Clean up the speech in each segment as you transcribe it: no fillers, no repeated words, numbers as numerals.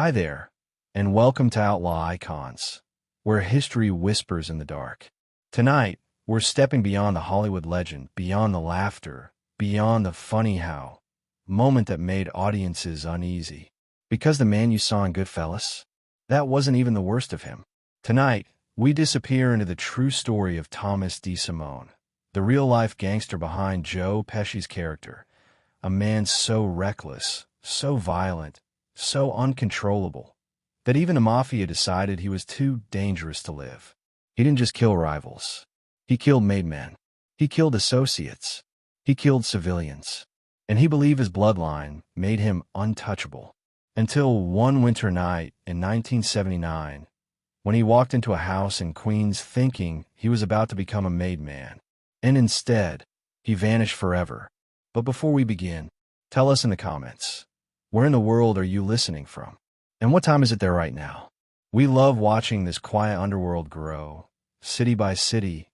Hi there, and welcome to Outlaw Icons, where history whispers in the dark. Tonight, we're stepping beyond the Hollywood legend, beyond the laughter, beyond the funny how moment that made audiences uneasy. Because the man you saw in Goodfellas, that wasn't even the worst of him. Tonight, we disappear into the true story of Tommy DeSimone, the real-life gangster behind Joe Pesci's character, a man so reckless, so violent, so uncontrollable, that even the Mafia decided he was too dangerous to live. He didn't just kill rivals. He killed made men. He killed associates. He killed civilians. And he believed his bloodline made him untouchable. Until one winter night in 1979, when he walked into a house in Queens thinking he was about to become a made man. And instead, he vanished forever. But before we begin, tell us in the comments, where in the world are you listening from? And what time is it there right now? We love watching this quiet underworld grow, city by city,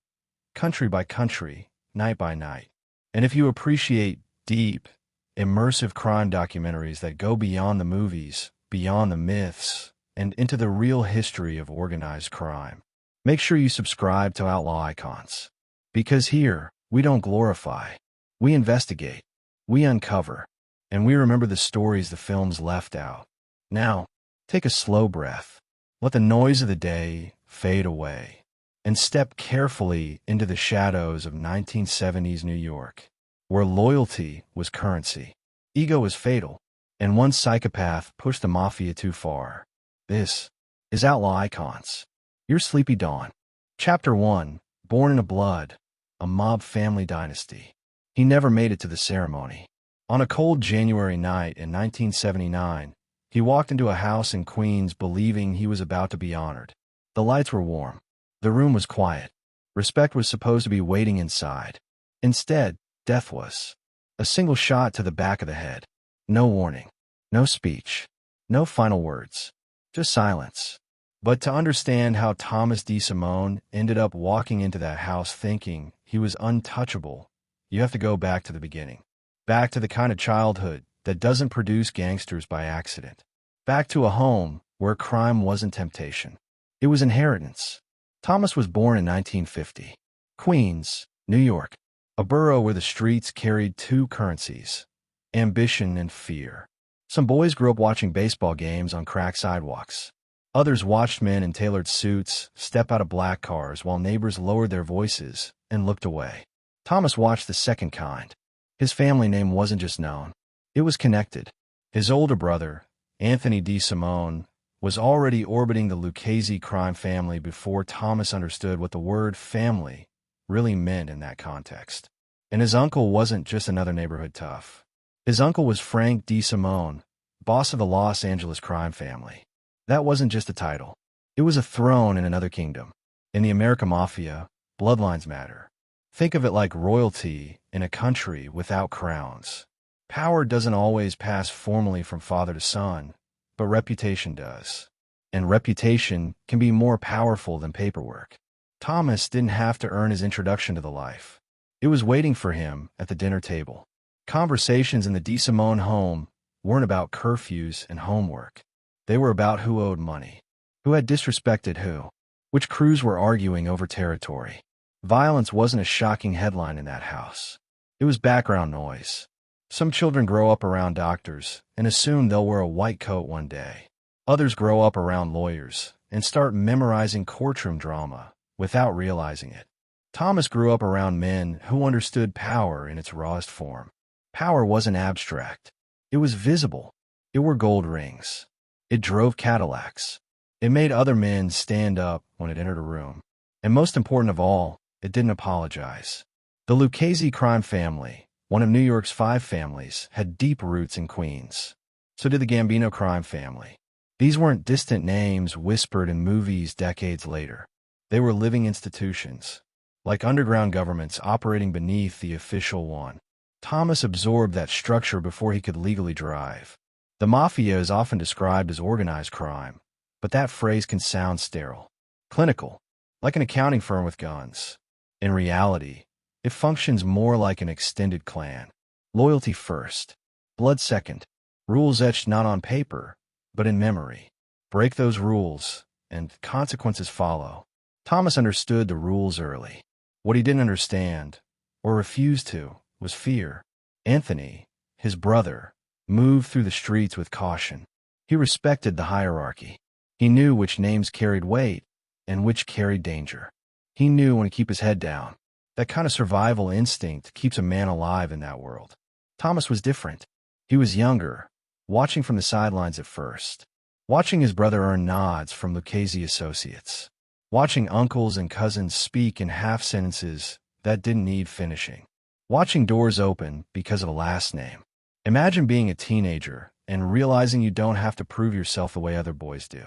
country by country, night by night. And if you appreciate deep, immersive crime documentaries that go beyond the movies, beyond the myths, and into the real history of organized crime, make sure you subscribe to Outlaw Icons. Because here, we don't glorify, we investigate, we uncover, and we remember the stories the films left out. Now, take a slow breath, let the noise of the day fade away, and step carefully into the shadows of 1970s New York, where loyalty was currency, ego was fatal, and one psychopath pushed the Mafia too far. This is Outlaw Icons, your sleepy dawn. Chapter 1, Born in a Blood, a mob family dynasty. He never made it to the ceremony. On a cold January night in 1979, he walked into a house in Queens believing he was about to be honored. The lights were warm. The room was quiet. Respect was supposed to be waiting inside. Instead, death was. A single shot to the back of the head. No warning. No speech. No final words. Just silence. But to understand how Tommy DeSimone ended up walking into that house thinking he was untouchable, you have to go back to the beginning. Back to the kind of childhood that doesn't produce gangsters by accident. Back to a home where crime wasn't temptation. It was inheritance. Thomas was born in 1950. Queens, New York, a borough where the streets carried two currencies, ambition and fear. Some boys grew up watching baseball games on cracked sidewalks. Others watched men in tailored suits step out of black cars while neighbors lowered their voices and looked away. Thomas watched the second kind. His family name wasn't just known. It was connected. His older brother, Anthony DeSimone, was already orbiting the Lucchese crime family before Thomas understood what the word family really meant in that context. And his uncle wasn't just another neighborhood tough. His uncle was Frank DeSimone, boss of the Los Angeles crime family. That wasn't just a title. It was a throne in another kingdom. In the American Mafia, bloodlines matter. Think of it like royalty in a country without crowns. Power doesn't always pass formally from father to son, but reputation does. And reputation can be more powerful than paperwork. Thomas didn't have to earn his introduction to the life. It was waiting for him at the dinner table. Conversations in the DeSimone home weren't about curfews and homework. They were about who owed money, who had disrespected who, which crews were arguing over territory. Violence wasn't a shocking headline in that house. It was background noise. Some children grow up around doctors and assume they'll wear a white coat one day. Others grow up around lawyers and start memorizing courtroom drama without realizing it. Thomas grew up around men who understood power in its rawest form. Power wasn't abstract. It was visible. It wore gold rings. It drove Cadillacs. It made other men stand up when it entered a room. And most important of all, it didn't apologize. The Lucchese crime family, one of New York's 5 families, had deep roots in Queens. So did the Gambino crime family. These weren't distant names whispered in movies decades later. They were living institutions, like underground governments operating beneath the official one. Thomas absorbed that structure before he could legally drive. The Mafia is often described as organized crime, but that phrase can sound sterile, clinical, like an accounting firm with guns. In reality, it functions more like an extended clan. Loyalty first, blood second, rules etched not on paper, but in memory. Break those rules, and consequences follow. Thomas understood the rules early. What he didn't understand, or refused to, was fear. Anthony, his brother, moved through the streets with caution. He respected the hierarchy. He knew which names carried weight and which carried danger. He knew when to keep his head down. That kind of survival instinct keeps a man alive in that world. Thomas was different. He was younger, watching from the sidelines at first, watching his brother earn nods from Lucchese associates, watching uncles and cousins speak in half sentences that didn't need finishing, watching doors open because of a last name. Imagine being a teenager and realizing you don't have to prove yourself the way other boys do,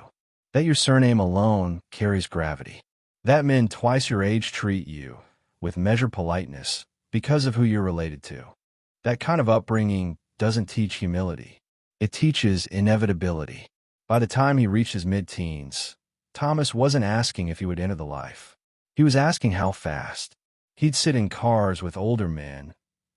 that your surname alone carries gravity, that men twice your age treat you with measured politeness because of who you're related to. That kind of upbringing doesn't teach humility. It teaches inevitability. By the time he reached his mid-teens, Thomas wasn't asking if he would enter the life. He was asking how fast. He'd sit in cars with older men,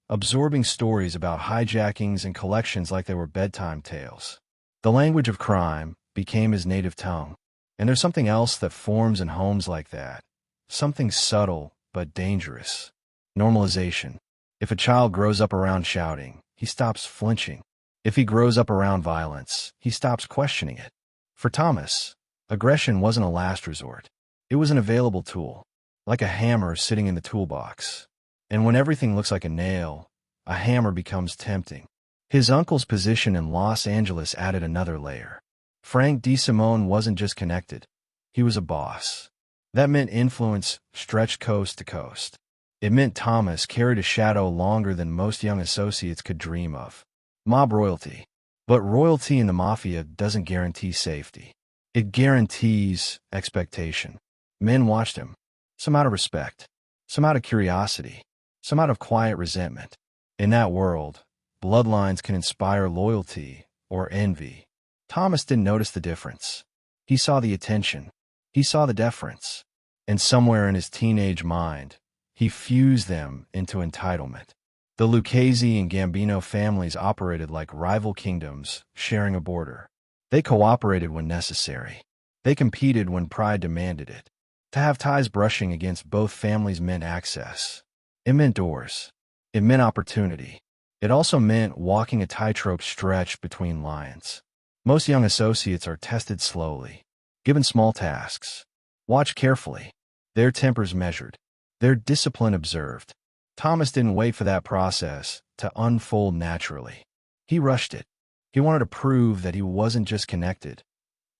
absorbing stories about hijackings and collections like they were bedtime tales. The language of crime became his native tongue. And there's something else that forms in homes like that. Something subtle but dangerous. Normalization. If a child grows up around shouting, he stops flinching. If he grows up around violence, he stops questioning it. For Thomas, aggression wasn't a last resort. It was an available tool, like a hammer sitting in the toolbox. And when everything looks like a nail, a hammer becomes tempting. His uncle's position in Los Angeles added another layer. Frank DeSimone wasn't just connected. He was a boss. That meant influence stretched coast to coast. It meant Thomas carried a shadow longer than most young associates could dream of. Mob royalty. But royalty in the Mafia doesn't guarantee safety. It guarantees expectation. Men watched him, some out of respect, some out of curiosity, some out of quiet resentment. In that world, bloodlines can inspire loyalty or envy. Thomas didn't notice the difference. He saw the attention. He saw the deference. And somewhere in his teenage mind, he fused them into entitlement. The Lucchese and Gambino families operated like rival kingdoms, sharing a border. They cooperated when necessary. They competed when pride demanded it. To have ties brushing against both families meant access. It meant doors. It meant opportunity. It also meant walking a tightrope stretch between lions. Most young associates are tested slowly, given small tasks, watched carefully, their tempers measured, their discipline observed. Thomas didn't wait for that process to unfold naturally. He rushed it. He wanted to prove that he wasn't just connected.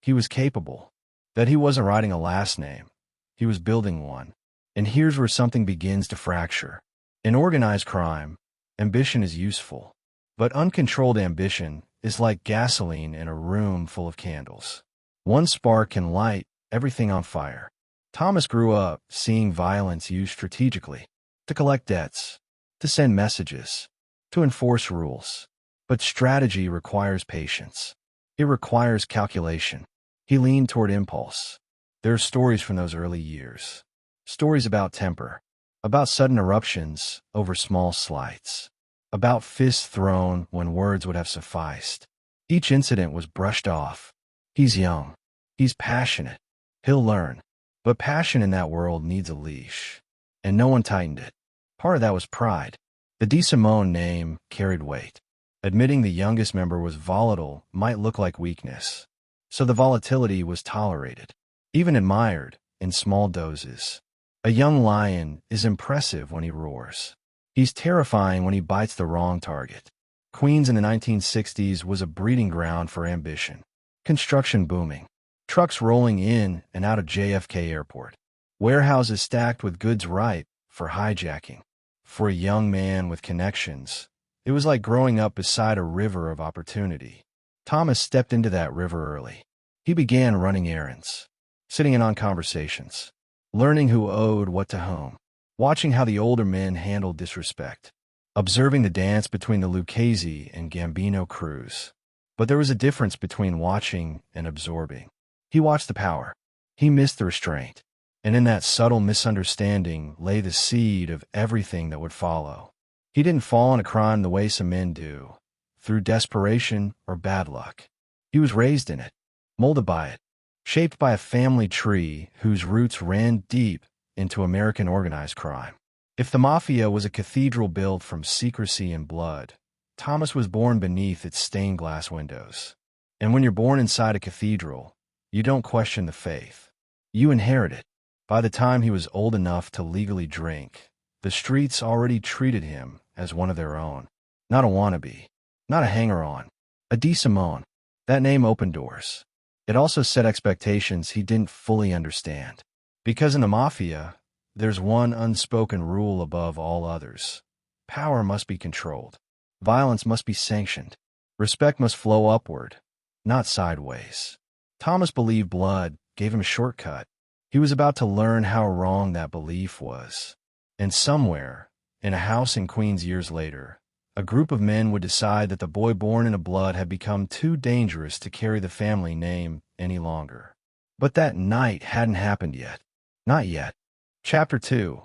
He was capable, that he wasn't writing a last name. He was building one. And here's where something begins to fracture. In organized crime, ambition is useful, but uncontrolled ambition is like gasoline in a room full of candles. One spark can light everything on fire. Thomas grew up seeing violence used strategically, to collect debts, to send messages, to enforce rules. But strategy requires patience. It requires calculation. He leaned toward impulse. There are stories from those early years. Stories about temper, about sudden eruptions over small slights, about fists thrown when words would have sufficed. Each incident was brushed off. He's young. He's passionate. He'll learn. But passion in that world needs a leash. And no one tightened it. Part of that was pride. The DeSimone name carried weight. Admitting the youngest member was volatile might look like weakness. So the volatility was tolerated, even admired, in small doses. A young lion is impressive when he roars. He's terrifying when he bites the wrong target. Queens in the 1960s was a breeding ground for ambition. Construction booming. Trucks rolling in and out of JFK Airport. Warehouses stacked with goods ripe for hijacking. For a young man with connections, it was like growing up beside a river of opportunity. Thomas stepped into that river early. He began running errands, sitting in on conversations, learning who owed what to whom, watching how the older men handled disrespect, observing the dance between the Lucchese and Gambino crews. But there was a difference between watching and absorbing. He watched the power. He missed the restraint. And in that subtle misunderstanding lay the seed of everything that would follow. He didn't fall in a crime the way some men do, through desperation or bad luck. He was raised in it, molded by it, shaped by a family tree whose roots ran deep into American organized crime. If the Mafia was a cathedral built from secrecy and blood, Thomas was born beneath its stained glass windows. And when you're born inside a cathedral, you don't question the faith. You inherit it. By the time he was old enough to legally drink, the streets already treated him as one of their own. Not a wannabe, not a hanger-on, a DeSimone. That name opened doors. It also set expectations he didn't fully understand. Because in the Mafia, there's one unspoken rule above all others. Power must be controlled. Violence must be sanctioned. Respect must flow upward, not sideways. Thomas believed blood gave him a shortcut. He was about to learn how wrong that belief was. And somewhere, in a house in Queens years later, a group of men would decide that the boy born in a blood had become too dangerous to carry the family name any longer. But that night hadn't happened yet. Not yet. Chapter 2.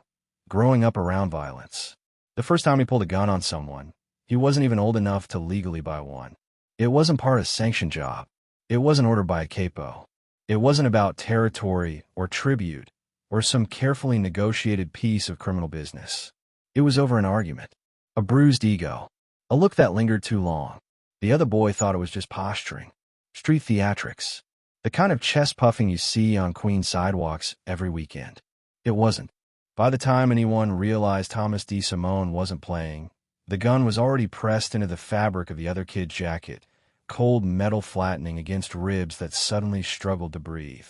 Growing up around violence. The first time he pulled a gun on someone, he wasn't even old enough to legally buy one. It wasn't part of a sanctioned job. It wasn't ordered by a capo. It wasn't about territory or tribute or some carefully negotiated piece of criminal business. It was over an argument, a bruised ego, a look that lingered too long. The other boy thought it was just posturing, street theatrics, the kind of chest puffing you see on Queens sidewalks every weekend. It wasn't. By the time anyone realized Thomas DeSimone wasn't playing, the gun was already pressed into the fabric of the other kid's jacket, cold metal flattening against ribs that suddenly struggled to breathe.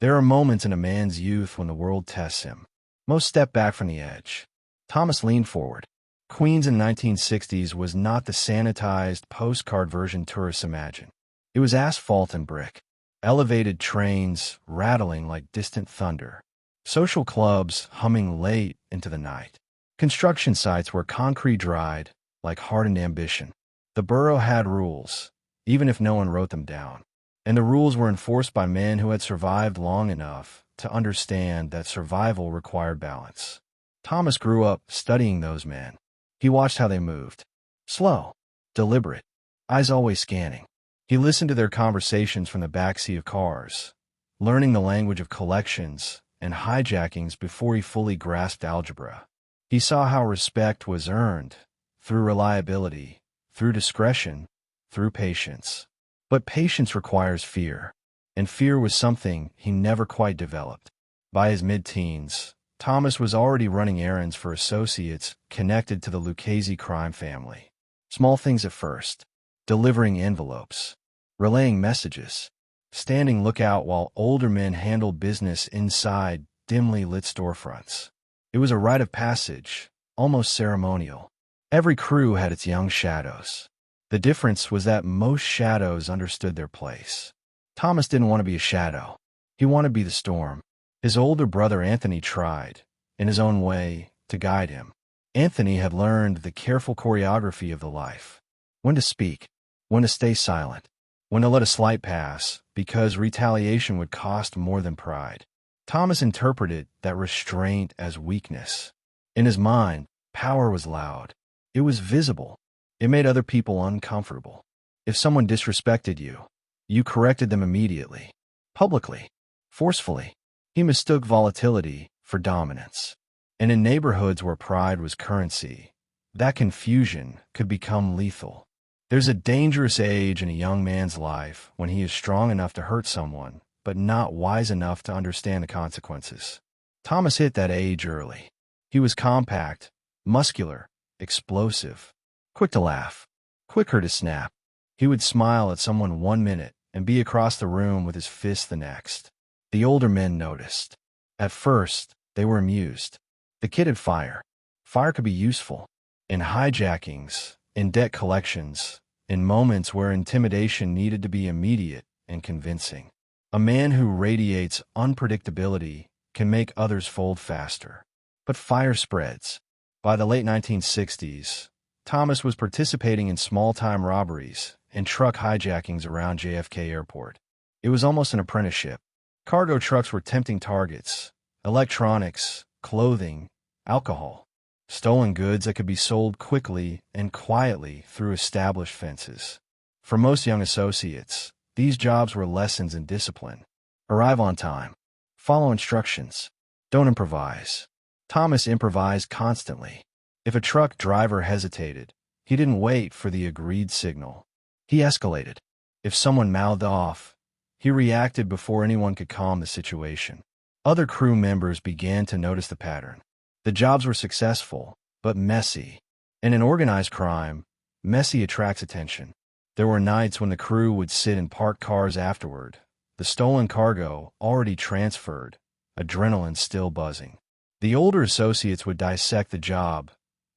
There are moments in a man's youth when the world tests him. Most step back from the edge. Thomas leaned forward. Queens in the 1960s was not the sanitized postcard version tourists imagine. It was asphalt and brick, elevated trains rattling like distant thunder, social clubs humming late into the night, construction sites where concrete dried like hardened ambition. The borough had rules, even if no one wrote them down. And the rules were enforced by men who had survived long enough to understand that survival required balance. Thomas grew up studying those men. He watched how they moved. Slow, deliberate, eyes always scanning. He listened to their conversations from the backseat of cars, learning the language of collections and hijackings before he fully grasped algebra. He saw how respect was earned through reliability, through discretion, through patience. But patience requires fear, and fear was something he never quite developed. By his mid-teens, Thomas was already running errands for associates connected to the Lucchese crime family. Small things at first, delivering envelopes, relaying messages, standing lookout while older men handled business inside dimly lit storefronts. It was a rite of passage, almost ceremonial. Every crew had its young shadows. The difference was that most shadows understood their place. Thomas didn't want to be a shadow. He wanted to be the storm. His older brother Anthony tried, in his own way, to guide him. Anthony had learned the careful choreography of the life. When to speak, when to stay silent, when to let a slight pass, because retaliation would cost more than pride. Thomas interpreted that restraint as weakness. In his mind, power was loud. It was visible. It made other people uncomfortable. If someone disrespected you, you corrected them immediately, publicly, forcefully. He mistook volatility for dominance. And in neighborhoods where pride was currency, that confusion could become lethal. There's a dangerous age in a young man's life when he is strong enough to hurt someone, but not wise enough to understand the consequences. Thomas hit that age early. He was compact, muscular, explosive. Quick to laugh, quicker to snap. He would smile at someone 1 minute and be across the room with his fist the next. The older men noticed. At first, they were amused. The kid had fire. Fire could be useful. In hijackings, in debt collections, in moments where intimidation needed to be immediate and convincing. A man who radiates unpredictability can make others fold faster. But fire spreads. By the late 1960s, Thomas was participating in small-time robberies and truck hijackings around JFK Airport. It was almost an apprenticeship. Cargo trucks were tempting targets. Electronics, clothing, alcohol. Stolen goods that could be sold quickly and quietly through established fences. For most young associates, These jobs were lessons in discipline. Arrive on time. Follow instructions. Don't improvise. Thomas improvised constantly. If a truck driver hesitated, he didn't wait for the agreed signal. He escalated. If someone mouthed off, he reacted before anyone could calm the situation. Other crew members began to notice the pattern. The jobs were successful, but messy. And in organized crime, messy attracts attention. There were nights when the crew would sit in parked cars afterward, the stolen cargo already transferred, adrenaline still buzzing. The older associates would dissect the job,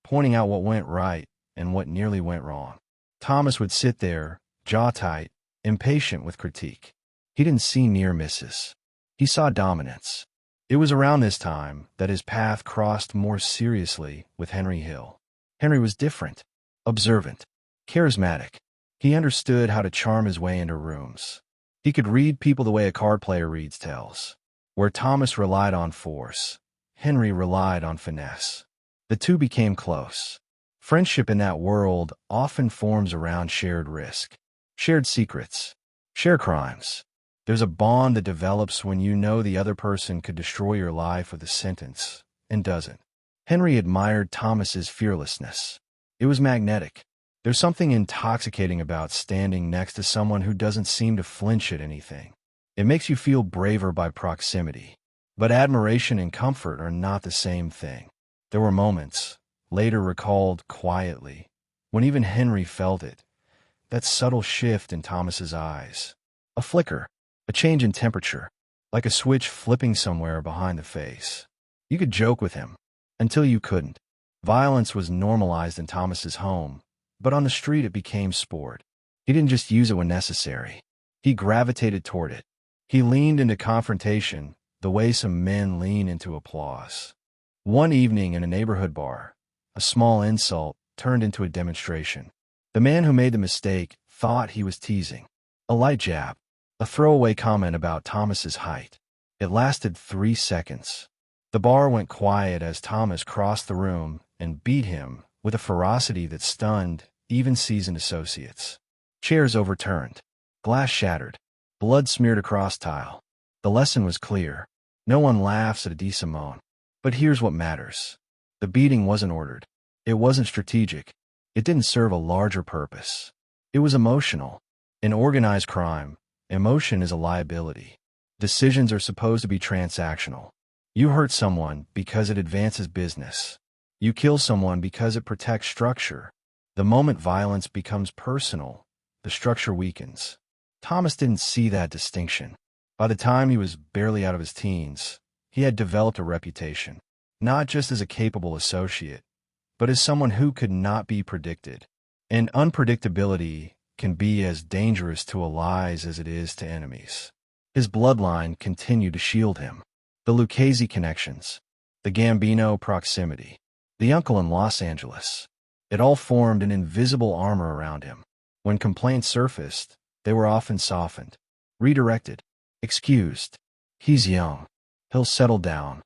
pointing out what went right and what nearly went wrong. Thomas would sit there, jaw tight, impatient with critique. He didn't see near misses. He saw dominance. It was around this time that his path crossed more seriously with Henry Hill. Henry was different, observant, charismatic. He understood how to charm his way into rooms. He could read people the way a card player reads tells. Where Thomas relied on force, Henry relied on finesse. The two became close. Friendship in that world often forms around shared risk, shared secrets, shared crimes. There's a bond that develops when you know the other person could destroy your life with a sentence, and doesn't. Henry admired Thomas's fearlessness. It was magnetic. There's something intoxicating about standing next to someone who doesn't seem to flinch at anything. It makes you feel braver by proximity. But admiration and comfort are not the same thing. There were moments, later recalled quietly, when even Henry felt it. That subtle shift in Thomas's eyes. A flicker, a change in temperature, like a switch flipping somewhere behind the face. You could joke with him, until you couldn't. Violence was normalized in Thomas's home, but on the street it became sport. He didn't just use it when necessary. He gravitated toward it. He leaned into confrontation the way some men lean into applause. One evening in a neighborhood bar, a small insult turned into a demonstration. The man who made the mistake thought he was teasing. A light jab, a throwaway comment about Thomas's height. It lasted 3 seconds. The bar went quiet as Thomas crossed the room and beat him with a ferocity that stunned even seasoned associates. Chairs overturned, glass shattered, blood smeared across tile. The lesson was clear. No one laughs at a DeSimone. But here's what matters. The beating wasn't ordered. It wasn't strategic. It didn't serve a larger purpose. It was emotional. In organized crime, emotion is a liability. Decisions are supposed to be transactional. You hurt someone because it advances business. You kill someone because it protects structure. The moment violence becomes personal, the structure weakens. Thomas didn't see that distinction. By the time he was barely out of his teens, he had developed a reputation, not just as a capable associate, but as someone who could not be predicted. And unpredictability can be as dangerous to allies as it is to enemies. His bloodline continued to shield him. The Lucchese connections, the Gambino proximity, the uncle in Los Angeles. It all formed an invisible armor around him. When complaints surfaced, they were often softened, redirected, excused. He's young. He'll settle down.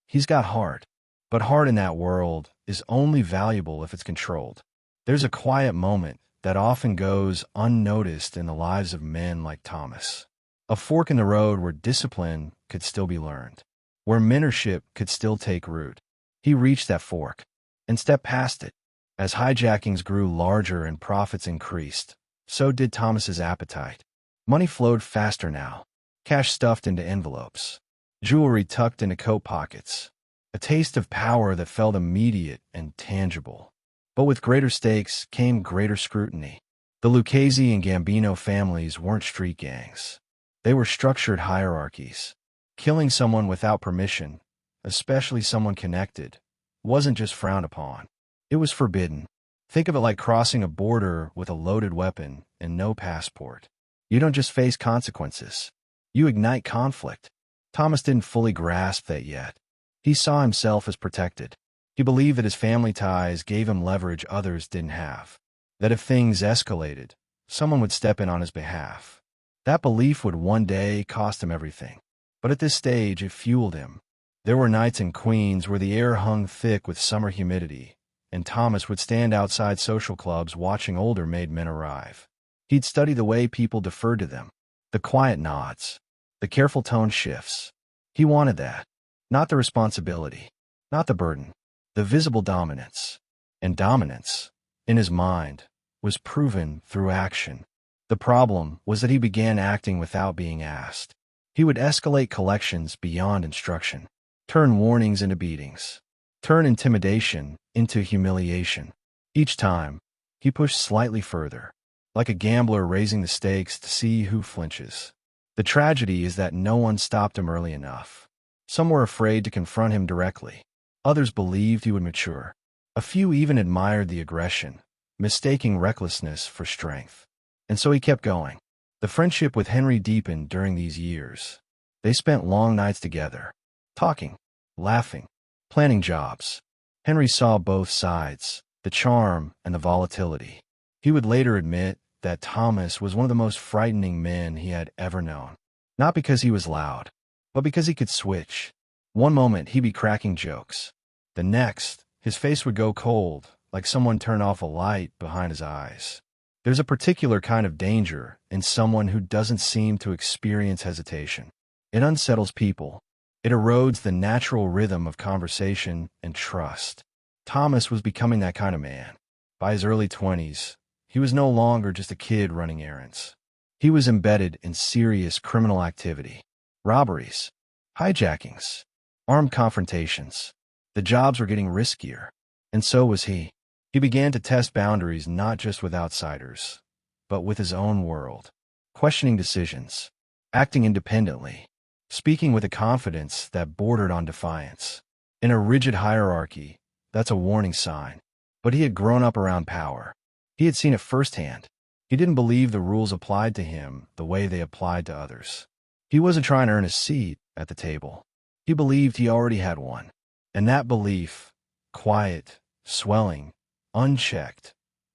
He's got heart. But heart in that world is only valuable if it's controlled. There's a quiet moment that often goes unnoticed in the lives of men like Thomas. A fork in the road where discipline could still be learned, where mentorship could still take root. He reached that fork and stepped past it. As hijackings grew larger and profits increased, so did Thomas's appetite. Money flowed faster now, cash stuffed into envelopes, jewelry tucked into coat pockets, a taste of power that felt immediate and tangible. But with greater stakes came greater scrutiny. The Lucchese and Gambino families weren't street gangs. They were structured hierarchies. Killing someone without permission, especially someone connected, wasn't just frowned upon. It was forbidden. Think of it like crossing a border with a loaded weapon and no passport. You don't just face consequences. You ignite conflict. Thomas didn't fully grasp that yet. He saw himself as protected. He believed that his family ties gave him leverage others didn't have. That if things escalated, someone would step in on his behalf. That belief would one day cost him everything. But at this stage, it fueled him. There were nights in Queens where the air hung thick with summer humidity, and Thomas would stand outside social clubs watching older made men arrive. He'd study the way people deferred to them, The quiet nods. The careful tone shifts. He wanted that. Not the responsibility. Not the burden. The visible dominance. And dominance, in his mind, was proven through action. The problem was that he began acting without being asked. He would escalate collections beyond instruction, turn warnings into beatings, turn intimidation into humiliation. Each time, he pushed slightly further, like a gambler raising the stakes to see who flinches. The tragedy is that no one stopped him early enough. Some were afraid to confront him directly. Others believed he would mature. A few even admired the aggression, mistaking recklessness for strength. And so he kept going. The friendship with Henry deepened during these years. They spent long nights together, talking, laughing, planning jobs. Henry saw both sides, the charm and the volatility. He would later admit that Thomas was one of the most frightening men he had ever known. Not because he was loud, but because he could switch. One moment he'd be cracking jokes. The next, his face would go cold, like someone turned off a light behind his eyes. There's a particular kind of danger in someone who doesn't seem to experience hesitation. It unsettles people. It erodes the natural rhythm of conversation and trust. Thomas was becoming that kind of man. By his early 20s, he was no longer just a kid running errands. He was embedded in serious criminal activity. Robberies, hijackings, armed confrontations. The jobs were getting riskier, and so was he. He began to test boundaries not just with outsiders, but with his own world, questioning decisions, acting independently, speaking with a confidence that bordered on defiance. In a rigid hierarchy, that's a warning sign. But he had grown up around power. He had seen it firsthand. He didn't believe the rules applied to him the way they applied to others. He wasn't trying to earn a seat at the table. He believed he already had one. And that belief, quiet, swelling, unchecked,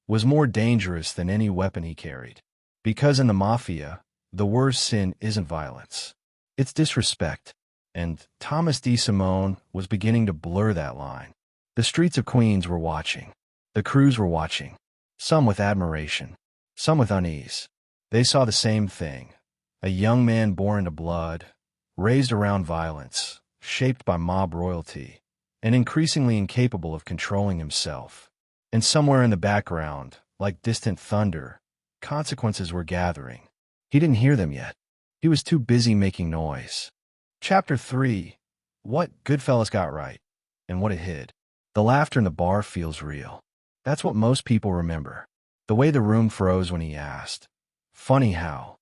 was more dangerous than any weapon he carried. Because in the Mafia, the worst sin isn't violence. It's disrespect. And Thomas DeSimone was beginning to blur that line. The streets of Queens were watching. The crews were watching. Some with admiration. Some with unease. They saw the same thing. A young man born into blood, raised around violence, shaped by mob royalty, and increasingly incapable of controlling himself. And somewhere in the background, like distant thunder, consequences were gathering. He didn't hear them yet. He was too busy making noise. Chapter 3. What Goodfellas got right, and what it hid. The laughter in the bar feels real. That's what most people remember. The way the room froze when he asked, "Funny how?"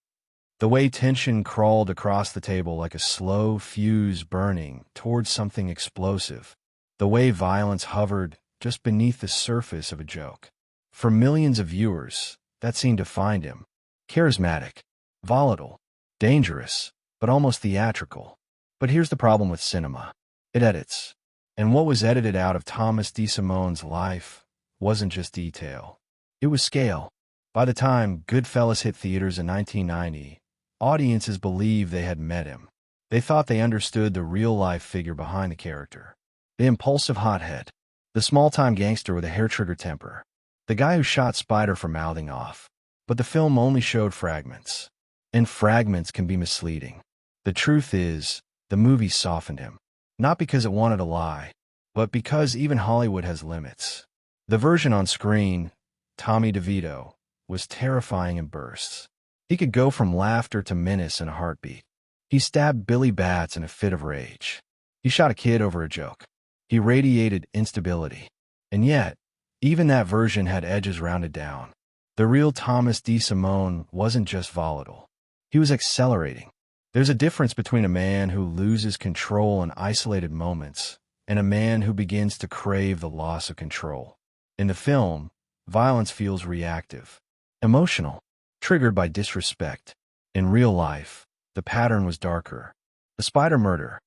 The way tension crawled across the table like a slow fuse burning towards something explosive. The way violence hovered just beneath the surface of a joke. For millions of viewers, that scene defined him. Charismatic, volatile, dangerous, but almost theatrical. But here's the problem with cinema. It edits. And what was edited out of Thomas DeSimone's life wasn't just detail. It was scale. By the time Goodfellas hit theaters in 1990, audiences believed they had met him. They thought they understood the real-life figure behind the character. The impulsive hothead. The small-time gangster with a hair-trigger temper. The guy who shot Spider for mouthing off. But the film only showed fragments. And fragments can be misleading. The truth is, the movie softened him. Not because it wanted to lie, but because even Hollywood has limits. The version on screen, Tommy DeVito, was terrifying in bursts. He could go from laughter to menace in a heartbeat. He stabbed Billy Bats in a fit of rage. He shot a kid over a joke. He radiated instability. And yet, even that version had edges rounded down. The real Thomas DeSimone wasn't just volatile. He was accelerating. There's a difference between a man who loses control in isolated moments and a man who begins to crave the loss of control. In the film, violence feels reactive, emotional, triggered by disrespect. In real life, the pattern was darker. The Spider murder.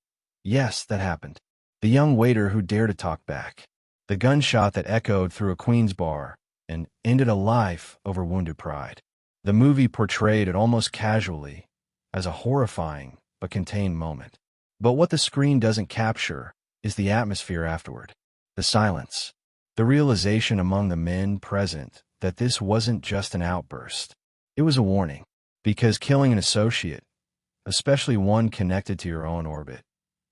Yes, that happened. The young waiter who dared to talk back. The gunshot that echoed through a Queens bar and ended a life over wounded pride. The movie portrayed it almost casually, as a horrifying but contained moment. But what the screen doesn't capture is the atmosphere afterward. The silence. The realization among the men present that this wasn't just an outburst. It was a warning. Because killing an associate, especially one connected to your own orbit,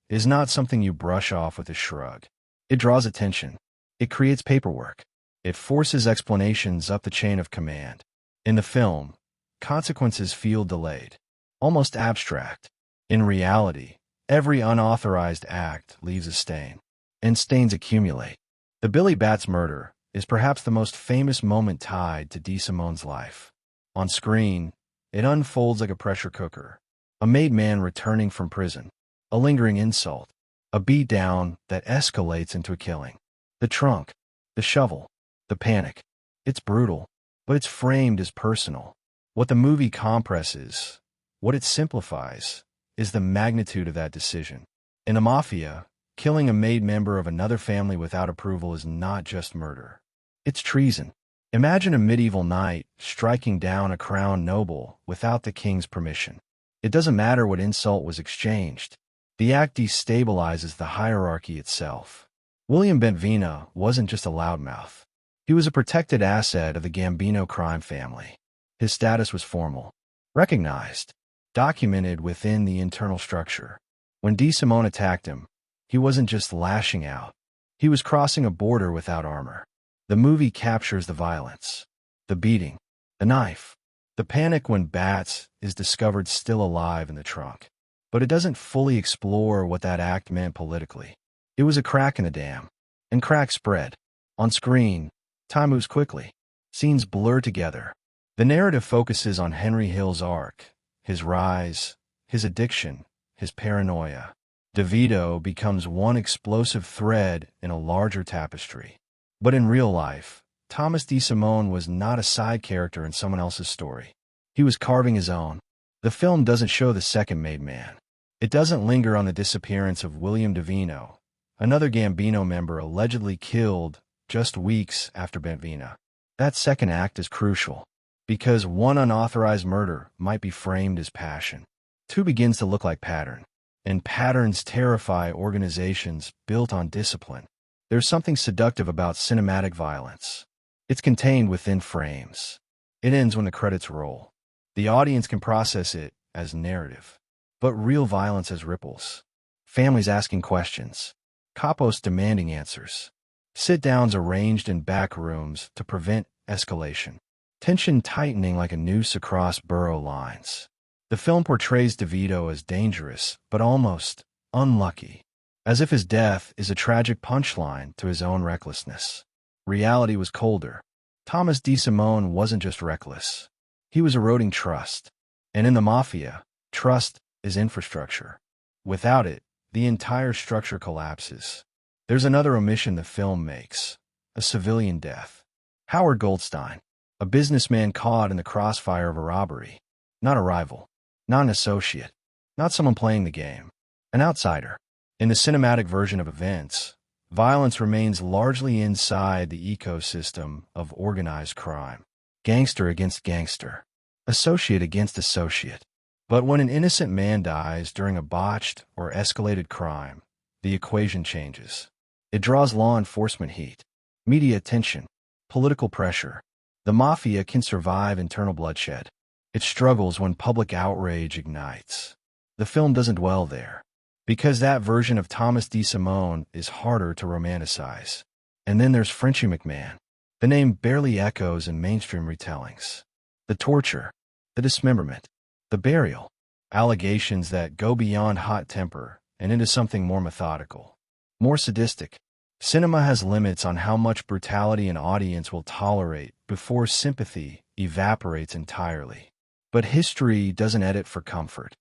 is not something you brush off with a shrug. It draws attention. It creates paperwork. It forces explanations up the chain of command. In the film, consequences feel delayed, almost abstract. In reality, every unauthorized act leaves a stain, and stains accumulate. The Billy Bats murder is perhaps the most famous moment tied to DeSimone's life. On screen, it unfolds like a pressure cooker. A made man returning from prison, a lingering insult, a beatdown that escalates into a killing. The trunk, the shovel, the panic. It's brutal, but it's framed as personal. What the movie compresses, what it simplifies, is the magnitude of that decision. In the Mafia, killing a made member of another family without approval is not just murder. It's treason. Imagine a medieval knight striking down a crowned noble without the king's permission. It doesn't matter what insult was exchanged. The act destabilizes the hierarchy itself. William Devino wasn't just a loudmouth. He was a protected asset of the Gambino crime family. His status was formal, recognized, documented within the internal structure. When DeSimone attacked him, he wasn't just lashing out. He was crossing a border without armor. The movie captures the violence, the beating, the knife, the panic when Bats is discovered still alive in the trunk. But it doesn't fully explore what that act meant politically. It was a crack in the dam, and cracks spread. On screen, time moves quickly. Scenes blur together. The narrative focuses on Henry Hill's arc, his rise, his addiction, his paranoia. DeVito becomes one explosive thread in a larger tapestry. But in real life, Thomas DeSimone was not a side character in someone else's story. He was carving his own. The film doesn't show the second made man. It doesn't linger on the disappearance of William Devino, another Gambino member allegedly killed just weeks after Devino. That second act is crucial, because one unauthorized murder might be framed as passion. Two begins to look like pattern, and patterns terrify organizations built on discipline. There's something seductive about cinematic violence. It's contained within frames. It ends when the credits roll. The audience can process it as narrative. But real violence has ripples. Families asking questions. Capos demanding answers. Sit-downs arranged in back rooms to prevent escalation. Tension tightening like a noose across borough lines. The film portrays DeVito as dangerous, but almost unlucky. As if his death is a tragic punchline to his own recklessness. Reality was colder. Thomas DeSimone wasn't just reckless. He was eroding trust. And in the Mafia, trust is infrastructure. Without it, the entire structure collapses. There's another omission the film makes. A civilian death. Howard Goldstein, a businessman caught in the crossfire of a robbery. Not a rival. Not an associate. Not someone playing the game. An outsider. In the cinematic version of events, violence remains largely inside the ecosystem of organized crime. Gangster against gangster. Associate against associate. But when an innocent man dies during a botched or escalated crime, the equation changes. It draws law enforcement heat, media attention, political pressure. The Mafia can survive internal bloodshed. It struggles when public outrage ignites. The film doesn't dwell there, because that version of Thomas DeSimone is harder to romanticize. And then there's Frenchy McMahon. The name barely echoes in mainstream retellings. The torture, the dismemberment, the burial, allegations that go beyond hot temper and into something more methodical, more sadistic. Cinema has limits on how much brutality an audience will tolerate before sympathy evaporates entirely. But history doesn't edit for comfort.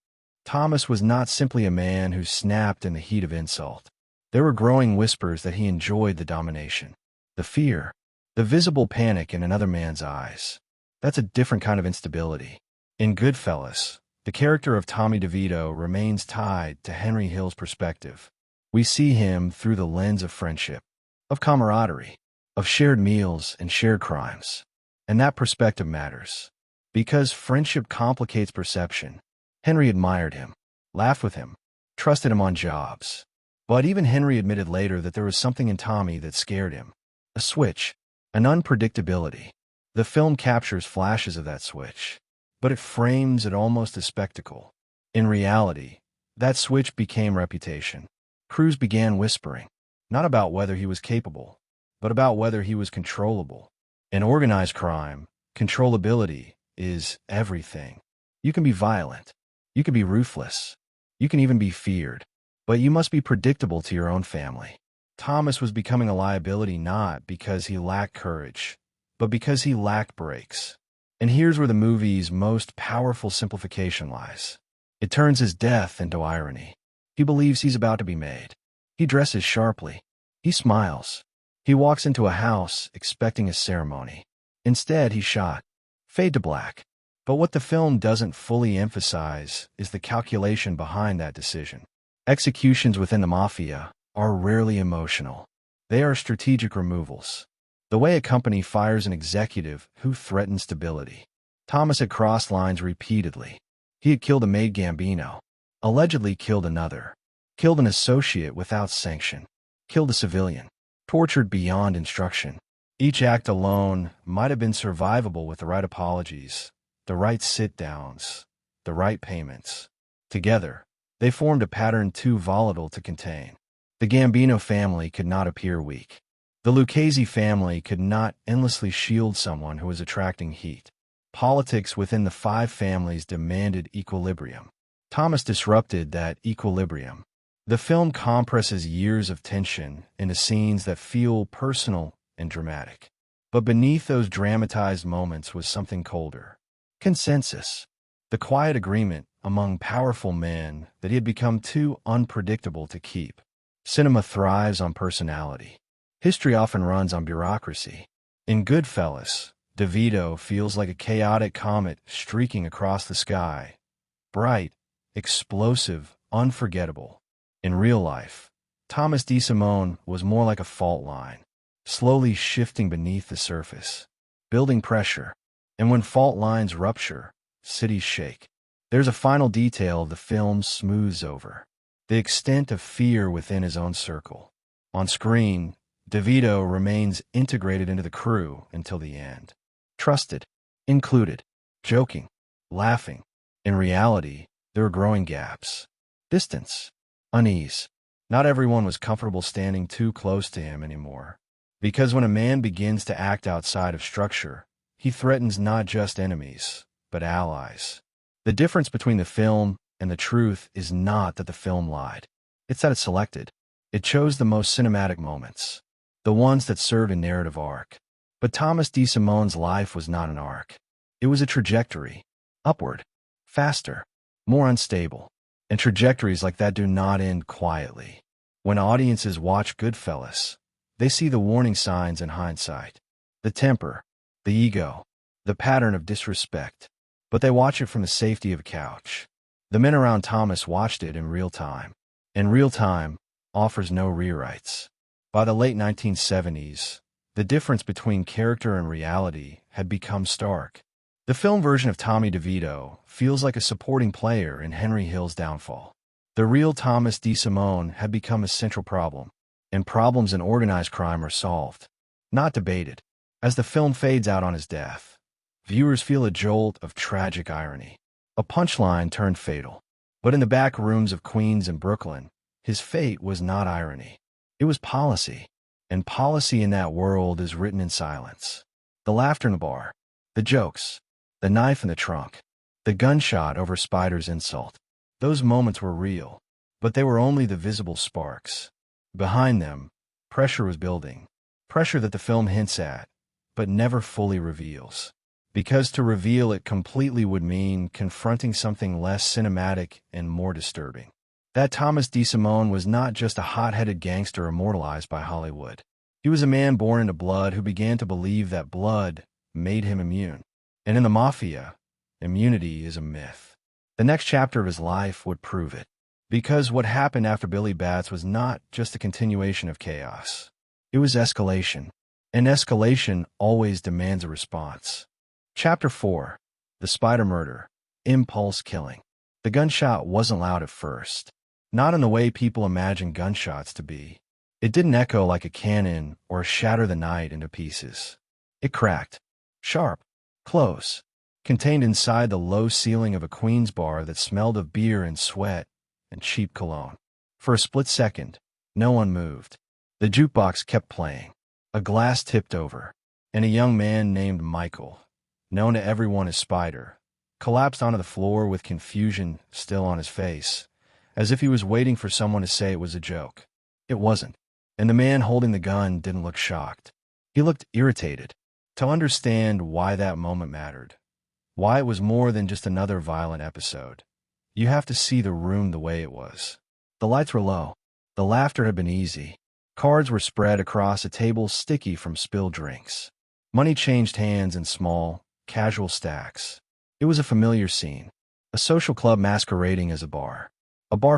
Thomas was not simply a man who snapped in the heat of insult. There were growing whispers that he enjoyed the domination, the fear, the visible panic in another man's eyes. That's a different kind of instability. In Goodfellas, the character of Tommy DeVito remains tied to Henry Hill's perspective. We see him through the lens of friendship, of camaraderie, of shared meals and shared crimes. And that perspective matters. Because friendship complicates perception. Henry admired him, laughed with him, trusted him on jobs. But even Henry admitted later that there was something in Tommy that scared him. A switch, an unpredictability. The film captures flashes of that switch. but it frames it almost as spectacle. In reality, that switch became reputation. Crews began whispering, not about whether he was capable, but about whether he was controllable. In organized crime, controllability is everything. You can be violent. You can be ruthless. You can even be feared. But you must be predictable to your own family. Thomas was becoming a liability not because he lacked courage, but because he lacked brakes. And here's where the movie's most powerful simplification lies. It turns his death into irony. He believes he's about to be made. He dresses sharply. He smiles. He walks into a house expecting a ceremony. Instead, he's shot. Fade to black. But what the film doesn't fully emphasize is the calculation behind that decision. Executions within the Mafia are rarely emotional. They are strategic removals. The way a company fires an executive who threatens stability. Thomas had crossed lines repeatedly. He had killed a maid Gambino, allegedly killed another, killed an associate without sanction, killed a civilian, tortured beyond instruction. Each act alone might have been survivable with the right apologies, the right sit-downs, the right payments. Together, they formed a pattern too volatile to contain. The Gambino family could not appear weak. The Lucchese family could not endlessly shield someone who was attracting heat. Politics within the five families demanded equilibrium. Thomas disrupted that equilibrium. The film compresses years of tension into scenes that feel personal and dramatic. But beneath those dramatized moments was something colder. Consensus. The quiet agreement among powerful men that he had become too unpredictable to keep. Cinema thrives on personality. History often runs on bureaucracy. In Goodfellas, DeVito feels like a chaotic comet streaking across the sky. Bright, explosive, unforgettable. In real life, Tommy DeSimone was more like a fault line, slowly shifting beneath the surface, building pressure. And when fault lines rupture, cities shake. There's a final detail the film smooths over. The extent of fear within his own circle. On screen, DeVito remains integrated into the crew until the end. Trusted, included, joking, laughing. In reality, there were growing gaps. Distance, unease. Not everyone was comfortable standing too close to him anymore. Because when a man begins to act outside of structure, he threatens not just enemies, but allies. The difference between the film and the truth is not that the film lied. It's that it selected. It chose the most cinematic moments, the ones that served a narrative arc. But Tommy DeSimone's life was not an arc. It was a trajectory. Upward. Faster. More unstable. And trajectories like that do not end quietly. When audiences watch Goodfellas, they see the warning signs in hindsight. The temper, the ego, the pattern of disrespect. But they watch it from the safety of a couch. The men around Thomas watched it in real time. And real time offers no rewrites. By the late 1970s, the difference between character and reality had become stark. The film version of Tommy DeVito feels like a supporting player in Henry Hill's downfall. The real Tommy DeSimone had become a central problem, and problems in organized crime are solved, not debated. As the film fades out on his death, viewers feel a jolt of tragic irony. A punchline turned fatal. But in the back rooms of Queens and Brooklyn, his fate was not irony. It was policy. And policy in that world is written in silence. The laughter in the bar, the jokes, the knife in the trunk, the gunshot over Spider's insult. Those moments were real, but they were only the visible sparks. Behind them, pressure was building. Pressure that the film hints at, but never fully reveals. Because to reveal it completely would mean confronting something less cinematic and more disturbing. That Tommy DeSimone was not just a hot-headed gangster immortalized by Hollywood. He was a man born into blood who began to believe that blood made him immune. And in the Mafia, immunity is a myth. The next chapter of his life would prove it. Because what happened after Billy Bats was not just a continuation of chaos. It was escalation. And escalation always demands a response. Chapter 4. The Spider Murder. Impulse Killing. The gunshot wasn't loud at first. Not in the way people imagine gunshots to be. It didn't echo like a cannon or shatter the night into pieces. It cracked. Sharp. Close. contained inside the low ceiling of a Queen's bar that smelled of beer and sweat and cheap cologne. For a split second, no one moved. The jukebox kept playing. A glass tipped over, and a young man named Michael, known to everyone as Spider, collapsed onto the floor with confusion still on his face, as if he was waiting for someone to say it was a joke. It wasn't, and the man holding the gun didn't look shocked. He looked irritated. To understand why that moment mattered, why it was more than just another violent episode, you have to see the room the way it was. The lights were low. The laughter had been easy. Cards were spread across a table sticky from spilled drinks. Money changed hands in small, casual stacks. It was a familiar scene. A social club masquerading as a bar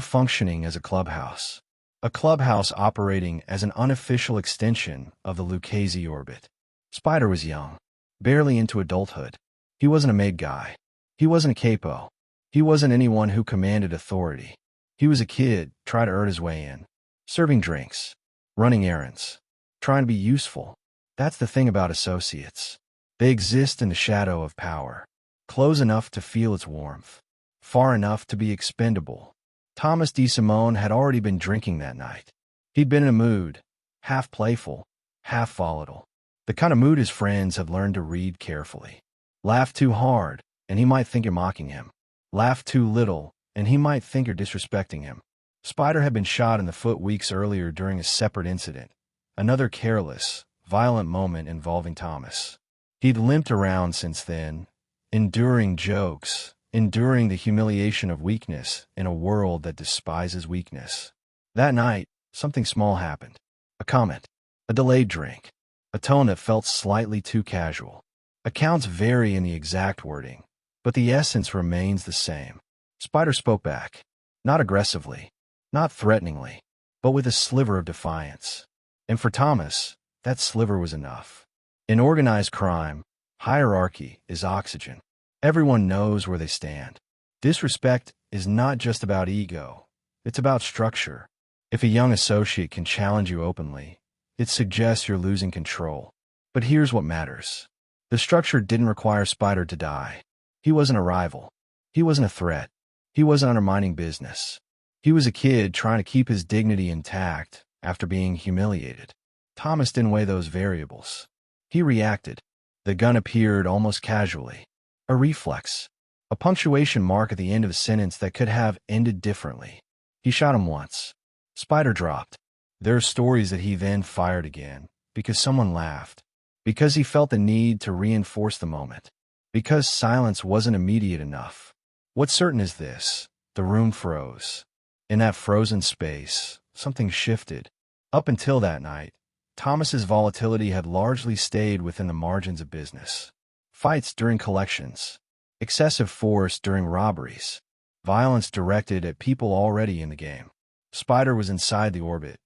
functioning as a clubhouse operating as an unofficial extension of the Lucchese orbit. Spider was young, barely into adulthood. He wasn't a made guy. He wasn't a capo. He wasn't anyone who commanded authority. He was a kid trying to earn his way in, serving drinks, running errands, trying to be useful. That's the thing about associates. They exist in the shadow of power, close enough to feel its warmth, far enough to be expendable. Thomas DeSimone had already been drinking that night. He'd been in a mood, half playful, half volatile. The kind of mood his friends had learned to read carefully. Laugh too hard, and he might think you're mocking him. Laugh too little, and he might think you're disrespecting him. Spider had been shot in the foot weeks earlier during a separate incident, another careless, violent moment involving Thomas. He'd limped around since then, enduring jokes, enduring the humiliation of weakness in a world that despises weakness. That night, something small happened. A comment, a delayed drink, a tone that felt slightly too casual. Accounts vary in the exact wording, but the essence remains the same. Spider spoke back, not aggressively, not threateningly, but with a sliver of defiance. And for Thomas, that sliver was enough. In organized crime, hierarchy is oxygen. Everyone knows where they stand. Disrespect is not just about ego, it's about structure. If a young associate can challenge you openly, it suggests you're losing control. But here's what matters. The structure didn't require Spider to die. He wasn't a rival. He wasn't a threat. He wasn't undermining business. He was a kid trying to keep his dignity intact after being humiliated. Thomas didn't weigh those variables. He reacted. The gun appeared almost casually. A reflex. A punctuation mark at the end of a sentence that could have ended differently. He shot him once. Spider dropped. There are stories that he then fired again, because someone laughed, because he felt the need to reinforce the moment, because silence wasn't immediate enough. What's certain is this: the room froze. In that frozen space, something shifted. Up until that night, Thomas's volatility had largely stayed within the margins of business. Fights during collections, excessive force during robberies, violence directed at people already in the game. Spider was inside the orbit,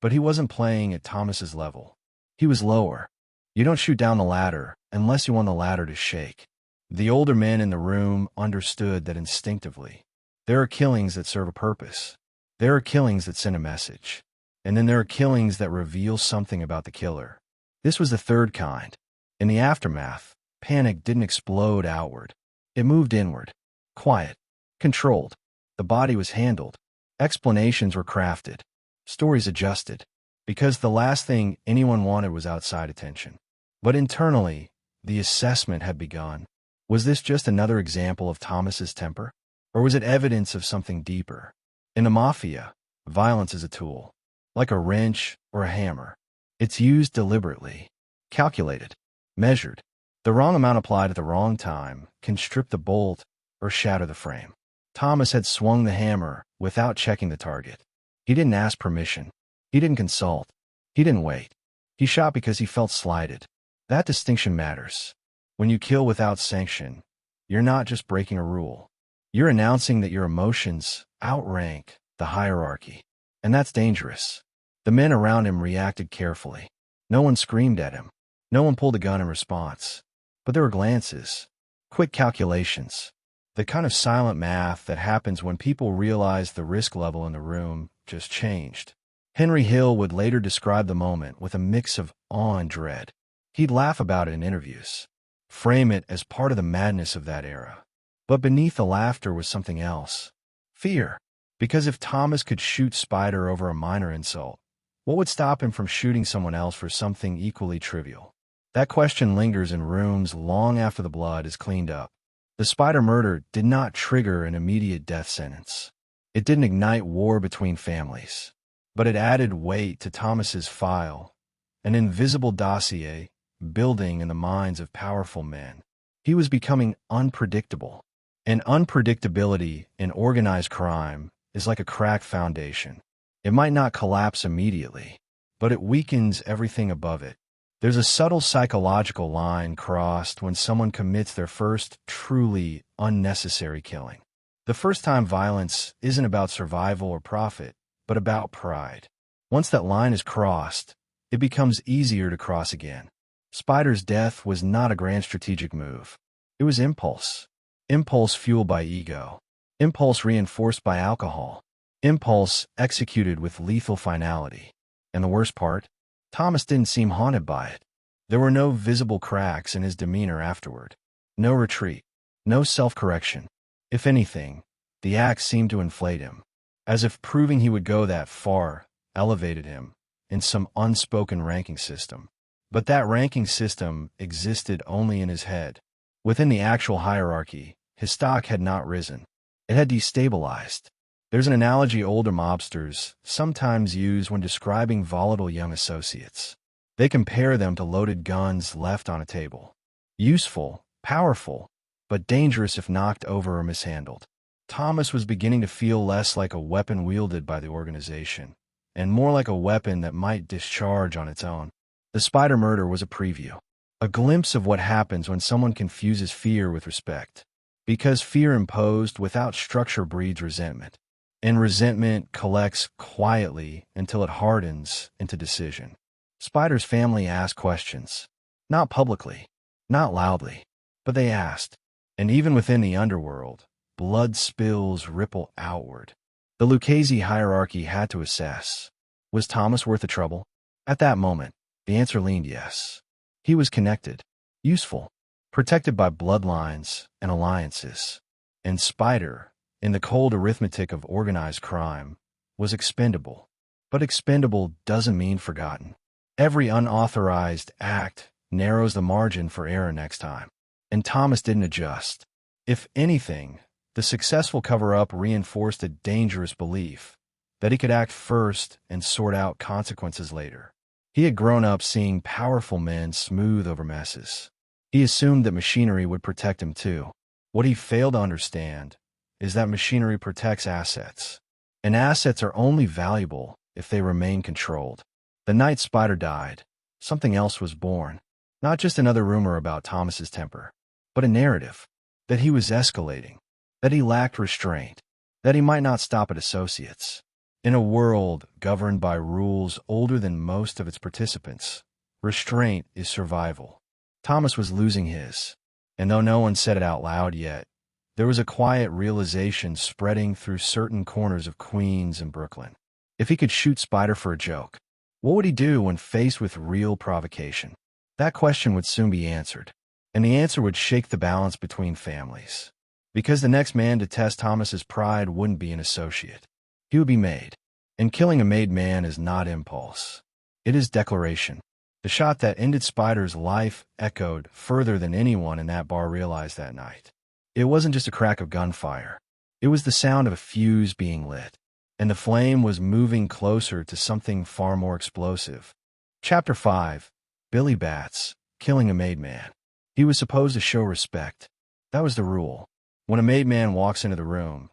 but he wasn't playing at Thomas's level. He was lower. You don't shoot down the ladder unless you want the ladder to shake. The older men in the room understood that instinctively. There are killings that serve a purpose. There are killings that send a message. And then there are killings that reveal something about the killer. This was the third kind. In the aftermath, panic didn't explode outward. It moved inward. Quiet. Controlled. The body was handled. Explanations were crafted. Stories adjusted. Because the last thing anyone wanted was outside attention. But internally, the assessment had begun. Was this just another example of Thomas's temper? Or was it evidence of something deeper? In the Mafia, violence is a tool. Like a wrench or a hammer. It's used deliberately. Calculated. Measured. The wrong amount applied at the wrong time can strip the bolt or shatter the frame. Thomas had swung the hammer without checking the target. He didn't ask permission. He didn't consult. He didn't wait. He shot because he felt slighted. That distinction matters. When you kill without sanction, you're not just breaking a rule. You're announcing that your emotions outrank the hierarchy. And that's dangerous. The men around him reacted carefully. No one screamed at him. No one pulled a gun in response. But there were glances, quick calculations, the kind of silent math that happens when people realize the risk level in the room just changed. Henry Hill would later describe the moment with a mix of awe and dread. He'd laugh about it in interviews. frame it as part of the madness of that era. But beneath the laughter was something else. Fear. Because if Thomas could shoot Spider over a minor insult, what would stop him from shooting someone else for something equally trivial? That question lingers in rooms long after the blood is cleaned up. The Spider murder did not trigger an immediate death sentence. It didn't ignite war between families. But it added weight to Thomas's file, an invisible dossier building in the minds of powerful men. He was becoming unpredictable. And unpredictability in organized crime is like a cracked foundation. It might not collapse immediately, but it weakens everything above it. There's a subtle psychological line crossed when someone commits their first truly unnecessary killing. The first-time violence isn't about survival or profit, but about pride. Once that line is crossed, it becomes easier to cross again. Spider's death was not a grand strategic move. It was impulse. Impulse fueled by ego. Impulse reinforced by alcohol. Impulse executed with lethal finality. And the worst part? Thomas didn't seem haunted by it. There were no visible cracks in his demeanor afterward. No retreat. No self-correction. If anything, the act seemed to inflate him. As if proving he would go that far elevated him in some unspoken ranking system. But that ranking system existed only in his head. Within the actual hierarchy, his stock had not risen. It had destabilized. There's an analogy older mobsters sometimes use when describing volatile young associates. They compare them to loaded guns left on a table. Useful, powerful, but dangerous if knocked over or mishandled. Thomas was beginning to feel less like a weapon wielded by the organization, and more like a weapon that might discharge on its own. The Spider murder was a preview. A glimpse of what happens when someone confuses fear with respect. Because fear imposed without structure breeds resentment. And resentment collects quietly until it hardens into decision. Spider's family asked questions. Not publicly, not loudly, but they asked. And even within the underworld, blood spills ripple outward. The Lucchese hierarchy had to assess. Was Thomas worth the trouble? At that moment, the answer leaned yes. He was connected, useful, protected by bloodlines and alliances. And Spider, in the cold arithmetic of organized crime, was expendable. But expendable doesn't mean forgotten. Every unauthorized act narrows the margin for error next time. And Thomas didn't adjust. If anything, the successful cover-up reinforced a dangerous belief that he could act first and sort out consequences later. He had grown up seeing powerful men smooth over messes. He assumed that machinery would protect him too. What he failed to understand is that machinery protects assets. And assets are only valuable if they remain controlled. The night Spider died, something else was born. Not just another rumor about Thomas's temper, but a narrative. That he was escalating. That he lacked restraint. That he might not stop at associates. In a world governed by rules older than most of its participants, restraint is survival. Thomas was losing his. And though no one said it out loud yet, there was a quiet realization spreading through certain corners of Queens and Brooklyn. If he could shoot Spider for a joke, what would he do when faced with real provocation? That question would soon be answered. And the answer would shake the balance between families. Because the next man to test Thomas's pride wouldn't be an associate. He would be made. And killing a made man is not impulse. It is declaration. The shot that ended Spider's life echoed further than anyone in that bar realized that night. It wasn't just a crack of gunfire. It was the sound of a fuse being lit. And the flame was moving closer to something far more explosive. Chapter 5. Billy Bats, killing a made man. He was supposed to show respect. That was the rule. When a made man walks into the room,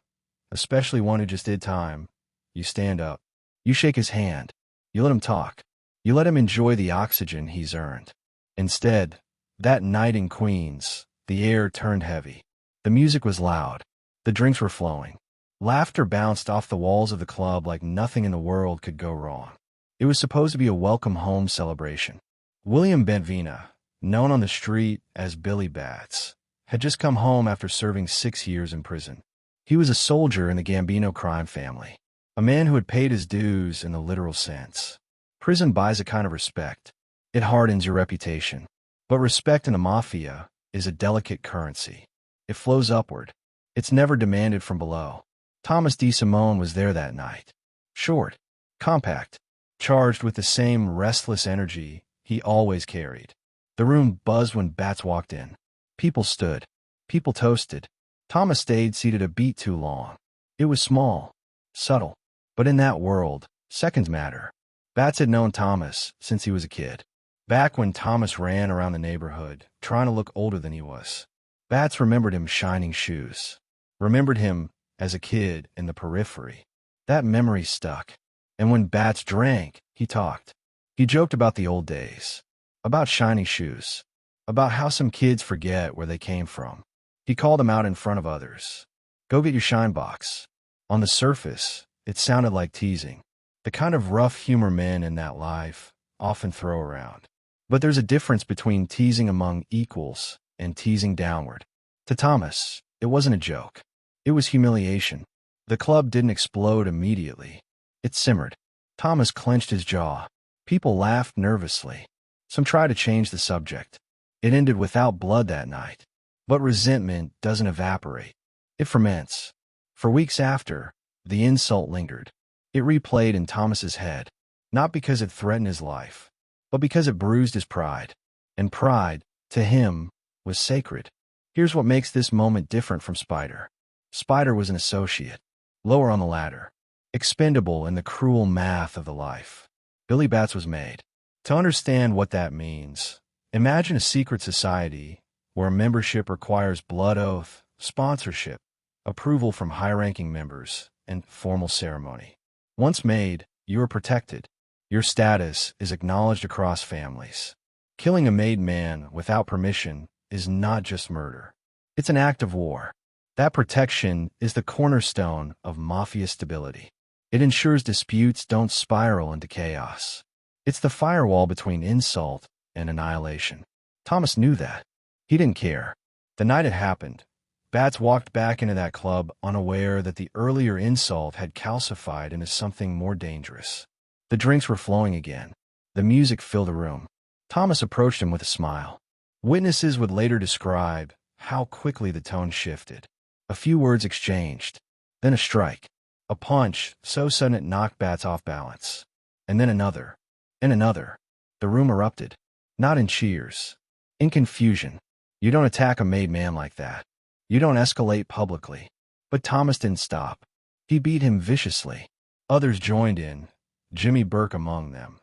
especially one who just did time, you stand up. You shake his hand. You let him talk. You let him enjoy the oxygen he's earned. Instead, that night in Queens, the air turned heavy. The music was loud. The drinks were flowing. Laughter bounced off the walls of the club like nothing in the world could go wrong. It was supposed to be a welcome home celebration. William Devino, known on the street as Billy Bats, had just come home after serving 6 years in prison. He was a soldier in the Gambino crime family, a man who had paid his dues in the literal sense. Prison buys a kind of respect. It hardens your reputation. But respect in the Mafia is a delicate currency. It flows upward. It's never demanded from below. Thomas DeSimone was there that night. Short, compact, charged with the same restless energy he always carried. The room buzzed when Bats walked in. People stood. People toasted. Thomas stayed seated a beat too long. It was small, subtle. But in that world, seconds matter. Bats had known Thomas since he was a kid. Back when Thomas ran around the neighborhood, trying to look older than he was. Bats remembered him shining shoes. Remembered him as a kid in the periphery. That memory stuck. And when Bats drank, he talked. He joked about the old days. About shiny shoes. About how some kids forget where they came from. He called them out in front of others. Go get your shine box. On the surface, it sounded like teasing. The kind of rough humor men in that life often throw around. But there's a difference between teasing among equals and teasing downward. To Thomas, it wasn't a joke. It was humiliation. The club didn't explode immediately. It simmered. Thomas clenched his jaw. People laughed nervously. Some tried to change the subject. It ended without blood that night. But resentment doesn't evaporate. It ferments. For weeks after, the insult lingered. It replayed in Thomas's head, not because it threatened his life, but because it bruised his pride. And pride, to him, was sacred. Here's what makes this moment different from Spider. Spider was an associate, lower on the ladder, expendable in the cruel math of the life. Billy Bats was made. To understand what that means, imagine a secret society where membership requires blood oath, sponsorship, approval from high-ranking members, and formal ceremony. Once made, you are protected. Your status is acknowledged across families. Killing a made man without permission is not just murder. It's an act of war. That protection is the cornerstone of Mafia stability. It ensures disputes don't spiral into chaos. It's the firewall between insult and annihilation. Thomas knew that. He didn't care. The night it happened, Bats walked back into that club unaware that the earlier insult had calcified into something more dangerous. The drinks were flowing again. The music filled the room. Thomas approached him with a smile. Witnesses would later describe how quickly the tone shifted. A few words exchanged. Then a strike. A punch so sudden it knocked Bats off balance. And then another. And another. The room erupted. Not in cheers. In confusion. You don't attack a made man like that. You don't escalate publicly. But Thomas didn't stop. He beat him viciously. Others joined in, Jimmy Burke among them,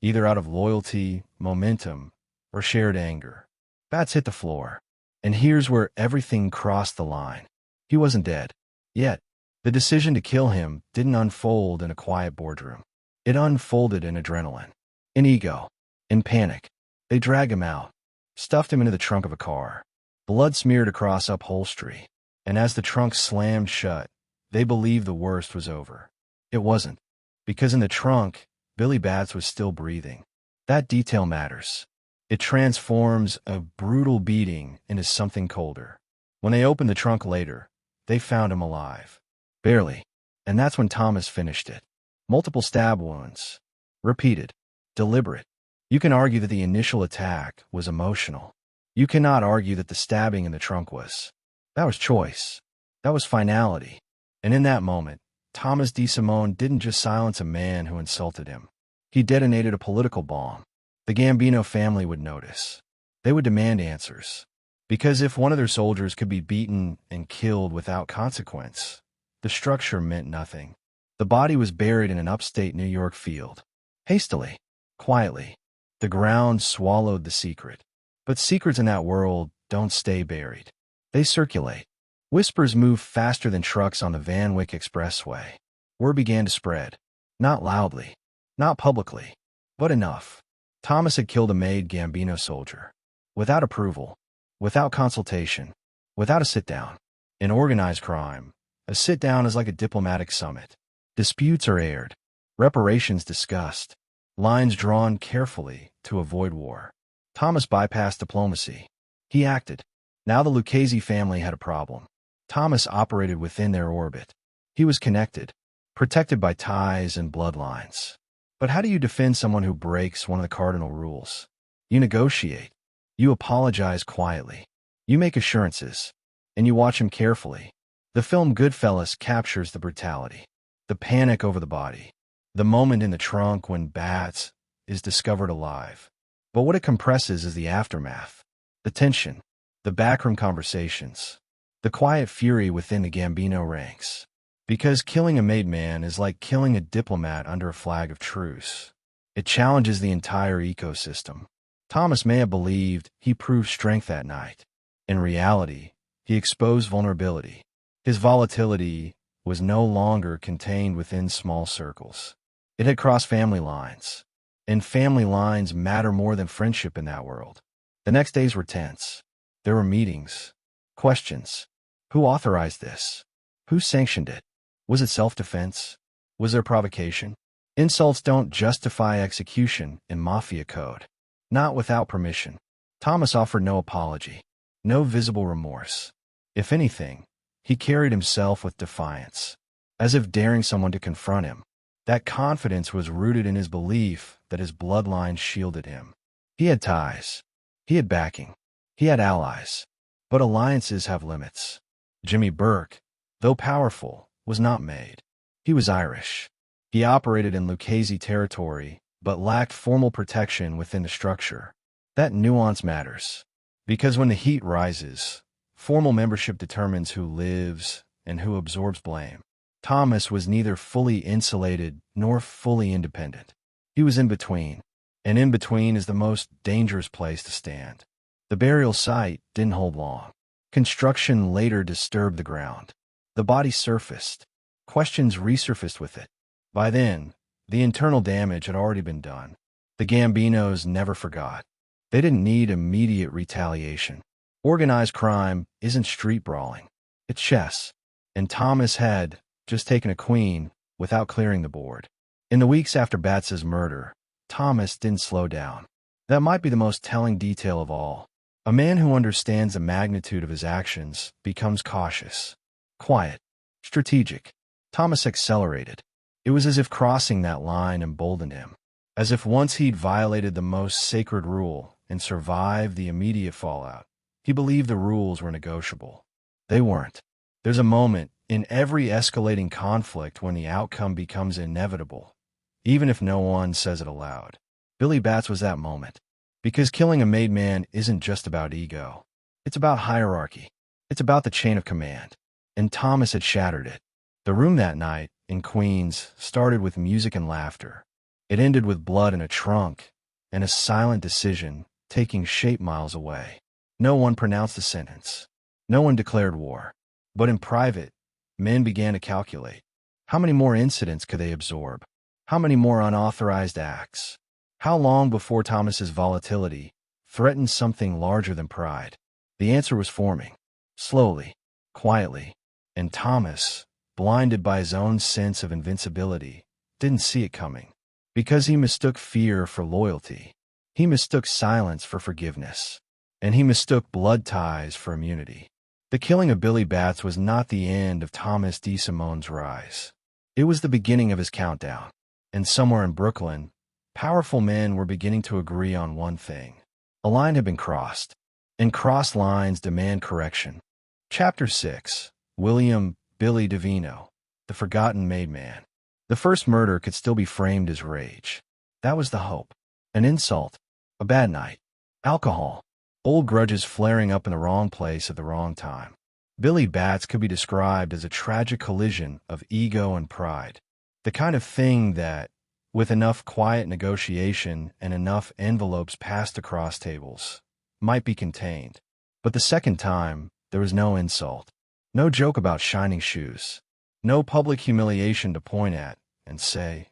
either out of loyalty, momentum, or shared anger. Bats hit the floor. And here's where everything crossed the line. He wasn't dead. Yet, the decision to kill him didn't unfold in a quiet boardroom. It unfolded in adrenaline, in ego, in panic. They dragged him out, stuffed him into the trunk of a car. Blood smeared across upholstery, and as the trunk slammed shut, they believed the worst was over. It wasn't, because in the trunk, Billy Bats was still breathing. That detail matters. It transforms a brutal beating into something colder. When they opened the trunk later, they found him alive. Barely. And that's when Thomas finished it. Multiple stab wounds. Repeated. Deliberate. You can argue that the initial attack was emotional. You cannot argue that the stabbing in the trunk was. That was choice. That was finality. And in that moment, Thomas DeSimone didn't just silence a man who insulted him. He detonated a political bomb. The Gambino family would notice. They would demand answers. Because if one of their soldiers could be beaten and killed without consequence, the structure meant nothing. The body was buried in an upstate New York field. Hastily. Quietly. The ground swallowed the secret. But secrets in that world don't stay buried. They circulate. Whispers move faster than trucks on the Van Wyck Expressway. Word began to spread. Not loudly. Not publicly. But enough. Thomas had killed a made Gambino soldier. Without approval. Without consultation. Without a sit-down. In organized crime, a sit-down is like a diplomatic summit. Disputes are aired. Reparations discussed. Lines drawn carefully to avoid war. Thomas bypassed diplomacy. He acted. Now the Lucchese family had a problem. Thomas operated within their orbit. He was connected, protected by ties and bloodlines. But how do you defend someone who breaks one of the cardinal rules? You negotiate. You apologize quietly. You make assurances, and you watch him carefully. The film Goodfellas captures the brutality, the panic over the body, the moment in the trunk when Bats is discovered alive. But what it compresses is the aftermath, the tension, the backroom conversations, the quiet fury within the Gambino ranks. Because killing a made man is like killing a diplomat under a flag of truce. It challenges the entire ecosystem. Thomas may have believed he proved strength that night. In reality, he exposed vulnerability. His volatility was no longer contained within small circles. It had crossed family lines. And family lines matter more than friendship in that world. The next days were tense. There were meetings, questions. Who authorized this? Who sanctioned it? Was it self-defense? Was there provocation? Insults don't justify execution in Mafia code. Not without permission. Thomas offered no apology, no visible remorse. If anything, he carried himself with defiance, as if daring someone to confront him. That confidence was rooted in his belief that his bloodline shielded him. He had ties. He had backing. He had allies. But alliances have limits. Jimmy Burke, though powerful, was not made. He was Irish. He operated in Lucchese territory, but lacked formal protection within the structure. That nuance matters. Because when the heat rises, formal membership determines who lives and who absorbs blame. Thomas was neither fully insulated nor fully independent. He was in between, and in between is the most dangerous place to stand. The burial site didn't hold long. Construction later disturbed the ground. The body surfaced. Questions resurfaced with it. By then, the internal damage had already been done. The Gambinos never forgot. They didn't need immediate retaliation. Organized crime isn't street brawling. It's chess. And Thomas had just taken a queen without clearing the board. In the weeks after Bats's murder, Thomas didn't slow down. That might be the most telling detail of all. A man who understands the magnitude of his actions becomes cautious, quiet, strategic. Thomas accelerated. It was as if crossing that line emboldened him. As if once he'd violated the most sacred rule and survived the immediate fallout, he believed the rules were negotiable. They weren't. There's a moment in every escalating conflict when the outcome becomes inevitable, even if no one says it aloud. Billy Bats was that moment. Because killing a made man isn't just about ego. It's about hierarchy. It's about the chain of command. And Thomas had shattered it. The room that night, in Queens, started with music and laughter. It ended with blood in a trunk and a silent decision taking shape miles away. No one pronounced a sentence. No one declared war. But in private, men began to calculate. How many more incidents could they absorb? How many more unauthorized acts? How long before Thomas's volatility threatened something larger than pride? The answer was forming. Slowly, quietly. And Thomas, blinded by his own sense of invincibility, didn't see it coming. Because he mistook fear for loyalty. He mistook silence for forgiveness. And he mistook blood ties for immunity. The killing of Billy Bats was not the end of Thomas DeSimone's rise. It was the beginning of his countdown. And somewhere in Brooklyn, powerful men were beginning to agree on one thing. A line had been crossed. And crossed lines demand correction. Chapter 6. William Billy Devino, the forgotten made man. The first murder could still be framed as rage. That was the hope. An insult. A bad night. Alcohol. Old grudges flaring up in the wrong place at the wrong time. Billy Bats could be described as a tragic collision of ego and pride. The kind of thing that, with enough quiet negotiation and enough envelopes passed across tables, might be contained. But the second time, there was no insult. No joke about shining shoes. No public humiliation to point at and say,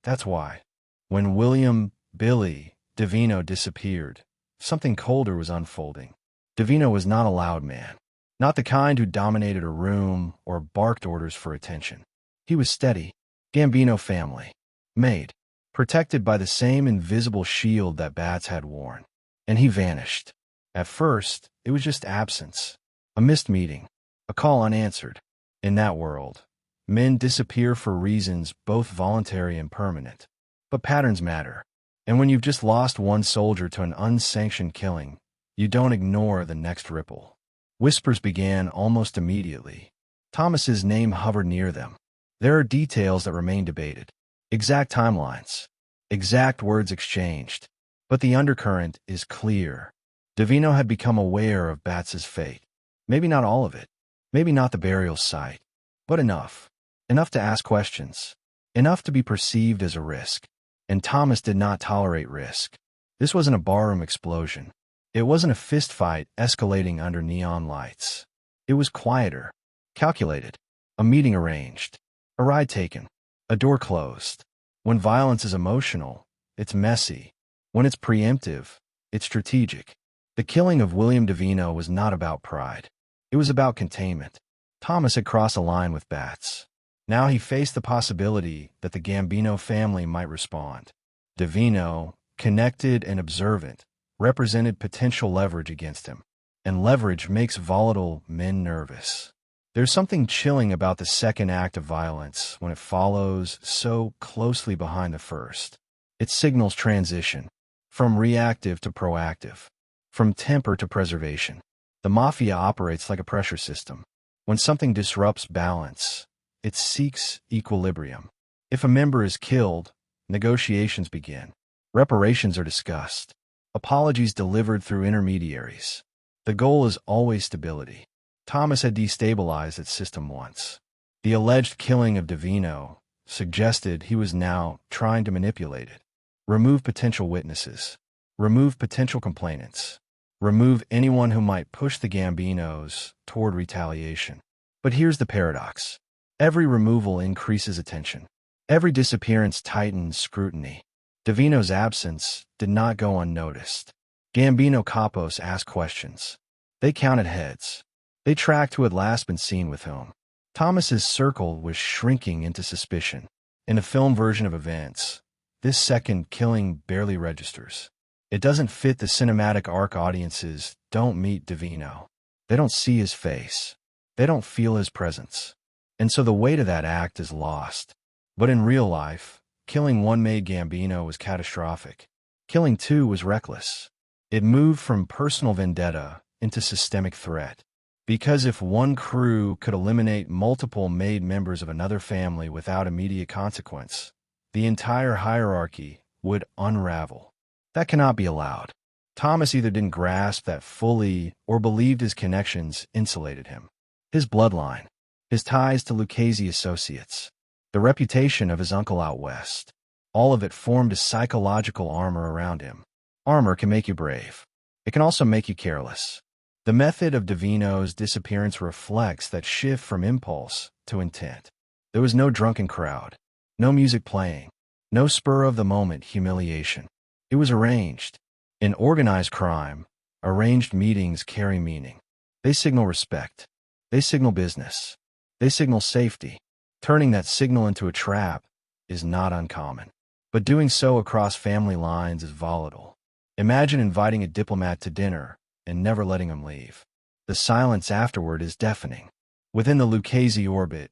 that's why. When William Billy Devino disappeared, something colder was unfolding. Devino was not a loud man. Not the kind who dominated a room or barked orders for attention. He was steady. Gambino family. Made. Protected by the same invisible shield that Bats had worn. And he vanished. At first, it was just absence. A missed meeting. A call unanswered. In that world, men disappear for reasons both voluntary and permanent. But patterns matter. And when you've just lost one soldier to an unsanctioned killing, you don't ignore the next ripple. Whispers began almost immediately. Thomas's name hovered near them. There are details that remain debated. Exact timelines. Exact words exchanged. But the undercurrent is clear. Devino had become aware of Bats's fate. Maybe not all of it. Maybe not the burial site. But enough. Enough to ask questions. Enough to be perceived as a risk. And Thomas did not tolerate risk. This wasn't a barroom explosion. It wasn't a fistfight escalating under neon lights. It was quieter. Calculated. A meeting arranged. A ride taken. A door closed. When violence is emotional, it's messy. When it's preemptive, it's strategic. The killing of William Devino was not about pride. It was about containment. Thomas had crossed a line with Bats. Now he faced the possibility that the Gambino family might respond. Devino, connected and observant, represented potential leverage against him. And leverage makes volatile men nervous. There's something chilling about the second act of violence when it follows so closely behind the first. It signals transition, from reactive to proactive, from temper to preservation. The Mafia operates like a pressure system. When something disrupts balance, it seeks equilibrium. If a member is killed, negotiations begin. Reparations are discussed. Apologies delivered through intermediaries. The goal is always stability. Thomas had destabilized that system once. The alleged killing of Devino suggested he was now trying to manipulate it. Remove potential witnesses. Remove potential complainants. Remove anyone who might push the Gambinos toward retaliation. But here's the paradox. Every removal increases attention. Every disappearance tightens scrutiny. Devino's absence did not go unnoticed. Gambino capos asked questions. They counted heads. They tracked who had last been seen with whom. Thomas's circle was shrinking into suspicion. In a film version of events, this second killing barely registers. It doesn't fit the cinematic arc. Audiences don't meet Devino. They don't see his face. They don't feel his presence. And so the weight of that act is lost. But in real life, killing one made Gambino was catastrophic. Killing two was reckless. It moved from personal vendetta into systemic threat. Because if one crew could eliminate multiple made members of another family without immediate consequence, the entire hierarchy would unravel. That cannot be allowed. Thomas either didn't grasp that fully or believed his connections insulated him. His bloodline, his ties to Lucchese associates, the reputation of his uncle out west, all of it formed a psychological armor around him. Armor can make you brave. It can also make you careless. The method of Devino's disappearance reflects that shift from impulse to intent. There was no drunken crowd, no music playing, no spur-of-the-moment humiliation. It was arranged. In organized crime, arranged meetings carry meaning. They signal respect. They signal business. They signal safety. Turning that signal into a trap is not uncommon. But doing so across family lines is volatile. Imagine inviting a diplomat to dinner and never letting him leave. The silence afterward is deafening. Within the Lucchese orbit,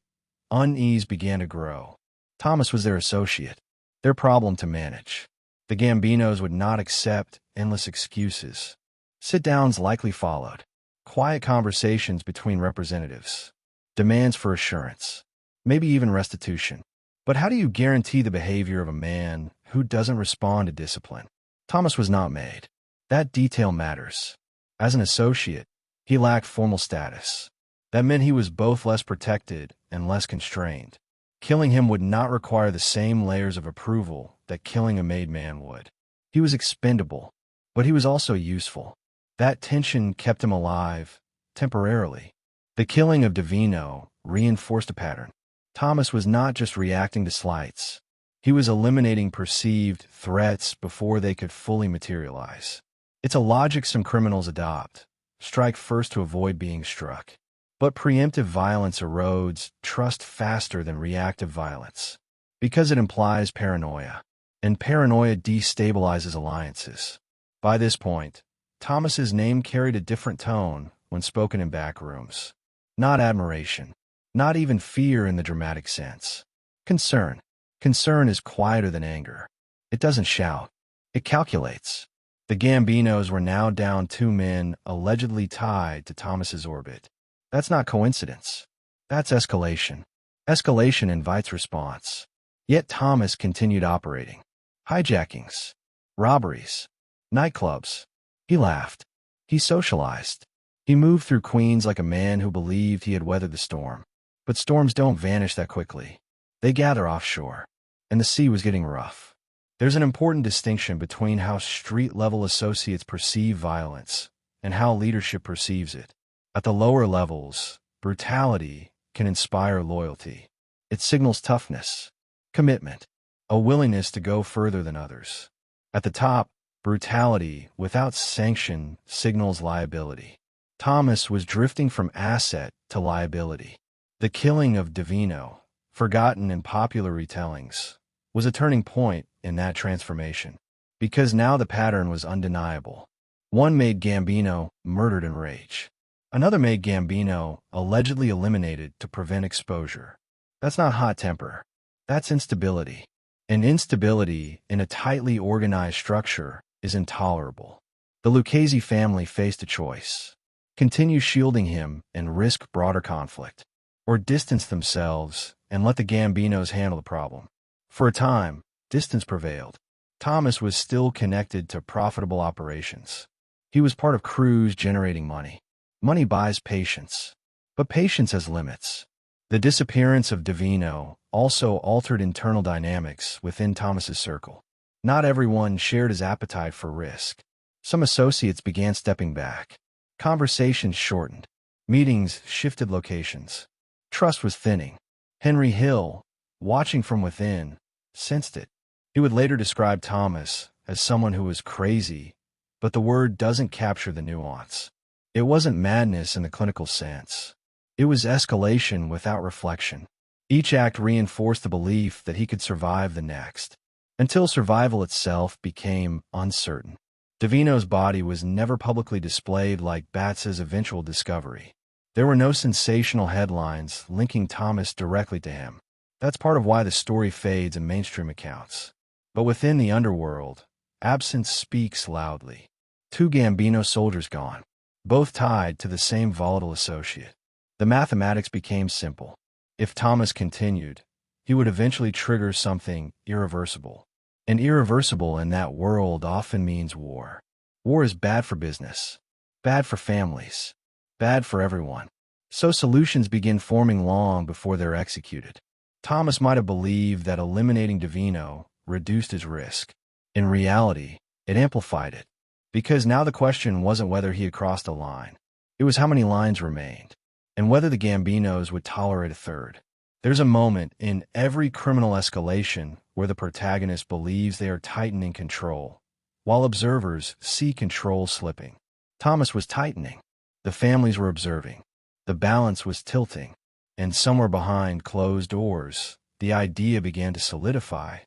unease began to grow. Thomas was their associate, their problem to manage. The Gambinos would not accept endless excuses. Sit-downs likely followed. Quiet conversations between representatives. Demands for assurance. Maybe even restitution. But how do you guarantee the behavior of a man who doesn't respond to discipline? Thomas was not made. That detail matters. As an associate, he lacked formal status. That meant he was both less protected and less constrained. Killing him would not require the same layers of approval that killing a made man would. He was expendable, but he was also useful. That tension kept him alive, temporarily. The killing of Devino reinforced a pattern. Thomas was not just reacting to slights. He was eliminating perceived threats before they could fully materialize. It's a logic some criminals adopt. Strike first to avoid being struck. But preemptive violence erodes trust faster than reactive violence, because it implies paranoia, and paranoia destabilizes alliances. By this point, Thomas's name carried a different tone when spoken in back rooms. Not admiration, not even fear in the dramatic sense. Concern. Concern is quieter than anger. It doesn't shout. It calculates. The Gambinos were now down 2 men allegedly tied to Thomas's orbit. That's not coincidence. That's escalation. Escalation invites response. Yet Thomas continued operating. Hijackings. Robberies. Nightclubs. He laughed. He socialized. He moved through Queens like a man who believed he had weathered the storm. But storms don't vanish that quickly. They gather offshore. And the sea was getting rough. There's an important distinction between how street-level associates perceive violence and how leadership perceives it. At the lower levels, brutality can inspire loyalty. It signals toughness, commitment, a willingness to go further than others. At the top, brutality without sanction signals liability. Thomas was drifting from asset to liability. The killing of Devino, forgotten in popular retellings, was a turning point in that transformation. Because now the pattern was undeniable. One made Gambino murdered in rage. Another made Gambino allegedly eliminated to prevent exposure. That's not hot temper. That's instability. And instability in a tightly organized structure is intolerable. The Lucchese family faced a choice. Continue shielding him and risk broader conflict, or distance themselves and let the Gambinos handle the problem. For a time, distance prevailed. Thomas was still connected to profitable operations. He was part of crews generating money. Money buys patience, but patience has limits. The disappearance of Devino also altered internal dynamics within Thomas's circle. Not everyone shared his appetite for risk. Some associates began stepping back. Conversations shortened. Meetings shifted locations. Trust was thinning. Henry Hill, watching from within, sensed it. He would later describe Thomas as someone who was crazy, but the word doesn't capture the nuance. It wasn't madness in the clinical sense. It was escalation without reflection. Each act reinforced the belief that he could survive the next, until survival itself became uncertain. Devino's body was never publicly displayed like Batz's eventual discovery. There were no sensational headlines linking Thomas directly to him. That's part of why the story fades in mainstream accounts. But within the underworld, absence speaks loudly. 2 Gambino soldiers gone, both tied to the same volatile associate. The mathematics became simple. If Thomas continued, he would eventually trigger something irreversible. And irreversible in that world often means war. War is bad for business, bad for families, bad for everyone. So solutions begin forming long before they're executed. Thomas might have believed that eliminating Devino reduced his risk. In reality, it amplified it. Because now the question wasn't whether he had crossed a line. It was how many lines remained, and whether the Gambinos would tolerate a third. There's a moment in every criminal escalation where the protagonist believes they are tightening control, while observers see control slipping. Thomas was tightening. The families were observing. The balance was tilting. And somewhere behind closed doors, the idea began to solidify.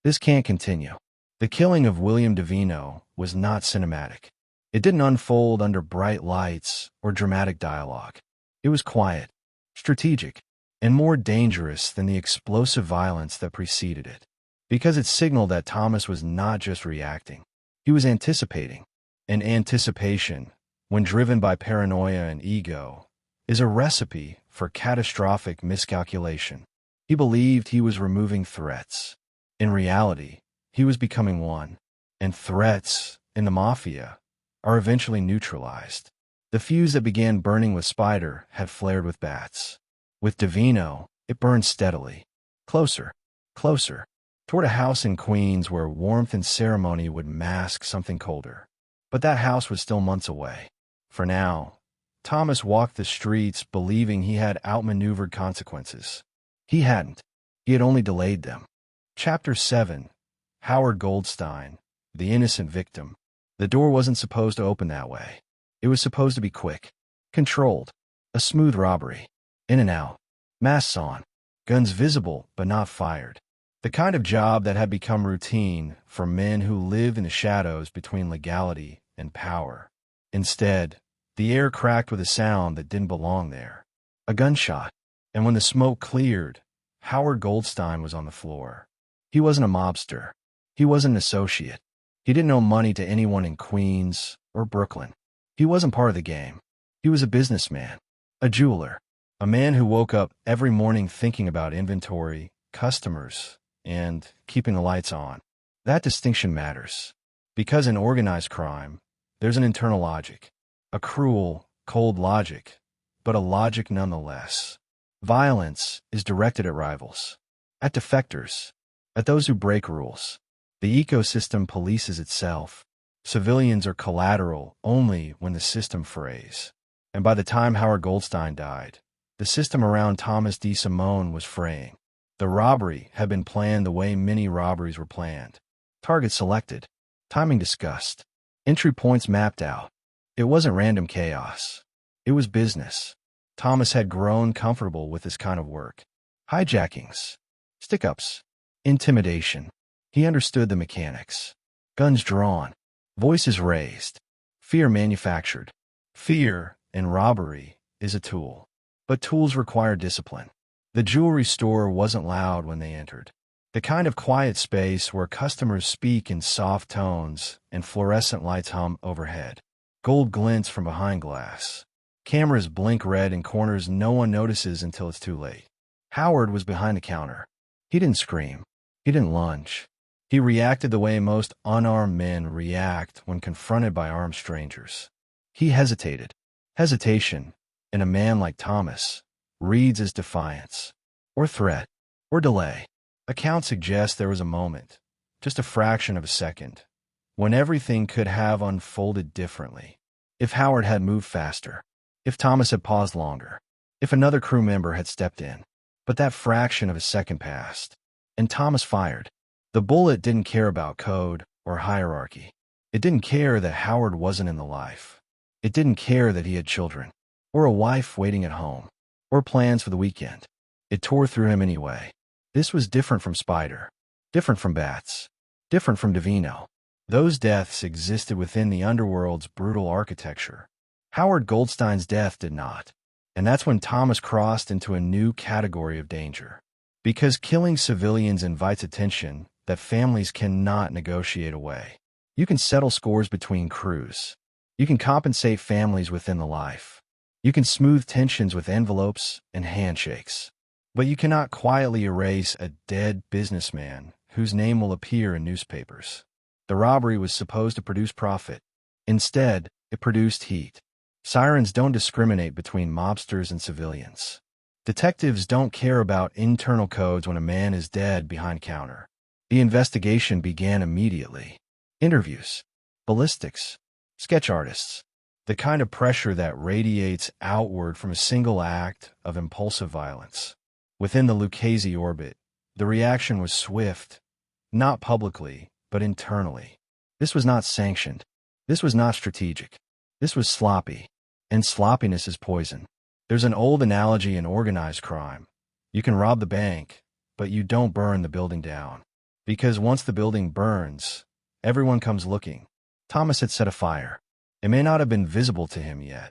This can't continue. The killing of William Devino was not cinematic. It didn't unfold under bright lights or dramatic dialogue. It was quiet, strategic, and more dangerous than the explosive violence that preceded it. Because it signaled that Thomas was not just reacting. He was anticipating. And anticipation, when driven by paranoia and ego, is a recipe for catastrophic miscalculation. He believed he was removing threats. In reality, he was becoming one. And threats, in the Mafia, are eventually neutralized. The fuse that began burning with Spider had flared with Bats. With Devino, it burned steadily. Closer, closer, toward a house in Queens where warmth and ceremony would mask something colder. But that house was still months away. For now, Thomas walked the streets believing he had outmaneuvered consequences. He hadn't. He had only delayed them. Chapter 7. Howard Goldstein, the innocent victim. The door wasn't supposed to open that way. It was supposed to be quick, controlled, a smooth robbery. In and out, masks on, guns visible but not fired. The kind of job that had become routine for men who live in the shadows between legality and power. Instead, the air cracked with a sound that didn't belong there. A gunshot. And when the smoke cleared, Howard Goldstein was on the floor. He wasn't a mobster. He wasn't an associate. He didn't owe money to anyone in Queens or Brooklyn. He wasn't part of the game. He was a businessman, a jeweler, a man who woke up every morning thinking about inventory, customers, and keeping the lights on. That distinction matters, because in organized crime, there's an internal logic, a cruel, cold logic, but a logic nonetheless. Violence is directed at rivals, at defectors, at those who break rules. The ecosystem polices itself. Civilians are collateral only when the system frays. And by the time Howard Goldstein died, the system around Tommy DeSimone was fraying. The robbery had been planned the way many robberies were planned. Target selected, timing discussed, entry points mapped out. It wasn't random chaos. It was business. Thomas had grown comfortable with this kind of work. Hijackings, stick-ups, intimidation. He understood the mechanics. Guns drawn, voices raised, fear manufactured. Fear in robbery is a tool, but tools require discipline. The jewelry store wasn't loud when they entered. The kind of quiet space where customers speak in soft tones and fluorescent lights hum overhead. Gold glints from behind glass. Cameras blink red in corners no one notices until it's too late. Howard was behind the counter. He didn't scream. He didn't lunge. He reacted the way most unarmed men react when confronted by armed strangers. He hesitated. Hesitation, in a man like Thomas, reads as defiance, or threat, or delay. Accounts suggest there was a moment, just a fraction of a second, when everything could have unfolded differently. If Howard had moved faster, if Thomas had paused longer, if another crew member had stepped in. But that fraction of a second passed, and Thomas fired. The bullet didn't care about code or hierarchy. It didn't care that Howard wasn't in the life. It didn't care that he had children, or a wife waiting at home, or plans for the weekend. It tore through him anyway. This was different from Spider, different from Bats, different from Devino. Those deaths existed within the underworld's brutal architecture. Howard Goldstein's death did not. And that's when Thomas crossed into a new category of danger. Because killing civilians invites attention that families cannot negotiate away. You can settle scores between crews. You can compensate families within the life. You can smooth tensions with envelopes and handshakes. But you cannot quietly erase a dead businessman whose name will appear in newspapers. The robbery was supposed to produce profit. Instead, it produced heat. Sirens don't discriminate between mobsters and civilians. Detectives don't care about internal codes when a man is dead behind counter. The investigation began immediately. Interviews, ballistics, sketch artists. The kind of pressure that radiates outward from a single act of impulsive violence. Within the Lucchese orbit, the reaction was swift, not publicly, but internally. This was not sanctioned. This was not strategic. This was sloppy. And sloppiness is poison. There's an old analogy in organized crime. You can rob the bank, but you don't burn the building down. Because once the building burns, everyone comes looking. Thomas had set a fire. It may not have been visible to him yet,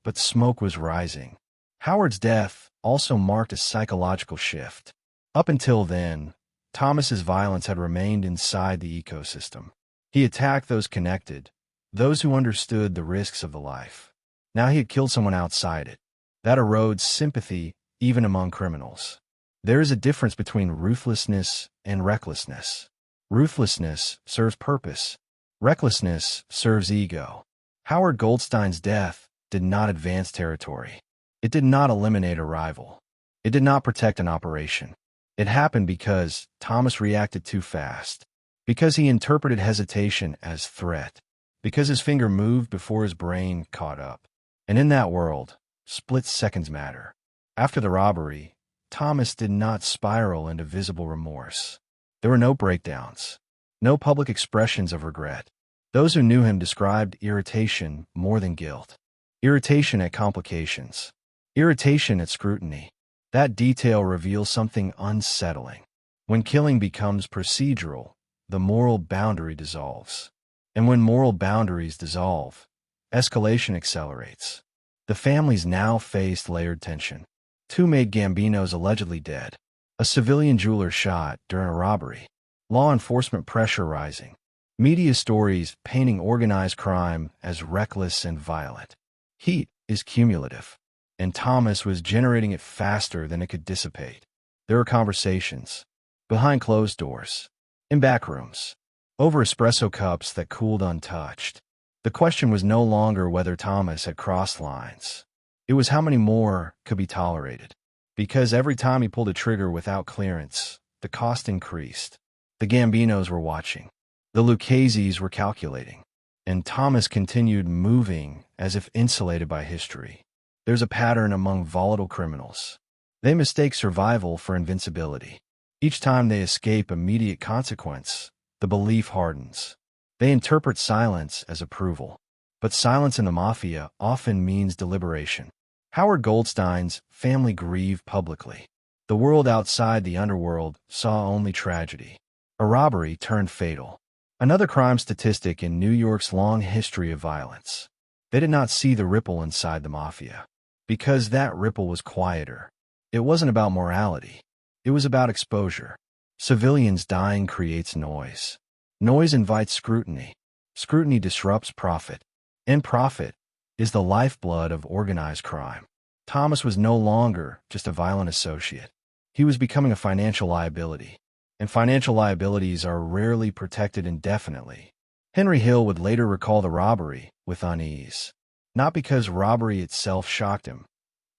but smoke was rising. Howard's death also marked a psychological shift. Up until then, Thomas's violence had remained inside the ecosystem. He attacked those connected, those who understood the risks of the life. Now he had killed someone outside it. That erodes sympathy even among criminals. There is a difference between ruthlessness and recklessness. Ruthlessness serves purpose. Recklessness serves ego. Howard Goldstein's death did not advance territory. It did not eliminate a rival. It did not protect an operation. It happened because Thomas reacted too fast. Because he interpreted hesitation as threat. Because his finger moved before his brain caught up. And in that world, split seconds matter. After the robbery, Thomas did not spiral into visible remorse. There were no breakdowns, no public expressions of regret. Those who knew him described irritation more than guilt. Irritation at complications. Irritation at scrutiny. That detail reveals something unsettling. When killing becomes procedural, the moral boundary dissolves. And when moral boundaries dissolve, escalation accelerates. The families now faced layered tension. Two made Gambinos allegedly dead. A civilian jeweler shot during a robbery. Law enforcement pressure rising. Media stories painting organized crime as reckless and violent. Heat is cumulative, and Thomas was generating it faster than it could dissipate. There were conversations, behind closed doors, in back rooms, over espresso cups that cooled untouched. The question was no longer whether Thomas had crossed lines. It was how many more could be tolerated. Because every time he pulled a trigger without clearance, the cost increased. The Gambinos were watching. The Luccheses were calculating. And Thomas continued moving as if insulated by history. There's a pattern among volatile criminals. They mistake survival for invincibility. Each time they escape immediate consequence, the belief hardens. They interpret silence as approval. But silence in the Mafia often means deliberation. Howard Goldstein's family grieved publicly. The world outside the underworld saw only tragedy. A robbery turned fatal. Another crime statistic in New York's long history of violence. They did not see the ripple inside the Mafia. Because that ripple was quieter. It wasn't about morality. It was about exposure. Civilians dying creates noise. Noise invites scrutiny. Scrutiny disrupts profit. And profit is the lifeblood of organized crime. Thomas was no longer just a violent associate. He was becoming a financial liability. And financial liabilities are rarely protected indefinitely. Henry Hill would later recall the robbery with unease. Not because robbery itself shocked him.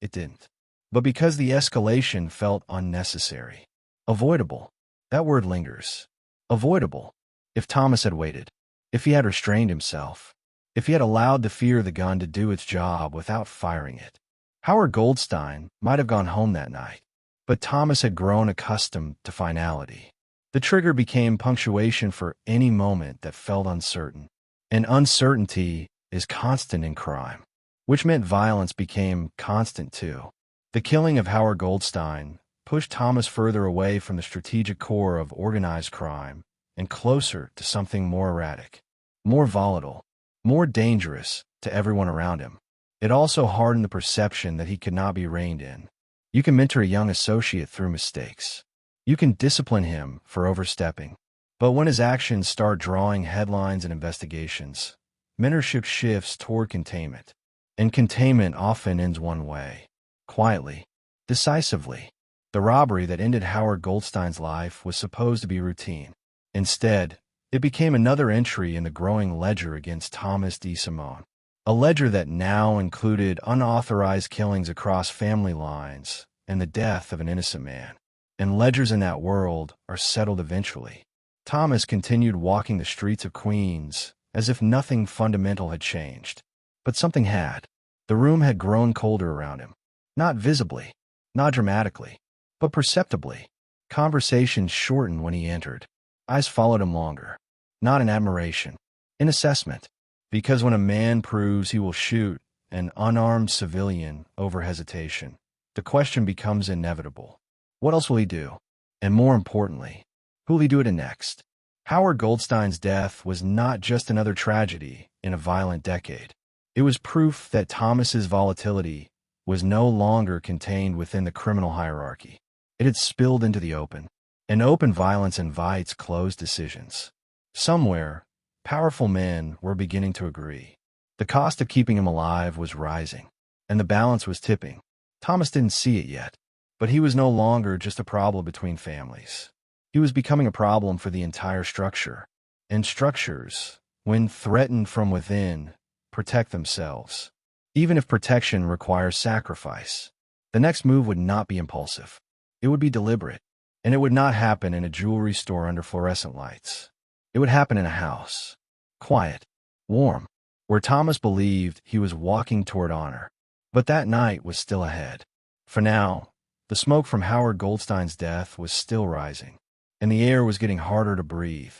It didn't. But because the escalation felt unnecessary. Avoidable. That word lingers. Avoidable. If Thomas had waited. If he had restrained himself. If he had allowed the fear of the gun to do its job without firing it. Howard Goldstein might have gone home that night. But Thomas had grown accustomed to finality. The trigger became punctuation for any moment that felt uncertain. And uncertainty is constant in crime. Which meant violence became constant too. The killing of Howard Goldstein pushed Thomas further away from the strategic core of organized crime and closer to something more erratic, more volatile, more dangerous to everyone around him. It also hardened the perception that he could not be reined in. You can mentor a young associate through mistakes. You can discipline him for overstepping. But when his actions start drawing headlines and investigations, mentorship shifts toward containment. And containment often ends one way. Quietly. Decisively. The robbery that ended Howard Goldstein's life was supposed to be routine. Instead, it became another entry in the growing ledger against Tommy DeSimone. A ledger that now included unauthorized killings across family lines and the death of an innocent man. And ledgers in that world are settled eventually. Thomas continued walking the streets of Queens as if nothing fundamental had changed. But something had. The room had grown colder around him. Not visibly, not dramatically, but perceptibly. Conversations shortened when he entered. Eyes followed him longer. Not in admiration, in assessment. Because when a man proves he will shoot an unarmed civilian over hesitation, the question becomes inevitable. What else will he do? And more importantly, who will he do it in next? Howard Goldstein's death was not just another tragedy in a violent decade. It was proof that Thomas's volatility was no longer contained within the criminal hierarchy. It had spilled into the open. And open violence invites closed decisions. Somewhere, powerful men were beginning to agree. The cost of keeping him alive was rising, and the balance was tipping. Thomas didn't see it yet, but he was no longer just a problem between families. He was becoming a problem for the entire structure. And structures, when threatened from within, protect themselves. Even if protection requires sacrifice. The next move would not be impulsive. It would be deliberate. And it would not happen in a jewelry store under fluorescent lights. It would happen in a house. Quiet. Warm. Where Thomas believed he was walking toward honor. But that night was still ahead. For now, the smoke from Howard Goldstein's death was still rising. And the air was getting harder to breathe.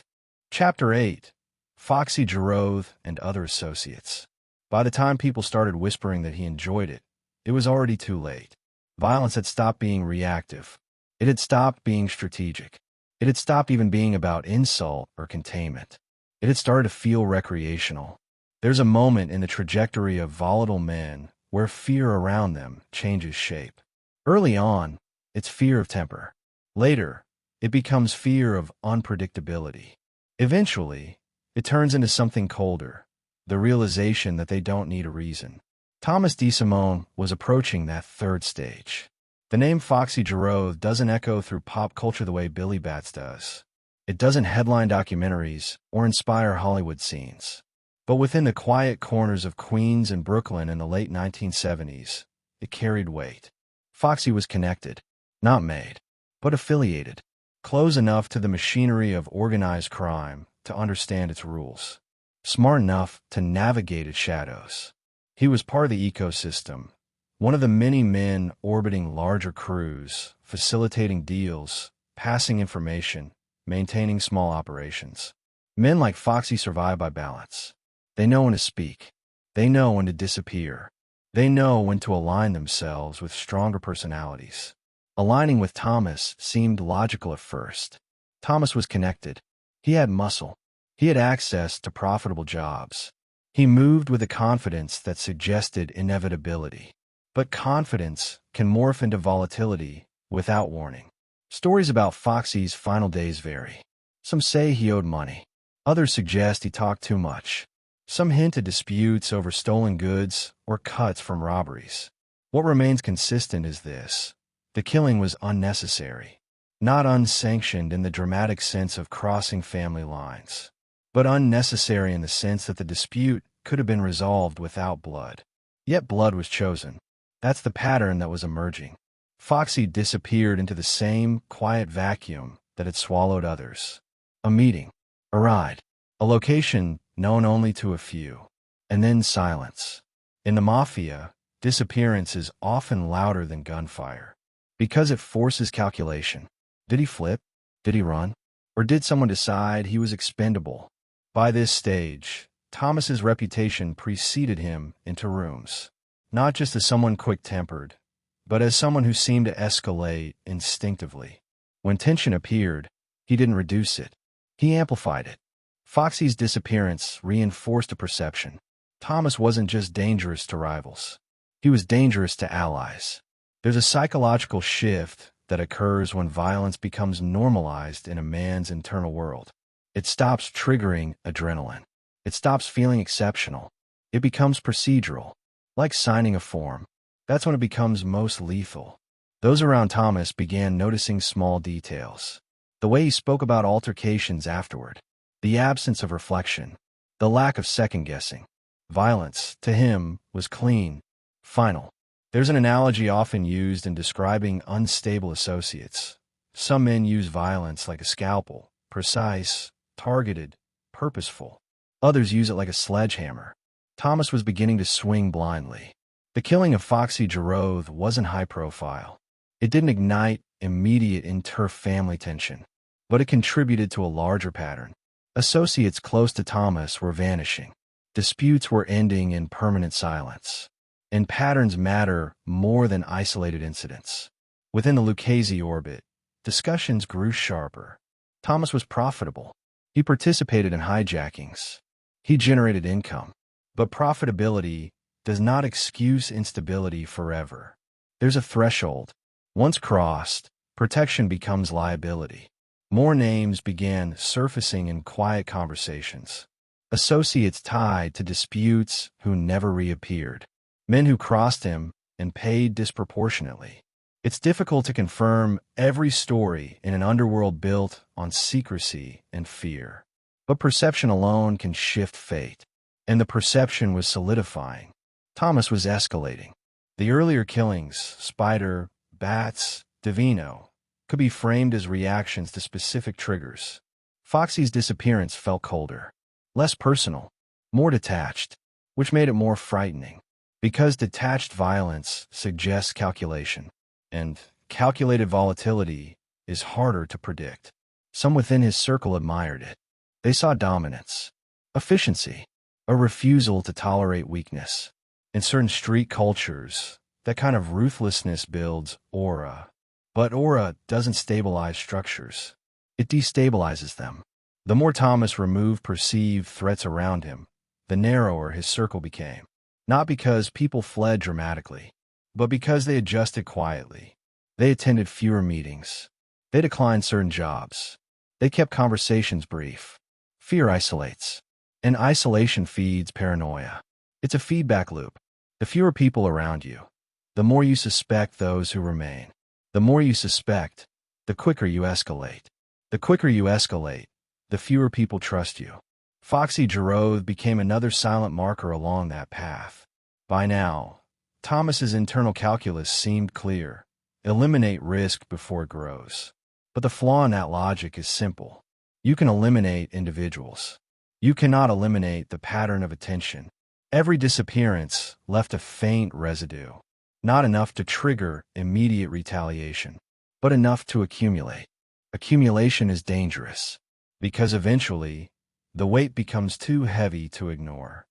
Chapter 8. Foxy Giroux and Other Associates. By the time people started whispering that he enjoyed it, it was already too late. Violence had stopped being reactive. It had stopped being strategic. It had stopped even being about insult or containment. It had started to feel recreational. There's a moment in the trajectory of volatile men where fear around them changes shape. Early on, it's fear of temper. Later, it becomes fear of unpredictability. Eventually, It turns into something colder, the realization that they don't need a reason. Thomas DeSimone was approaching that third stage. The name Foxy Giroux doesn't echo through pop culture the way Billy Bats does. It doesn't headline documentaries or inspire Hollywood scenes. But within the quiet corners of Queens and Brooklyn in the late 1970s, it carried weight. Foxy was connected, not made, but affiliated, close enough to the machinery of organized crime to understand its rules, smart enough to navigate its shadows. He was part of the ecosystem, one of the many men orbiting larger crews, facilitating deals, passing information, maintaining small operations. Men like Foxy survive by balance. They know when to speak. They know when to disappear. They know when to align themselves with stronger personalities. Aligning with Thomas seemed logical at first. Thomas was connected. He had muscle. He had access to profitable jobs. He moved with a confidence that suggested inevitability. But confidence can morph into volatility without warning. Stories about Foxy's final days vary. Some say he owed money. Others suggest he talked too much. Some hint at disputes over stolen goods or cuts from robberies. What remains consistent is this: the killing was unnecessary. Not unsanctioned in the dramatic sense of crossing family lines, but unnecessary in the sense that the dispute could have been resolved without blood. Yet blood was chosen. That's the pattern that was emerging. Foxy disappeared into the same quiet vacuum that had swallowed others. A meeting, a ride, a location known only to a few, and then silence. In the Mafia, disappearance is often louder than gunfire, because it forces calculation. Did he flip? Did he run? Or did someone decide he was expendable? By this stage, Thomas's reputation preceded him into rooms, not just as someone quick-tempered, but as someone who seemed to escalate instinctively. When tension appeared, he didn't reduce it. He amplified it. Foxy's disappearance reinforced a perception. Thomas wasn't just dangerous to rivals. He was dangerous to allies. There's a psychological shift that occurs when violence becomes normalized in a man's internal world. It stops triggering adrenaline. It stops feeling exceptional. It becomes procedural, like signing a form. That's when it becomes most lethal. Those around Thomas began noticing small details. The way he spoke about altercations afterward. The absence of reflection. The lack of second-guessing. Violence, to him, was clean, final. There's an analogy often used in describing unstable associates. Some men use violence like a scalpel, precise, targeted, purposeful. Others use it like a sledgehammer. Thomas was beginning to swing blindly. The killing of Foxy Giroux wasn't high profile. It didn't ignite immediate inter-family tension, but it contributed to a larger pattern. Associates close to Thomas were vanishing. Disputes were ending in permanent silence. And patterns matter more than isolated incidents. Within the Lucchese orbit, discussions grew sharper. Thomas was profitable. He participated in hijackings. He generated income. But profitability does not excuse instability forever. There's a threshold. Once crossed, protection becomes liability. More names began surfacing in quiet conversations. Associates tied to disputes who never reappeared. Men who crossed him and paid disproportionately. It's difficult to confirm every story in an underworld built on secrecy and fear. But perception alone can shift fate. And the perception was solidifying. Thomas was escalating. The earlier killings, Spider, Bats, DeVino, could be framed as reactions to specific triggers. Foxy's disappearance felt colder, less personal, more detached, which made it more frightening. Because detached violence suggests calculation, and calculated volatility is harder to predict. Some within his circle admired it. They saw dominance, efficiency, a refusal to tolerate weakness. In certain street cultures, that kind of ruthlessness builds aura. But aura doesn't stabilize structures. It destabilizes them. The more Thomas removed perceived threats around him, the narrower his circle became. Not because people fled dramatically, but because they adjusted quietly. They attended fewer meetings. They declined certain jobs. They kept conversations brief. Fear isolates. And isolation feeds paranoia. It's a feedback loop. The fewer people around you, the more you suspect those who remain. The more you suspect, the quicker you escalate. The quicker you escalate, the fewer people trust you. Foxy Giroux became another silent marker along that path. By now, Thomas's internal calculus seemed clear. Eliminate risk before it grows. But the flaw in that logic is simple. You can eliminate individuals. You cannot eliminate the pattern of attention. Every disappearance left a faint residue. Not enough to trigger immediate retaliation, but enough to accumulate. Accumulation is dangerous, because eventually, the weight becomes too heavy to ignore.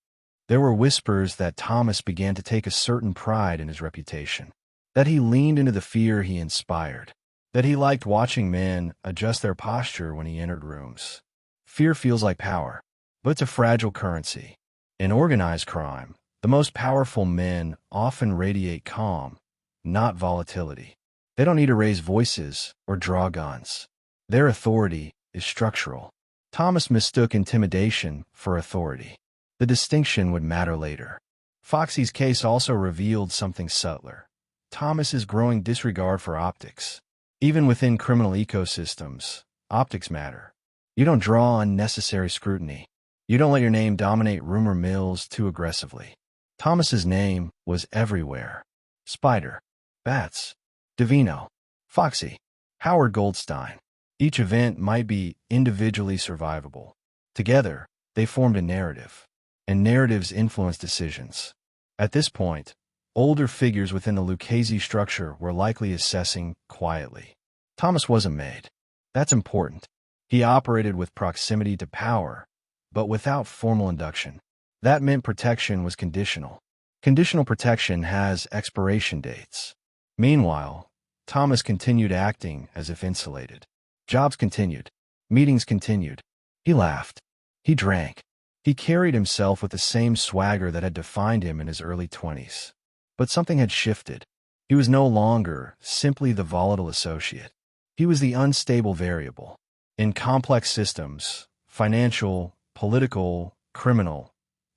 There were whispers that Thomas began to take a certain pride in his reputation, that he leaned into the fear he inspired, that he liked watching men adjust their posture when he entered rooms. Fear feels like power, but it's a fragile currency. In organized crime, the most powerful men often radiate calm, not volatility. They don't need to raise voices or draw guns. Their authority is structural. Thomas mistook intimidation for authority. The distinction would matter later. Foxy's case also revealed something subtler. Thomas's growing disregard for optics. Even within criminal ecosystems, optics matter. You don't draw unnecessary scrutiny. You don't let your name dominate rumor mills too aggressively. Thomas's name was everywhere. Spider, Bats, Devino, Foxy, Howard Goldstein. Each event might be individually survivable. Together, they formed a narrative. And narratives influence decisions. At this point, older figures within the Lucchese structure were likely assessing quietly. Thomas wasn't made. That's important. He operated with proximity to power, but without formal induction. That meant protection was conditional. Conditional protection has expiration dates. Meanwhile, Thomas continued acting as if insulated. Jobs continued. Meetings continued. He laughed. He drank. He carried himself with the same swagger that had defined him in his early 20s. But something had shifted. He was no longer simply the volatile associate. He was the unstable variable. In complex systems, financial, political, criminal,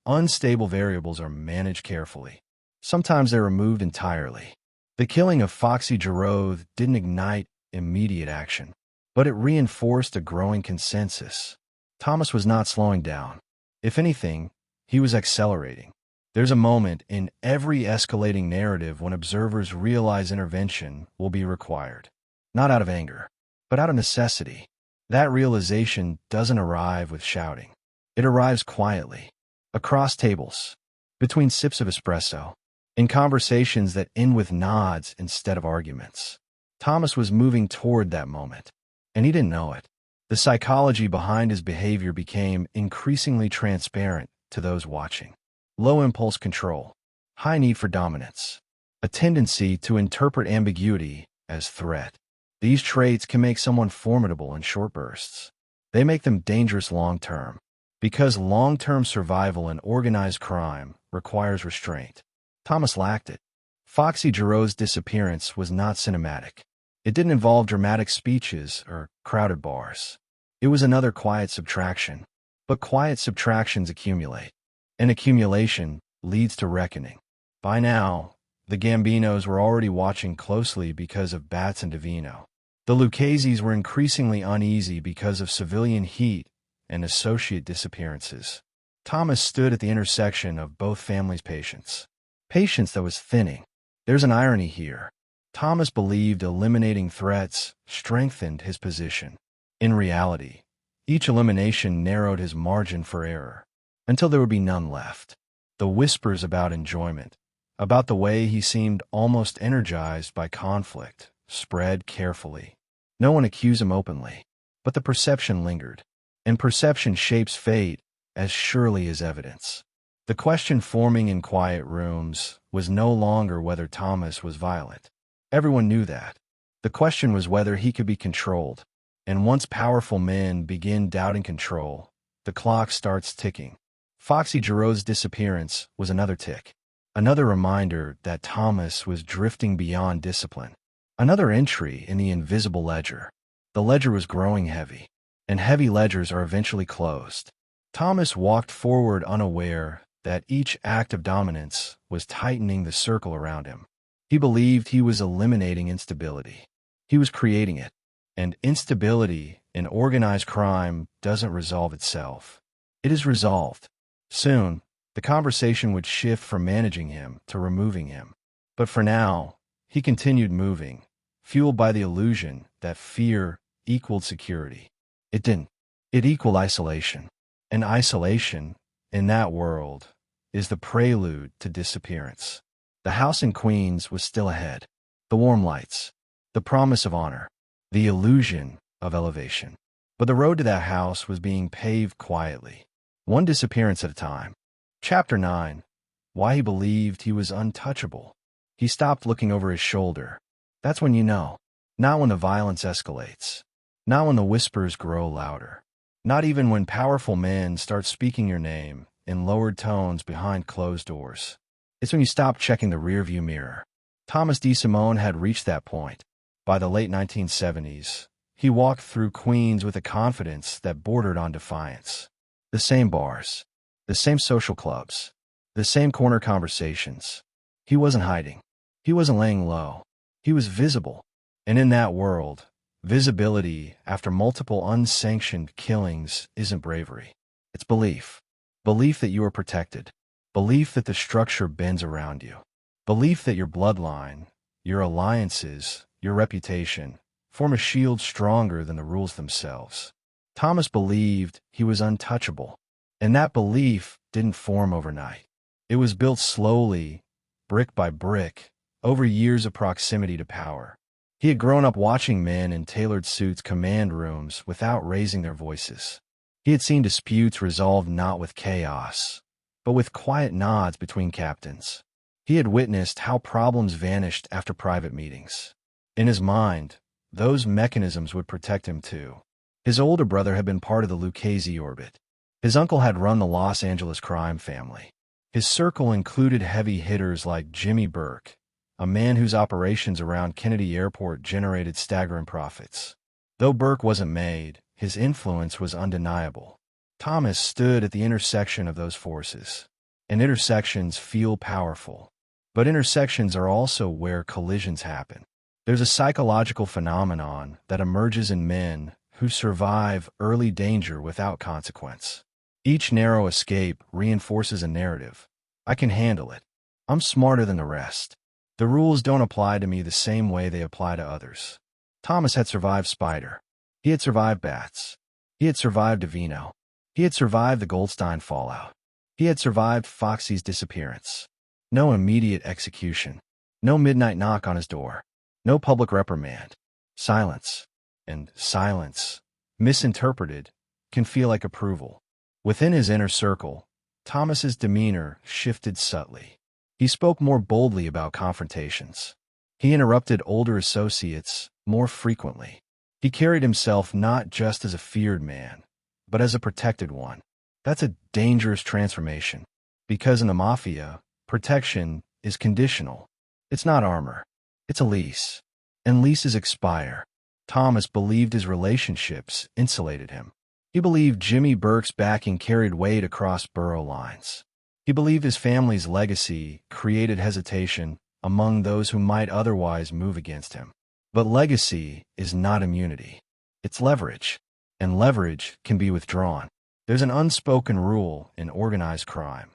unstable variables are managed carefully. Sometimes they're removed entirely. The killing of Foxy Giroux didn't ignite immediate action, but it reinforced a growing consensus. Thomas was not slowing down. If anything, he was accelerating. There's a moment in every escalating narrative when observers realize intervention will be required. Not out of anger, but out of necessity. That realization doesn't arrive with shouting. It arrives quietly, across tables, between sips of espresso, in conversations that end with nods instead of arguments. Thomas was moving toward that moment, and he didn't know it. The psychology behind his behavior became increasingly transparent to those watching. Low impulse control, high need for dominance, a tendency to interpret ambiguity as threat. These traits can make someone formidable in short bursts. They make them dangerous long-term, because long-term survival in organized crime requires restraint. Thomas lacked it. Foxy Giroux's disappearance was not cinematic. It didn't involve dramatic speeches or crowded bars. It was another quiet subtraction. But quiet subtractions accumulate, and accumulation leads to reckoning. By now, the Gambinos were already watching closely because of Bats and Devino. The Luccheses were increasingly uneasy because of civilian heat and associate disappearances. Thomas stood at the intersection of both families' patience. Patience that was thinning. There's an irony here. Thomas believed eliminating threats strengthened his position. In reality, each elimination narrowed his margin for error, until there would be none left. The whispers about enjoyment, about the way he seemed almost energized by conflict, spread carefully. No one accused him openly, but the perception lingered, and perception shapes fate as surely as evidence. The question forming in quiet rooms was no longer whether Thomas was violent. Everyone knew that. The question was whether he could be controlled. And once powerful men begin doubting control, the clock starts ticking. Foxy Giroux's disappearance was another tick. Another reminder that Thomas was drifting beyond discipline. Another entry in the invisible ledger. The ledger was growing heavy, and heavy ledgers are eventually closed. Thomas walked forward unaware that each act of dominance was tightening the circle around him. He believed he was eliminating instability. He was creating it. And instability in organized crime doesn't resolve itself. It is resolved. Soon, the conversation would shift from managing him to removing him. But for now, he continued moving, fueled by the illusion that fear equaled security. It didn't. It equaled isolation. And isolation, in that world, is the prelude to disappearance. The house in Queens was still ahead. The warm lights, the promise of honor, the illusion of elevation. But the road to that house was being paved quietly, one disappearance at a time. Chapter 9. Why he believed he was untouchable. He stopped looking over his shoulder. That's when you know. Not when the violence escalates. Not when the whispers grow louder. Not even when powerful men start speaking your name in lowered tones behind closed doors. It's when you stop checking the rearview mirror. Tommy DeSimone had reached that point. By the late 1970s, he walked through Queens with a confidence that bordered on defiance. The same bars, the same social clubs, the same corner conversations. He wasn't hiding. He wasn't laying low. He was visible. And in that world, visibility after multiple unsanctioned killings isn't bravery. It's belief. Belief that you are protected. Belief that the structure bends around you. Belief that your bloodline, your alliances, your reputation form a shield stronger than the rules themselves. Thomas believed he was untouchable, and that belief didn't form overnight. It was built slowly, brick by brick, over years of proximity to power. He had grown up watching men in tailored suits command rooms without raising their voices. He had seen disputes resolved not with chaos, but with quiet nods between captains. He had witnessed how problems vanished after private meetings. In his mind, those mechanisms would protect him too. His older brother had been part of the Lucchese orbit. His uncle had run the Los Angeles crime family. His circle included heavy hitters like Jimmy Burke, a man whose operations around Kennedy Airport generated staggering profits. Though Burke wasn't made, his influence was undeniable. Thomas stood at the intersection of those forces. And intersections feel powerful. But intersections are also where collisions happen. There's a psychological phenomenon that emerges in men who survive early danger without consequence. Each narrow escape reinforces a narrative. I can handle it. I'm smarter than the rest. The rules don't apply to me the same way they apply to others. Thomas had survived Spider. He had survived Bats. He had survived DeVino. He had survived the Goldstein fallout. He had survived Foxy's disappearance. No immediate execution. No midnight knock on his door. No public reprimand. Silence. And silence, misinterpreted, can feel like approval. Within his inner circle, Thomas's demeanor shifted subtly. He spoke more boldly about confrontations. He interrupted older associates more frequently. He carried himself not just as a feared man, but as a protected one. That's a dangerous transformation, because in the Mafia, protection is conditional. It's not armor. It's a lease. And leases expire. Thomas believed his relationships insulated him. He believed Jimmy Burke's backing carried weight across borough lines. He believed his family's legacy created hesitation among those who might otherwise move against him. But legacy is not immunity. It's leverage, and leverage can be withdrawn. There's an unspoken rule in organized crime.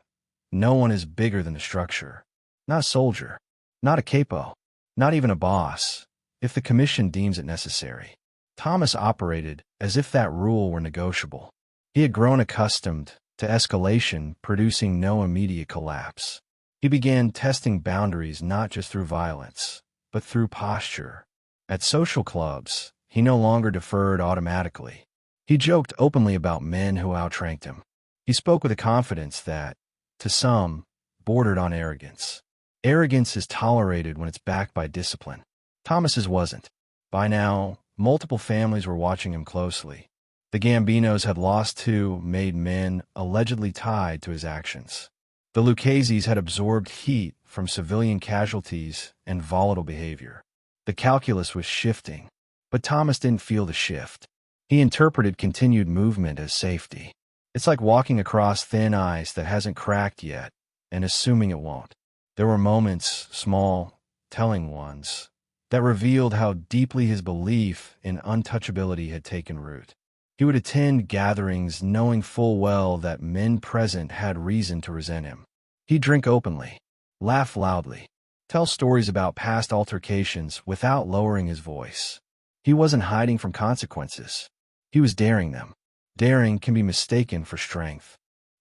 No one is bigger than the structure. Not a soldier, not a capo, not even a boss, if the commission deems it necessary. Thomas operated as if that rule were negotiable. He had grown accustomed to escalation producing no immediate collapse. He began testing boundaries not just through violence, but through posture. At social clubs, he no longer deferred automatically. He joked openly about men who outranked him. He spoke with a confidence that, to some, bordered on arrogance. Arrogance is tolerated when it's backed by discipline. Thomas's wasn't. By now, multiple families were watching him closely. The Gambinos had lost two made men allegedly tied to his actions. The Luccheses had absorbed heat from civilian casualties and volatile behavior. The calculus was shifting, but Thomas didn't feel the shift. He interpreted continued movement as safety. It's like walking across thin ice that hasn't cracked yet and assuming it won't. There were moments, small, telling ones, that revealed how deeply his belief in untouchability had taken root. He would attend gatherings knowing full well that men present had reason to resent him. He'd drink openly, laugh loudly, tell stories about past altercations without lowering his voice. He wasn't hiding from consequences. He was daring them. Daring can be mistaken for strength.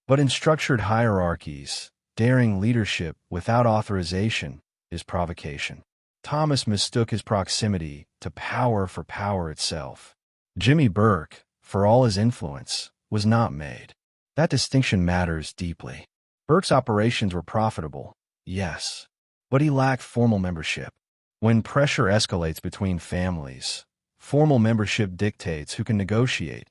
But in structured hierarchies, daring leadership without authorization is provocation. Thomas mistook his proximity to power for power itself. Jimmy Burke, for all his influence, was not made. That distinction matters deeply. Burke's operations were profitable, yes, but he lacked formal membership. When pressure escalates between families, formal membership dictates who can negotiate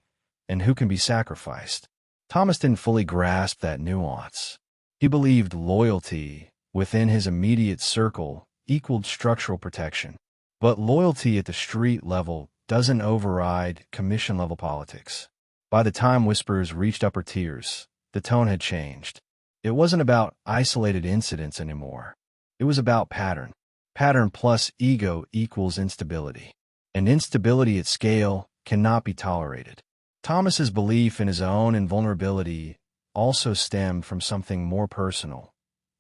and who can be sacrificed. Thomas didn't fully grasp that nuance. He believed loyalty within his immediate circle equaled structural protection. But loyalty at the street level doesn't override commission-level politics. By the time whispers reached upper tiers, the tone had changed. It wasn't about isolated incidents anymore. It was about pattern. Pattern plus ego equals instability. And instability at scale cannot be tolerated. Thomas's belief in his own invulnerability also stemmed from something more personal,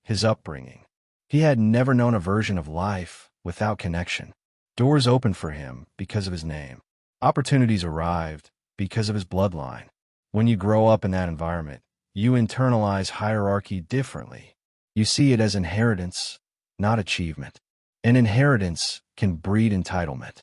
his upbringing. He had never known a version of life without connection. Doors opened for him because of his name. Opportunities arrived because of his bloodline. When you grow up in that environment, you internalize hierarchy differently. You see it as inheritance, not achievement. And inheritance can breed entitlement.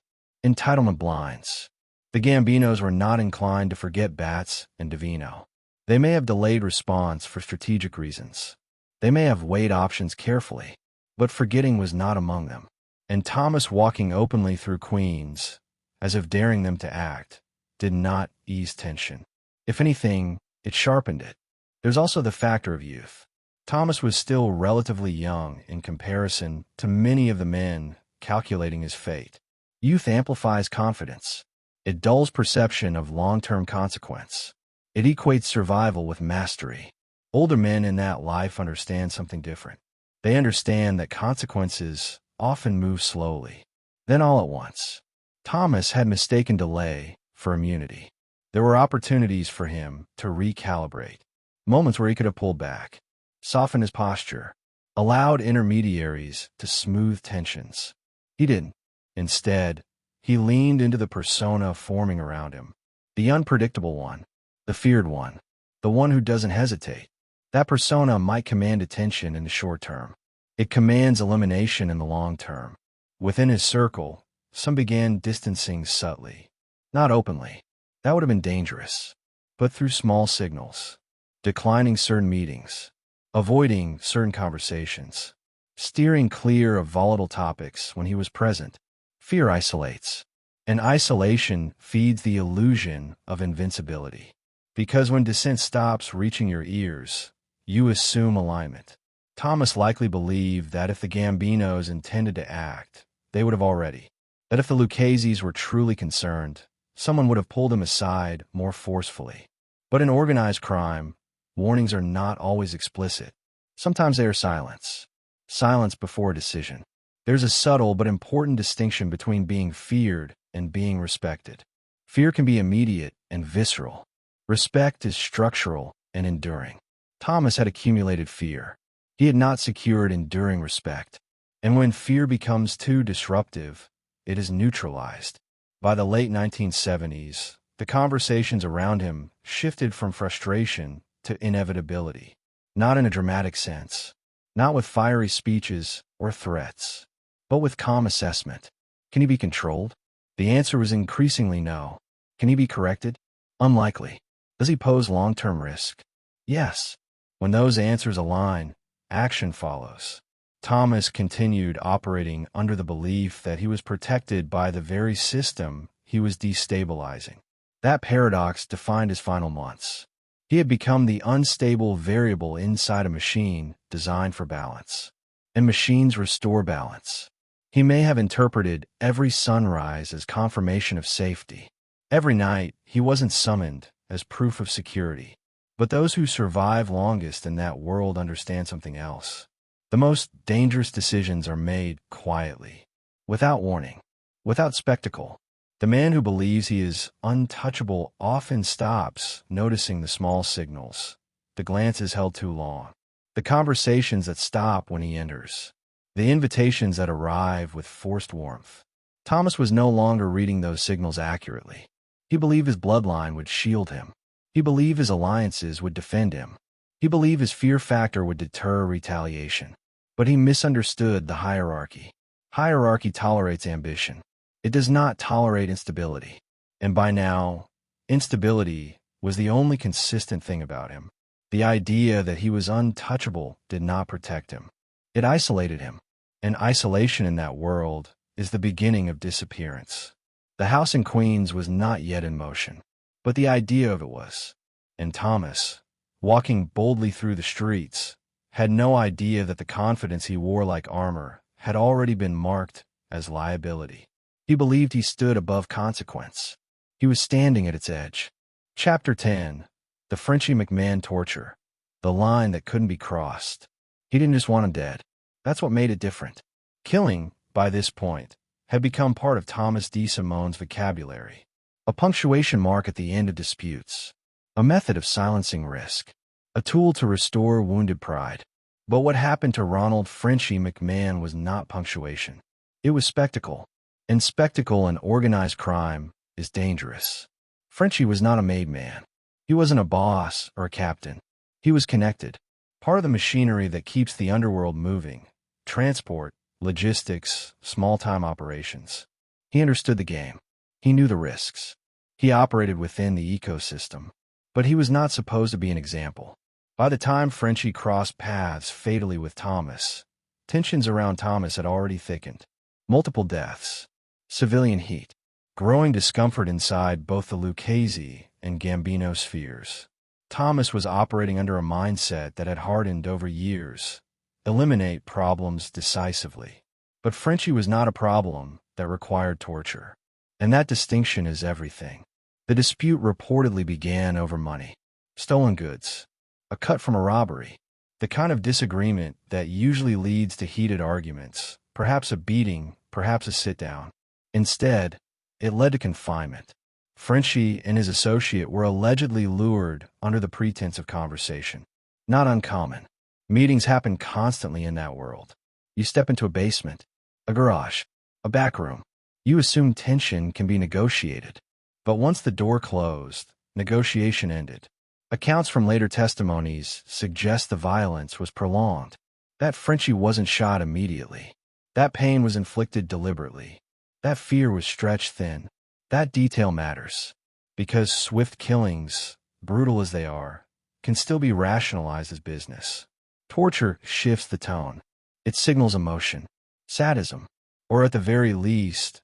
Entitlement blinds. The Gambinos were not inclined to forget Batts and Devino. They may have delayed response for strategic reasons. They may have weighed options carefully, but forgetting was not among them. And Thomas walking openly through Queens, as if daring them to act, did not ease tension. If anything, it sharpened it. There's also the factor of youth. Thomas was still relatively young in comparison to many of the men calculating his fate. Youth amplifies confidence. It dulls perception of long-term consequence. It equates survival with mastery. Older men in that life understand something different. They understand that consequences often move slowly, then all at once. Thomas had mistaken delay for immunity. There were opportunities for him to recalibrate, moments where he could have pulled back, softened his posture, allowed intermediaries to smooth tensions. He didn't. Instead, he leaned into the persona forming around him, the unpredictable one, the feared one, the one who doesn't hesitate. That persona might command attention in the short term. It commands elimination in the long term. Within his circle, some began distancing subtly, not openly. That would have been dangerous, but through small signals, declining certain meetings, avoiding certain conversations, steering clear of volatile topics when he was present. Fear isolates, and isolation feeds the illusion of invincibility. Because when dissent stops reaching your ears, you assume alignment. Thomas likely believed that if the Gambinos intended to act, they would have already. That if the Luccheses were truly concerned, someone would have pulled him aside more forcefully. But in organized crime, warnings are not always explicit. Sometimes they are silence. Silence before a decision. There's a subtle but important distinction between being feared and being respected. Fear can be immediate and visceral. Respect is structural and enduring. Thomas had accumulated fear. He had not secured enduring respect. And when fear becomes too disruptive, it is neutralized. By the late 1970s, the conversations around him shifted from frustration to inevitability. Not in a dramatic sense. Not with fiery speeches or threats, but with calm assessment. Can he be controlled? The answer was increasingly no. Can he be corrected? Unlikely. Does he pose long-term risk? Yes. When those answers align, action follows. Thomas continued operating under the belief that he was protected by the very system he was destabilizing. That paradox defined his final months. He had become the unstable variable inside a machine designed for balance. And machines restore balance. He may have interpreted every sunrise as confirmation of safety. Every night, he wasn't summoned as proof of security. But those who survive longest in that world understand something else. The most dangerous decisions are made quietly, without warning, without spectacle. The man who believes he is untouchable often stops noticing the small signals, the glances held too long, the conversations that stop when he enters, the invitations that arrive with forced warmth. Thomas was no longer reading those signals accurately. He believed his bloodline would shield him. He believed his alliances would defend him. He believed his fear factor would deter retaliation. But he misunderstood the hierarchy. Hierarchy tolerates ambition. It does not tolerate instability. And by now, instability was the only consistent thing about him. The idea that he was untouchable did not protect him. It isolated him. And isolation in that world is the beginning of disappearance. The house in Queens was not yet in motion, but the idea of it was. And Thomas, walking boldly through the streets, had no idea that the confidence he wore like armor had already been marked as liability. He believed he stood above consequence. He was standing at its edge. Chapter 10. The Frenchy McMahon torture. The line that couldn't be crossed. He didn't just want him dead. That's what made it different. Killing, by this point, had become part of Thomas DeSimone's vocabulary. A punctuation mark at the end of disputes. A method of silencing risk. A tool to restore wounded pride. But what happened to Ronald Frenchy McMahon was not punctuation. It was spectacle. And spectacle in organized crime is dangerous. Frenchy was not a made man. He wasn't a boss or a captain. He was connected. Part of the machinery that keeps the underworld moving. Transport, logistics, small-time operations. He understood the game. He knew the risks. He operated within the ecosystem. But he was not supposed to be an example. By the time Frenchy crossed paths fatally with Thomas, tensions around Thomas had already thickened. Multiple deaths, civilian heat, growing discomfort inside both the Lucchese and Gambino spheres. Thomas was operating under a mindset that had hardened over years. Eliminate problems decisively. But Frenchy was not a problem that required torture. And that distinction is everything. The dispute reportedly began over money. Stolen goods. A cut from a robbery. The kind of disagreement that usually leads to heated arguments, perhaps a beating, perhaps a sit-down. Instead, it led to confinement. Frenchy and his associate were allegedly lured under the pretense of conversation. Not uncommon. Meetings happen constantly in that world. You step into a basement, a garage, a back room. You assume tension can be negotiated. But once the door closed, negotiation ended. Accounts from later testimonies suggest the violence was prolonged. That Frenchy wasn't shot immediately. That pain was inflicted deliberately. That fear was stretched thin. That detail matters. Because swift killings, brutal as they are, can still be rationalized as business. Torture shifts the tone. It signals emotion, sadism, or at the very least,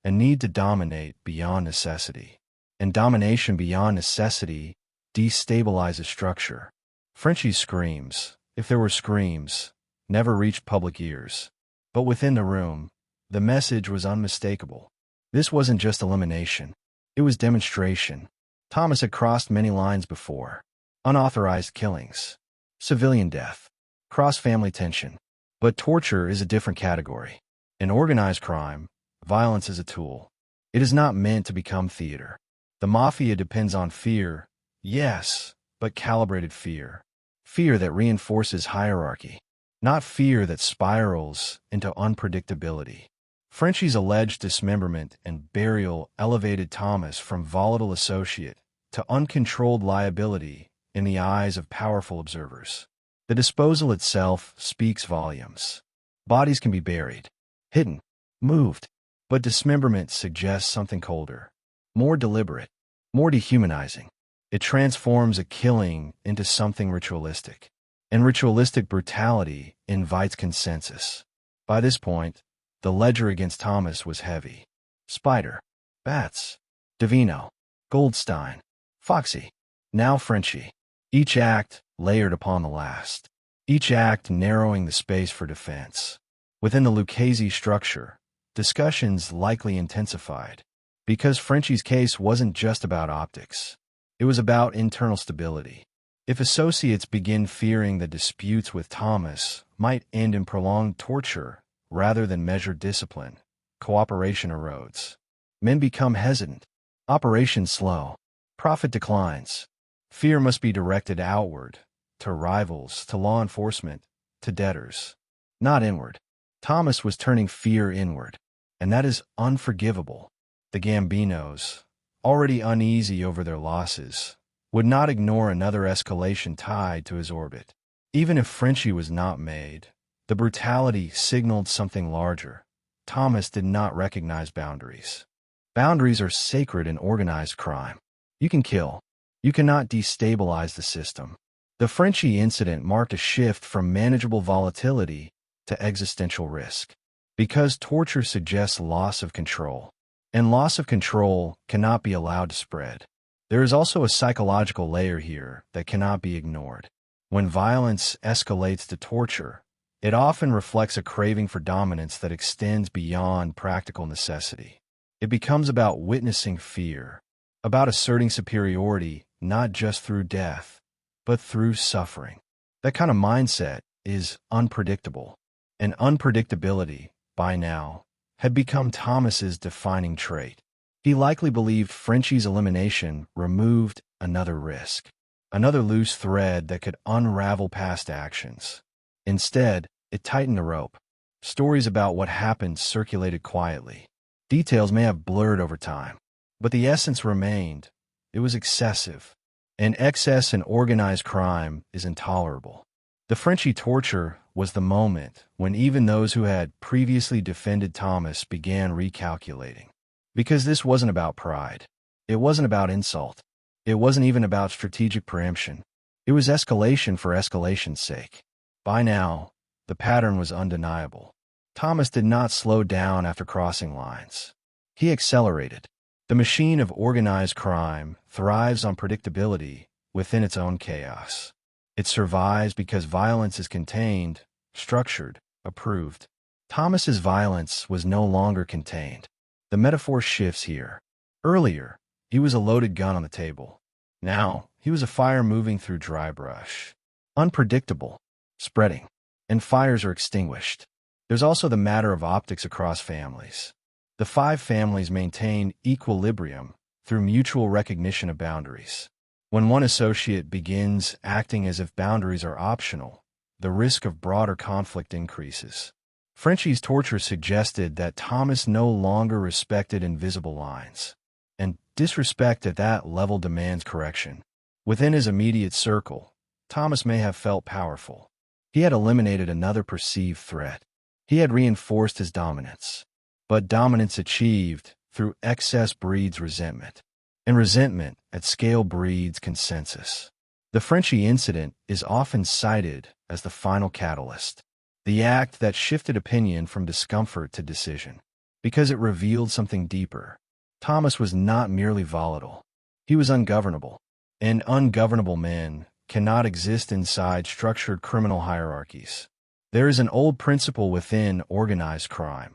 a need to dominate beyond necessity. And domination beyond necessity destabilizes structure. Frenchy's screams, if there were screams, never reached public ears. But within the room, the message was unmistakable. This wasn't just elimination. It was demonstration. Thomas had crossed many lines before. Unauthorized killings, civilian death, cross-family tension. But torture is a different category. In organized crime, violence is a tool. It is not meant to become theater. The Mafia depends on fear, yes, but calibrated fear. Fear that reinforces hierarchy, not fear that spirals into unpredictability. Frenchy's alleged dismemberment and burial elevated Thomas from volatile associate to uncontrolled liability in the eyes of powerful observers. The disposal itself speaks volumes. Bodies can be buried, hidden, moved, but dismemberment suggests something colder, more deliberate, more dehumanizing. It transforms a killing into something ritualistic, and ritualistic brutality invites consensus. By this point, the ledger against Thomas was heavy. Spider, Bats, Devino, Goldstein, Foxy, now Frenchy. Each act layered upon the last. Each act narrowing the space for defense. Within the Lucchese structure, discussions likely intensified, because Frenchy's case wasn't just about optics. It was about internal stability. If associates begin fearing that disputes with Thomas might end in prolonged torture rather than measured discipline, cooperation erodes. Men become hesitant. Operations slow. Profit declines. Fear must be directed outward, to rivals, to law enforcement, to debtors, not inward. Thomas was turning fear inward, and that is unforgivable. The Gambinos, already uneasy over their losses, would not ignore another escalation tied to his orbit. Even if Frenchy was not made, the brutality signaled something larger. Thomas did not recognize boundaries. Boundaries are sacred in organized crime. You can kill. You cannot destabilize the system. The Frenchy incident marked a shift from manageable volatility to existential risk. Because torture suggests loss of control, and loss of control cannot be allowed to spread. There is also a psychological layer here that cannot be ignored. When violence escalates to torture, it often reflects a craving for dominance that extends beyond practical necessity. It becomes about witnessing fear, about asserting superiority not just through death, but through suffering. That kind of mindset is unpredictable, and unpredictability, by now, had become Thomas's defining trait. He likely believed Frenchy's elimination removed another risk, another loose thread that could unravel past actions. Instead, it tightened the rope. Stories about what happened circulated quietly. Details may have blurred over time, but the essence remained. It was excessive. And excess in organized crime is intolerable. The Frenchy torture was the moment when even those who had previously defended Thomas began recalculating. Because this wasn't about pride. It wasn't about insult. It wasn't even about strategic preemption. It was escalation for escalation's sake. By now, the pattern was undeniable. Thomas did not slow down after crossing lines. He accelerated. The machine of organized crime thrives on predictability within its own chaos. It survives because violence is contained, structured, approved. Thomas's violence was no longer contained. The metaphor shifts here. Earlier, he was a loaded gun on the table. Now, he was a fire moving through dry brush. Unpredictable, spreading, and fires are extinguished. There's also the matter of optics across families. The 5 families maintain equilibrium through mutual recognition of boundaries. When one associate begins acting as if boundaries are optional, the risk of broader conflict increases. Frenchy's torture suggested that Thomas no longer respected invisible lines, and disrespect at that level demands correction. Within his immediate circle, Thomas may have felt powerful. He had eliminated another perceived threat. He had reinforced his dominance. But dominance achieved through excess breeds resentment, and resentment at scale breeds consensus. The Frenchy incident is often cited as the final catalyst, the act that shifted opinion from discomfort to decision, because it revealed something deeper. Thomas was not merely volatile. He was ungovernable, and ungovernable men cannot exist inside structured criminal hierarchies. There is an old principle within organized crime.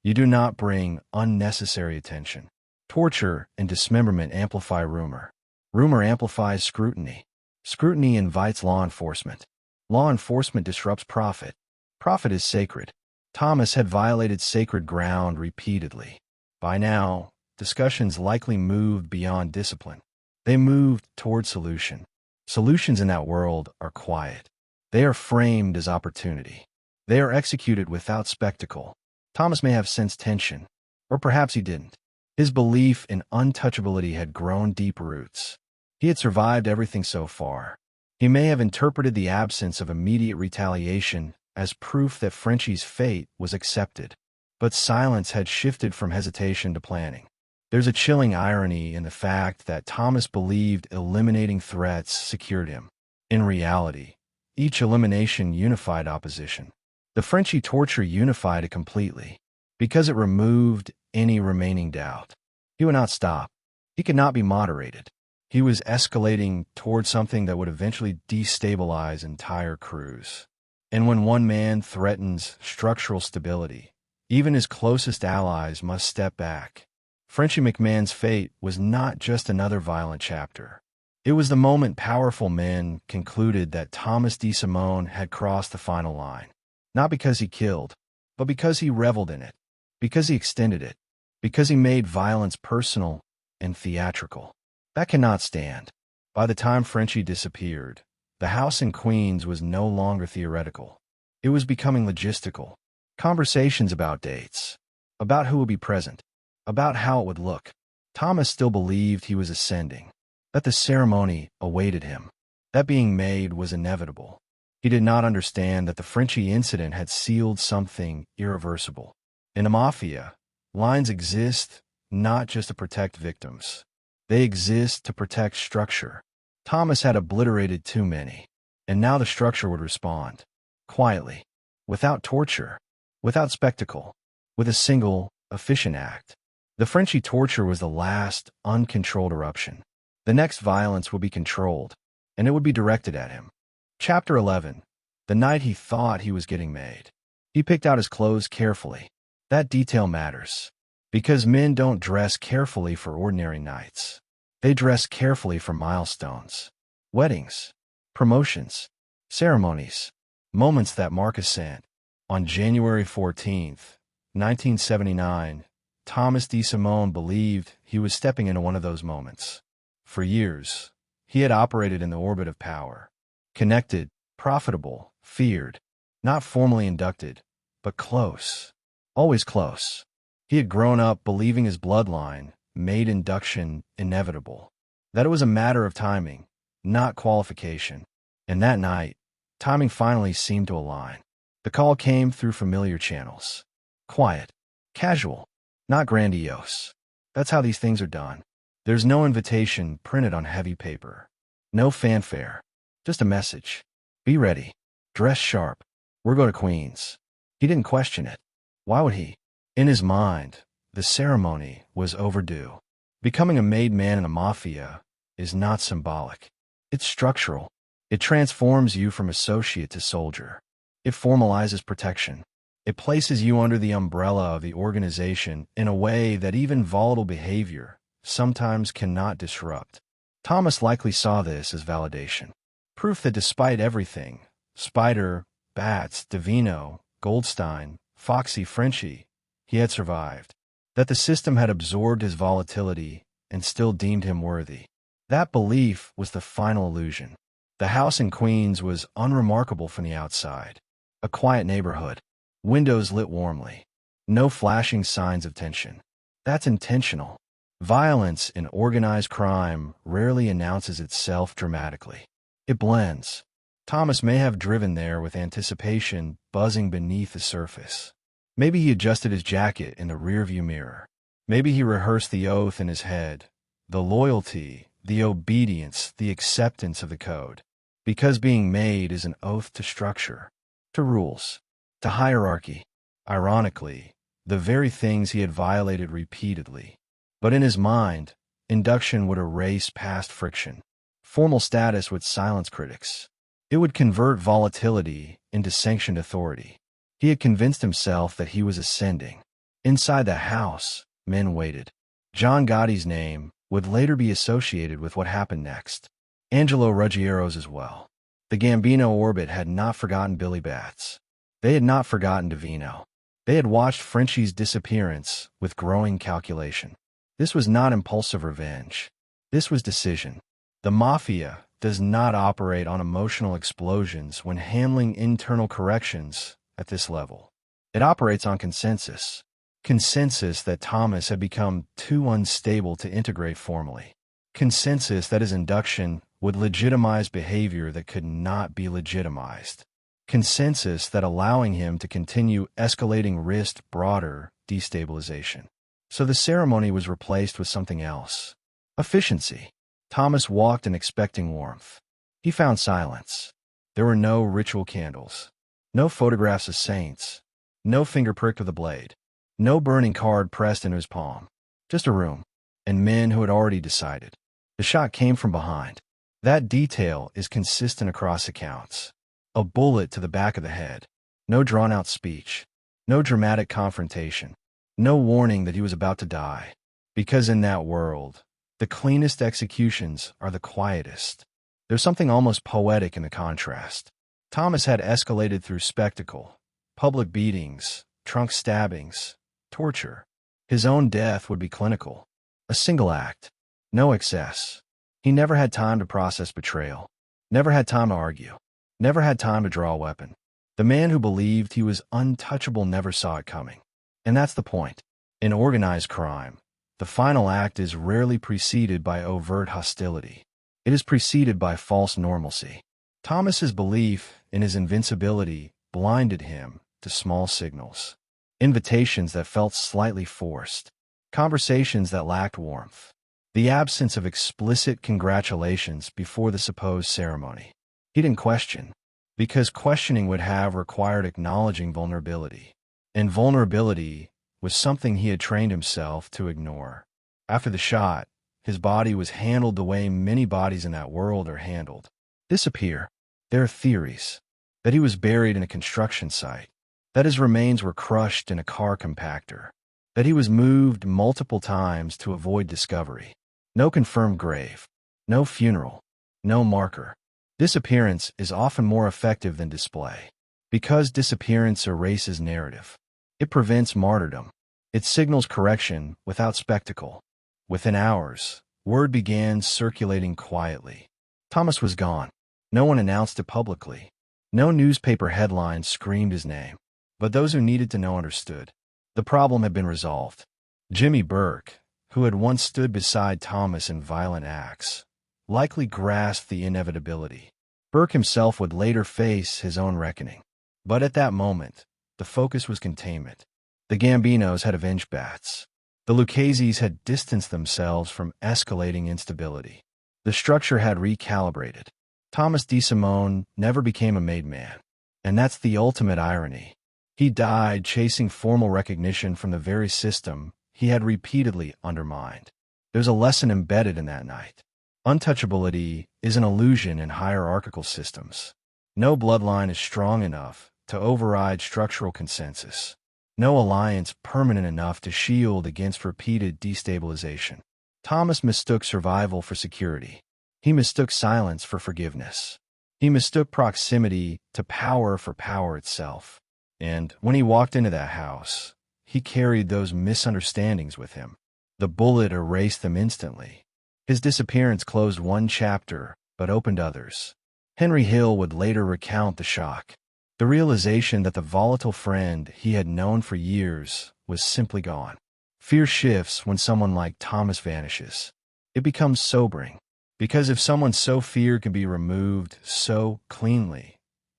You do not bring unnecessary attention. Torture and dismemberment amplify rumor. Rumor amplifies scrutiny. Scrutiny invites law enforcement. Law enforcement disrupts profit. Profit is sacred. Thomas had violated sacred ground repeatedly. By now, discussions likely moved beyond discipline. They moved toward solution. Solutions in that world are quiet. They are framed as opportunity. They are executed without spectacle. Thomas may have sensed tension, or perhaps he didn't. His belief in untouchability had grown deep roots. He had survived everything so far. He may have interpreted the absence of immediate retaliation as proof that Frenchy's fate was accepted. But silence had shifted from hesitation to planning. There's a chilling irony in the fact that Thomas believed eliminating threats secured him. In reality, each elimination unified opposition. The Frenchy torture unified it completely, because it removed any remaining doubt. He would not stop. He could not be moderated. He was escalating toward something that would eventually destabilize entire crews. And when one man threatens structural stability, even his closest allies must step back. Frenchy McMahon's fate was not just another violent chapter. It was the moment powerful men concluded that Thomas DeSimone had crossed the final line. Not because he killed, but because he reveled in it, because he extended it, because he made violence personal and theatrical. That cannot stand. By the time Frenchy disappeared, the house in Queens was no longer theoretical. It was becoming logistical. Conversations about dates, about who would be present, about how it would look. Thomas still believed he was ascending, that the ceremony awaited him, that being made was inevitable. He did not understand that the Frenchy incident had sealed something irreversible. In the Mafia, lines exist not just to protect victims. They exist to protect structure. Thomas had obliterated too many, and now the structure would respond. Quietly, without torture, without spectacle, with a single, efficient act. The Frenchy torture was the last, uncontrolled eruption. The next violence would be controlled, and it would be directed at him. Chapter 11. The night he thought he was getting made. He picked out his clothes carefully. That detail matters, because men don't dress carefully for ordinary nights. They dress carefully for milestones, weddings, promotions, ceremonies, moments that mark ascent. On January 14th, 1979, Thomas DeSimone believed he was stepping into one of those moments. For years, he had operated in the orbit of power, connected, profitable, feared, not formally inducted, but close, always close. He had grown up believing his bloodline made induction inevitable, that it was a matter of timing, not qualification. And that night, timing finally seemed to align. The call came through familiar channels. Quiet, casual, not grandiose. That's how these things are done. There's no invitation printed on heavy paper. No fanfare. Just a message. Be ready. Dress sharp. We're going to Queens. He didn't question it. Why would he? In his mind, the ceremony was overdue. Becoming a made man in the Mafia is not symbolic. It's structural. It transforms you from associate to soldier. It formalizes protection. It places you under the umbrella of the organization in a way that even volatile behavior sometimes cannot disrupt. Thomas likely saw this as validation. Proof that despite everything, Spider, Bats, Devino, Goldstein, Foxy, Frenchy, he had survived. That the system had absorbed his volatility and still deemed him worthy. That belief was the final illusion. The house in Queens was unremarkable from the outside. A quiet neighborhood. Windows lit warmly. No flashing signs of tension. That's intentional. Violence in organized crime rarely announces itself dramatically. It blends. Thomas may have driven there with anticipation buzzing beneath the surface. Maybe he adjusted his jacket in the rearview mirror. Maybe he rehearsed the oath in his head, the loyalty, the obedience, the acceptance of the code. Because being made is an oath to structure, to rules, to hierarchy. Ironically, the very things he had violated repeatedly. But in his mind, induction would erase past friction. Formal status would silence critics. It would convert volatility into sanctioned authority. He had convinced himself that he was ascending. Inside the house, men waited. John Gotti's name would later be associated with what happened next. Angelo Ruggiero's as well. The Gambino orbit had not forgotten Billy Bats. They had not forgotten Devino. They had watched Frenchy's disappearance with growing calculation. This was not impulsive revenge. This was decision. The Mafia does not operate on emotional explosions when handling internal corrections at this level. It operates on consensus. Consensus that Thomas had become too unstable to integrate formally. Consensus that his induction would legitimize behavior that could not be legitimized. Consensus that allowing him to continue escalating risked broader destabilization. So the ceremony was replaced with something else. Efficiency. Thomas walked in expecting warmth. He found silence. There were no ritual candles. No photographs of saints. No finger prick of the blade. No burning card pressed into his palm. Just a room. And men who had already decided. The shot came from behind. That detail is consistent across accounts. A bullet to the back of the head. No drawn-out speech. No dramatic confrontation. No warning that he was about to die. Because in that world, The cleanest executions are the quietest. There's something almost poetic in the contrast. Thomas had escalated through spectacle, public beatings, trunk stabbings, torture. His own death would be clinical. A single act. No excess. He never had time to process betrayal. Never had time to argue. Never had time to draw a weapon. The man who believed he was untouchable never saw it coming. And that's the point. In organized crime, the final act is rarely preceded by overt hostility. It is preceded by false normalcy. Thomas's belief in his invincibility blinded him to small signals. Invitations that felt slightly forced. Conversations that lacked warmth. The absence of explicit congratulations before the supposed ceremony. He didn't question, because questioning would have required acknowledging vulnerability. And vulnerability was something he had trained himself to ignore. After the shot, his body was handled the way many bodies in that world are handled. Disappear. There are theories that he was buried in a construction site, that his remains were crushed in a car compactor, that he was moved multiple times to avoid discovery. No confirmed grave, no funeral, no marker. Disappearance is often more effective than display, because disappearance erases narrative. It prevents martyrdom. It signals correction without spectacle. Within hours, word began circulating quietly. Thomas was gone. No one announced it publicly. No newspaper headlines screamed his name. But those who needed to know understood. The problem had been resolved. Jimmy Burke, who had once stood beside Thomas in violent acts, likely grasped the inevitability. Burke himself would later face his own reckoning. But at that moment, the focus was containment. The Gambinos had avenged bats. The Luccheses had distanced themselves from escalating instability. The structure had recalibrated. Thomas DeSimone never became a made man. And that's the ultimate irony. He died chasing formal recognition from the very system he had repeatedly undermined. There's a lesson embedded in that night. Untouchability is an illusion in hierarchical systems. No bloodline is strong enough to override structural consensus. No alliance permanent enough to shield against repeated destabilization. Thomas mistook survival for security. He mistook silence for forgiveness. He mistook proximity to power for power itself. And when he walked into that house, he carried those misunderstandings with him. The bullet erased them instantly. His disappearance closed one chapter, but opened others. Henry Hill would later recount the shock. The realization that the volatile friend he had known for years was simply gone. Fear shifts when someone like Thomas vanishes. It becomes sobering, because if someone so feared can be removed so cleanly,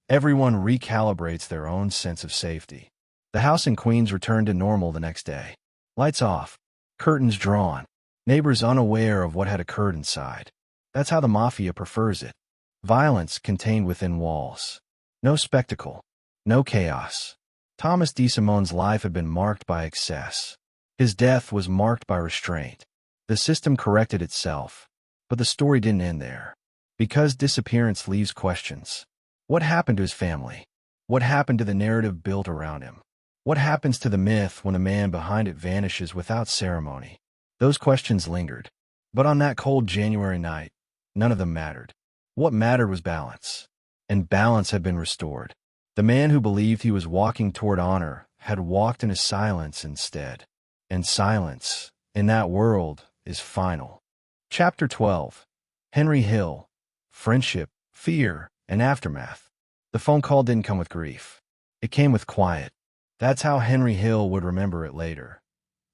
everyone recalibrates their own sense of safety. The house in Queens returned to normal the next day. Lights off, curtains drawn, neighbors unaware of what had occurred inside. That's how the Mafia prefers it. Violence contained within walls. No spectacle. No chaos. Thomas DeSimone's life had been marked by excess. His death was marked by restraint. The system corrected itself. But the story didn't end there. Because disappearance leaves questions. What happened to his family? What happened to the narrative built around him? What happens to the myth when the man behind it vanishes without ceremony? Those questions lingered. But on that cold January night, none of them mattered. What mattered was balance. And balance had been restored. The man who believed he was walking toward honor had walked into silence instead. And silence, in that world, is final. Chapter 12. Henry Hill. Friendship, Fear, and Aftermath. The phone call didn't come with grief. It came with quiet. That's how Henry Hill would remember it later.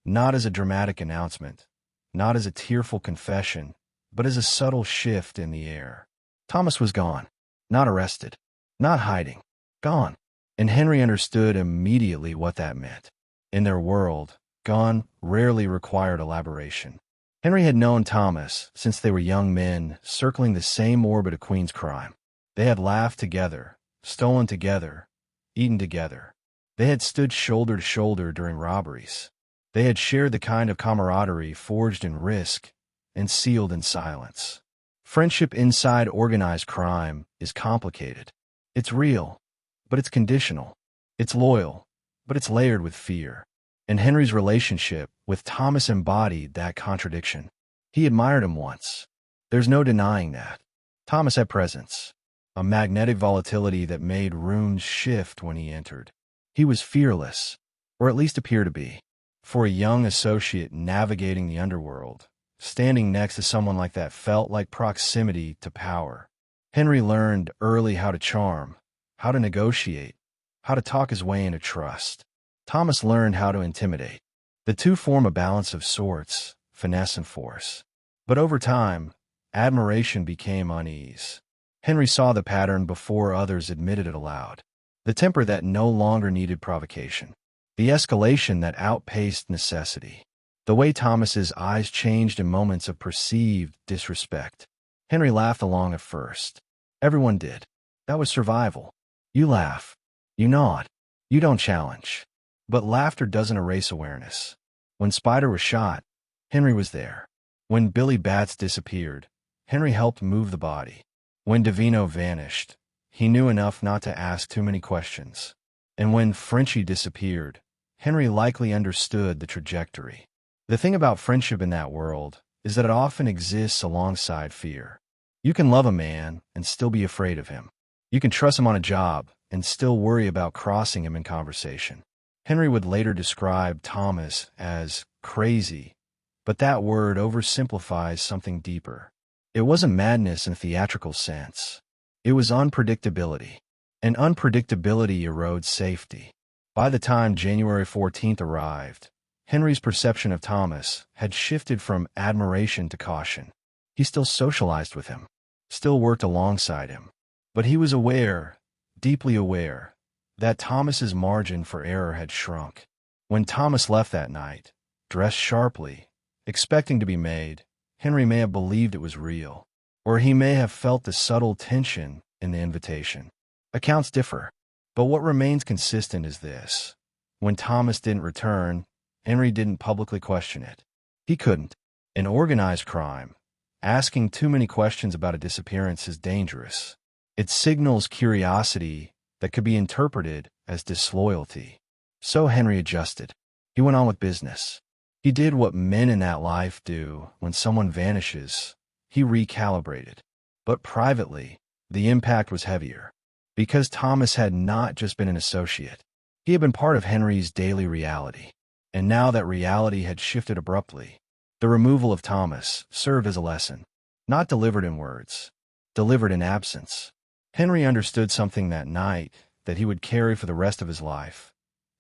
Not as a dramatic announcement, not as a tearful confession, but as a subtle shift in the air. Thomas was gone. Not arrested. Not hiding. Gone. And Henry understood immediately what that meant. In their world, gone rarely required elaboration. Henry had known Thomas since they were young men circling the same orbit of Queen's crime. They had laughed together, stolen together, eaten together. They had stood shoulder to shoulder during robberies. They had shared the kind of camaraderie forged in risk and sealed in silence. Friendship inside organized crime is complicated. It's real, but it's conditional. It's loyal, but it's layered with fear. And Henry's relationship with Thomas embodied that contradiction. He admired him once. There's no denying that. Thomas had presence, a magnetic volatility that made rooms shift when he entered. He was fearless, or at least appeared to be. For a young associate navigating the underworld, standing next to someone like that felt like proximity to power. Henry learned early how to charm, how to negotiate, how to talk his way into trust. Thomas learned how to intimidate. The two form a balance of sorts, finesse and force. But over time, admiration became unease. Henry saw the pattern before others admitted it aloud. The temper that no longer needed provocation. The escalation that outpaced necessity. The way Thomas's eyes changed in moments of perceived disrespect. Henry laughed along at first. Everyone did. That was survival. You laugh. You nod. You don't challenge. But laughter doesn't erase awareness. When Spider was shot, Henry was there. When Billy Bats disappeared, Henry helped move the body. When Devino vanished, he knew enough not to ask too many questions. And when Frenchy disappeared, Henry likely understood the trajectory. The thing about friendship in that world is that it often exists alongside fear. You can love a man and still be afraid of him. You can trust him on a job and still worry about crossing him in conversation. Henry would later describe Thomas as crazy, but that word oversimplifies something deeper. It wasn't madness in a theatrical sense. It was unpredictability. And unpredictability erodes safety. By the time January 14th arrived, Henry's perception of Thomas had shifted from admiration to caution. He still socialized with him, still worked alongside him. But he was aware, deeply aware, that Thomas's margin for error had shrunk. When Thomas left that night, dressed sharply, expecting to be made, Henry may have believed it was real, or he may have felt the subtle tension in the invitation. Accounts differ, but what remains consistent is this. When Thomas didn't return, Henry didn't publicly question it. He couldn't. In organized crime, asking too many questions about a disappearance is dangerous. It signals curiosity that could be interpreted as disloyalty. So Henry adjusted. He went on with business. He did what men in that life do when someone vanishes. He recalibrated. But privately, the impact was heavier. Because Thomas had not just been an associate. He had been part of Henry's daily reality. And now that reality had shifted abruptly, the removal of Thomas served as a lesson. Not delivered in words, delivered in absence. Henry understood something that night that he would carry for the rest of his life.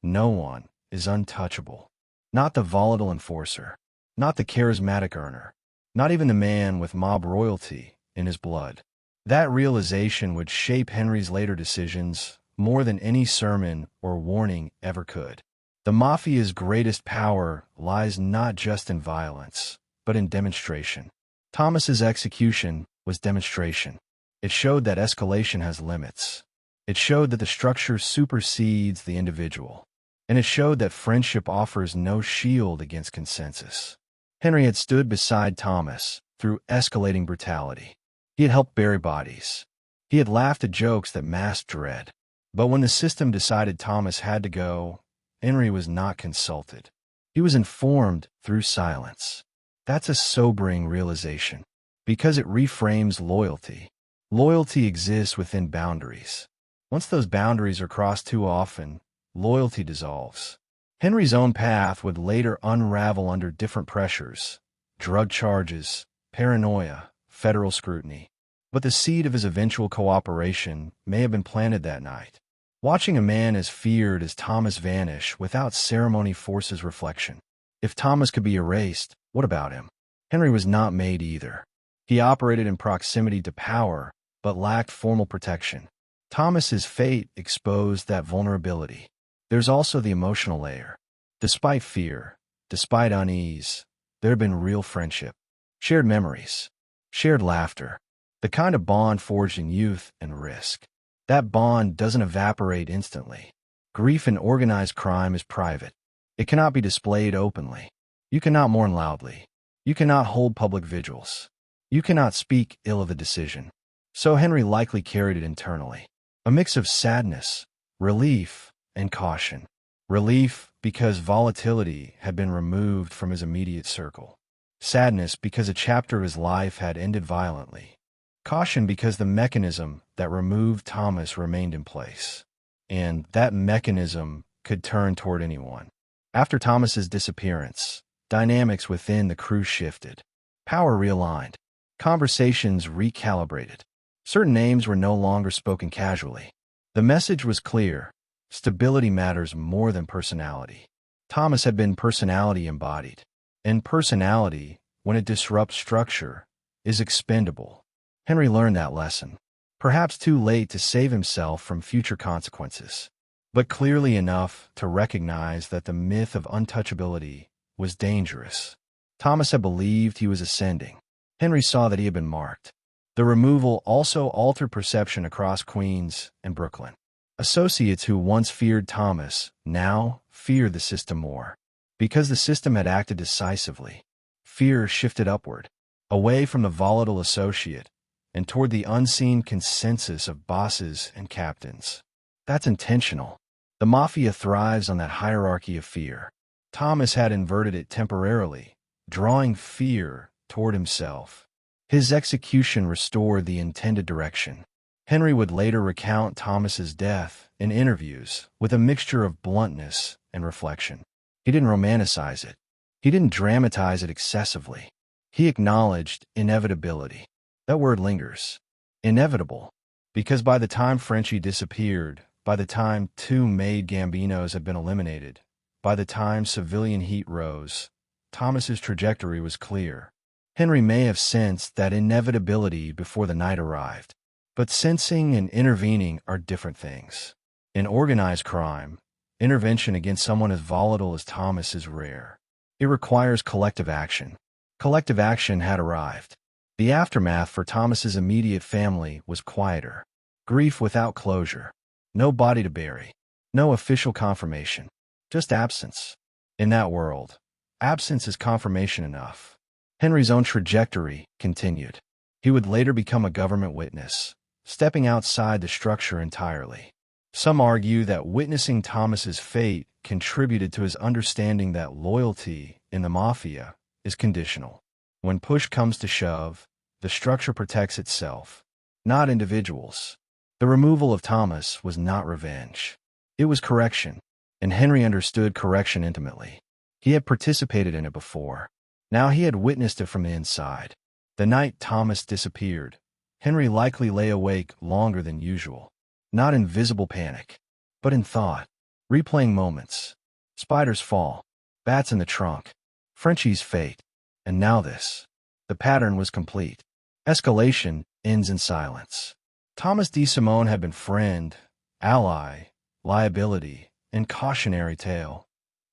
No one is untouchable. Not the volatile enforcer, not the charismatic earner, not even the man with mob royalty in his blood. That realization would shape Henry's later decisions more than any sermon or warning ever could. The Mafia's greatest power lies not just in violence, but in demonstration. Thomas's execution was demonstration. It showed that escalation has limits. It showed that the structure supersedes the individual. And it showed that friendship offers no shield against consensus. Henry had stood beside Thomas through escalating brutality. He had helped bury bodies. He had laughed at jokes that masked dread. But when the system decided Thomas had to go, Henry was not consulted. He was informed through silence. That's a sobering realization, because it reframes loyalty. Loyalty exists within boundaries. Once those boundaries are crossed too often, loyalty dissolves. Henry's own path would later unravel under different pressures: drug charges, paranoia, federal scrutiny. But the seed of his eventual cooperation may have been planted that night. Watching a man as feared as Thomas vanish without ceremony forces reflection. If Thomas could be erased, what about him? Henry was not made either. He operated in proximity to power, but lacked formal protection. Thomas's fate exposed that vulnerability. There's also the emotional layer. Despite fear, despite unease, there had been real friendship. Shared memories. Shared laughter. The kind of bond forged in youth and risk. That bond doesn't evaporate instantly. Grief in organized crime is private. It cannot be displayed openly. You cannot mourn loudly. You cannot hold public vigils. You cannot speak ill of a decision. So Henry likely carried it internally. A mix of sadness, relief, and caution. Relief because volatility had been removed from his immediate circle. Sadness because a chapter of his life had ended violently. Caution because the mechanism that removed Thomas remained in place. And that mechanism could turn toward anyone. After Thomas's disappearance, dynamics within the crew shifted. Power realigned. Conversations recalibrated. Certain names were no longer spoken casually. The message was clear. Stability matters more than personality. Thomas had been personality embodied. And personality, when it disrupts structure, is expendable. Henry learned that lesson. Perhaps too late to save himself from future consequences, but clearly enough to recognize that the myth of untouchability was dangerous. Thomas had believed he was ascending. Henry saw that he had been marked. The removal also altered perception across Queens and Brooklyn. Associates who once feared Thomas now feared the system more. Because the system had acted decisively, fear shifted upward, away from the volatile associate, and toward the unseen consensus of bosses and captains. That's intentional. The Mafia thrives on that hierarchy of fear. Thomas had inverted it temporarily, drawing fear toward himself. His execution restored the intended direction. Henry would later recount Thomas's death in interviews with a mixture of bluntness and reflection. He didn't romanticize it. He didn't dramatize it excessively. He acknowledged inevitability. That word lingers. Inevitable. Because by the time Frenchy disappeared, by the time two maid Gambinos had been eliminated, by the time civilian heat rose, Thomas's trajectory was clear. Henry may have sensed that inevitability before the night arrived. But sensing and intervening are different things. In organized crime, intervention against someone as volatile as Thomas is rare. It requires collective action. Collective action had arrived. The aftermath for Thomas's immediate family was quieter. Grief without closure. No body to bury. No official confirmation. Just absence. In that world, absence is confirmation enough. Henry's own trajectory continued. He would later become a government witness, stepping outside the structure entirely. Some argue that witnessing Thomas's fate contributed to his understanding that loyalty in the Mafia is conditional. When push comes to shove, the structure protects itself, not individuals. The removal of Thomas was not revenge. It was correction, and Henry understood correction intimately. He had participated in it before. Now he had witnessed it from the inside. The night Thomas disappeared, Henry likely lay awake longer than usual. Not in visible panic, but in thought, replaying moments. Spiders fall, bats in the trunk, Frenchy's fate, and now this. The pattern was complete. Escalation ends in silence. Thomas DeSimone had been friend, ally, liability, and cautionary tale,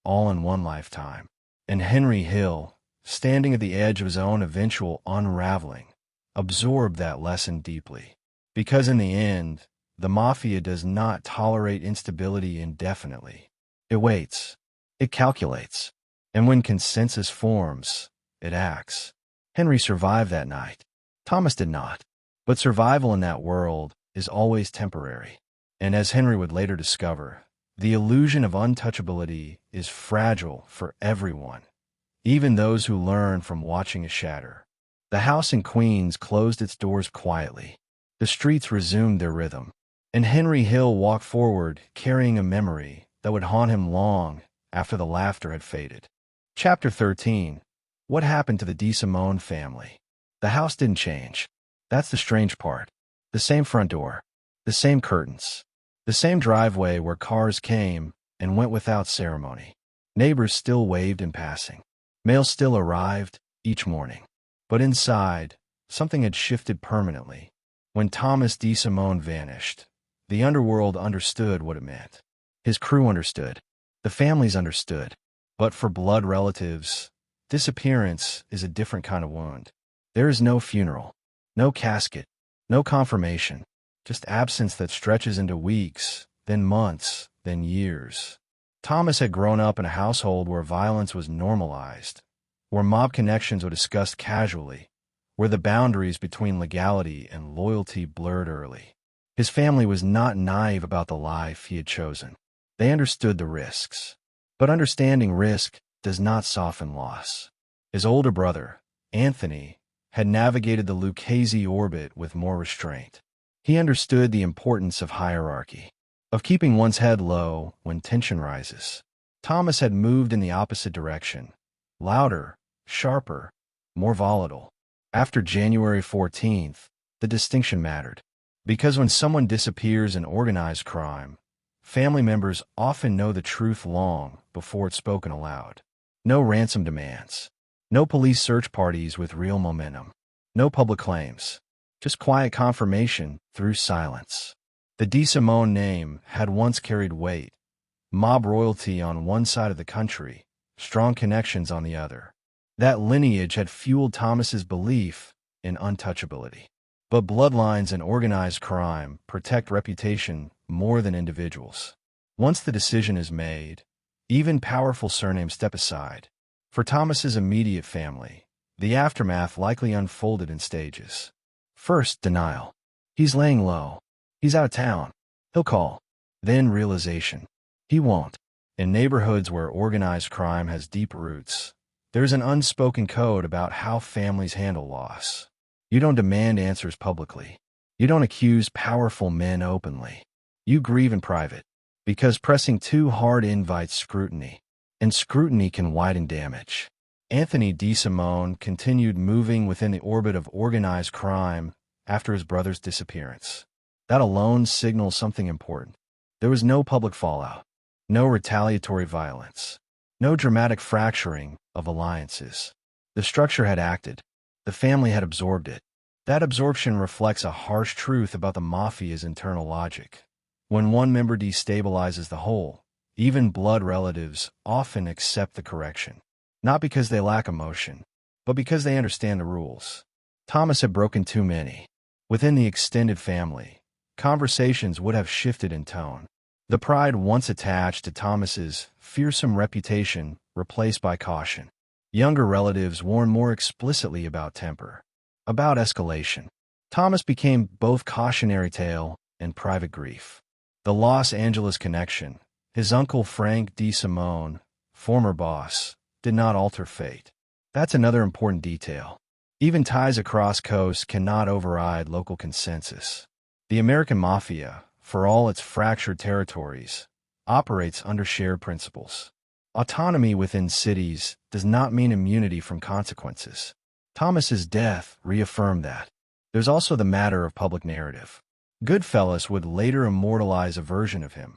all in one lifetime. And Henry Hill, standing at the edge of his own eventual unraveling, absorbed that lesson deeply. Because in the end, the Mafia does not tolerate instability indefinitely. It waits. It calculates. And when consensus forms, it acts. Henry survived that night. Thomas did not. But survival in that world is always temporary. And as Henry would later discover, the illusion of untouchability is fragile for everyone, even those who learn from watching it shatter. The house in Queens closed its doors quietly. The streets resumed their rhythm. And Henry Hill walked forward, carrying a memory that would haunt him long after the laughter had faded. Chapter 13. What happened to the DeSimone family? The house didn't change. That's the strange part. The same front door. The same curtains. The same driveway where cars came and went without ceremony. Neighbors still waved in passing. Mail still arrived each morning. But inside, something had shifted permanently. When Thomas DeSimone vanished, the underworld understood what it meant. His crew understood. The families understood. But for blood relatives, disappearance is a different kind of wound. There is no funeral, no casket, no confirmation, just absence that stretches into weeks, then months, then years. Thomas had grown up in a household where violence was normalized, where mob connections were discussed casually, where the boundaries between legality and loyalty blurred early. His family was not naive about the life he had chosen. They understood the risks. But understanding risk does not soften loss. His older brother, Anthony, had navigated the Lucchese orbit with more restraint. He understood the importance of hierarchy, of keeping one's head low when tension rises. Thomas had moved in the opposite direction, louder, sharper, more volatile. After January 14th, the distinction mattered. Because when someone disappears in organized crime, family members often know the truth long before it's spoken aloud. No ransom demands. No police search parties with real momentum. No public claims. Just quiet confirmation through silence. The DeSimone name had once carried weight. Mob royalty on one side of the country, strong connections on the other. That lineage had fueled Thomas's belief in untouchability. But bloodlines and organized crime protect reputation more than individuals. Once the decision is made, even powerful surnames step aside. For Thomas's immediate family, the aftermath likely unfolded in stages. First, denial. He's laying low. He's out of town. He'll call. Then realization. He won't. In neighborhoods where organized crime has deep roots, there's an unspoken code about how families handle loss. You don't demand answers publicly. You don't accuse powerful men openly. You grieve in private, because pressing too hard invites scrutiny, and scrutiny can widen damage. Anthony DeSimone continued moving within the orbit of organized crime after his brother's disappearance. That alone signals something important. There was no public fallout, no retaliatory violence, no dramatic fracturing of alliances. The structure had acted. The family had absorbed it. That absorption reflects a harsh truth about the Mafia's internal logic. When one member destabilizes the whole, even blood relatives often accept the correction. Not because they lack emotion, but because they understand the rules. Thomas had broken too many. Within the extended family, conversations would have shifted in tone. The pride once attached to Thomas's fearsome reputation replaced by caution. Younger relatives warned more explicitly about temper, about escalation. Thomas became both cautionary tale and private grief. The Los Angeles connection, his uncle Frank DeSimone, former boss, did not alter fate. That's another important detail. Even ties across coasts cannot override local consensus. The American Mafia, for all its fractured territories, operates under shared principles. Autonomy within cities does not mean immunity from consequences. Thomas's death reaffirmed that. There's also the matter of public narrative. Goodfellas would later immortalize a version of him,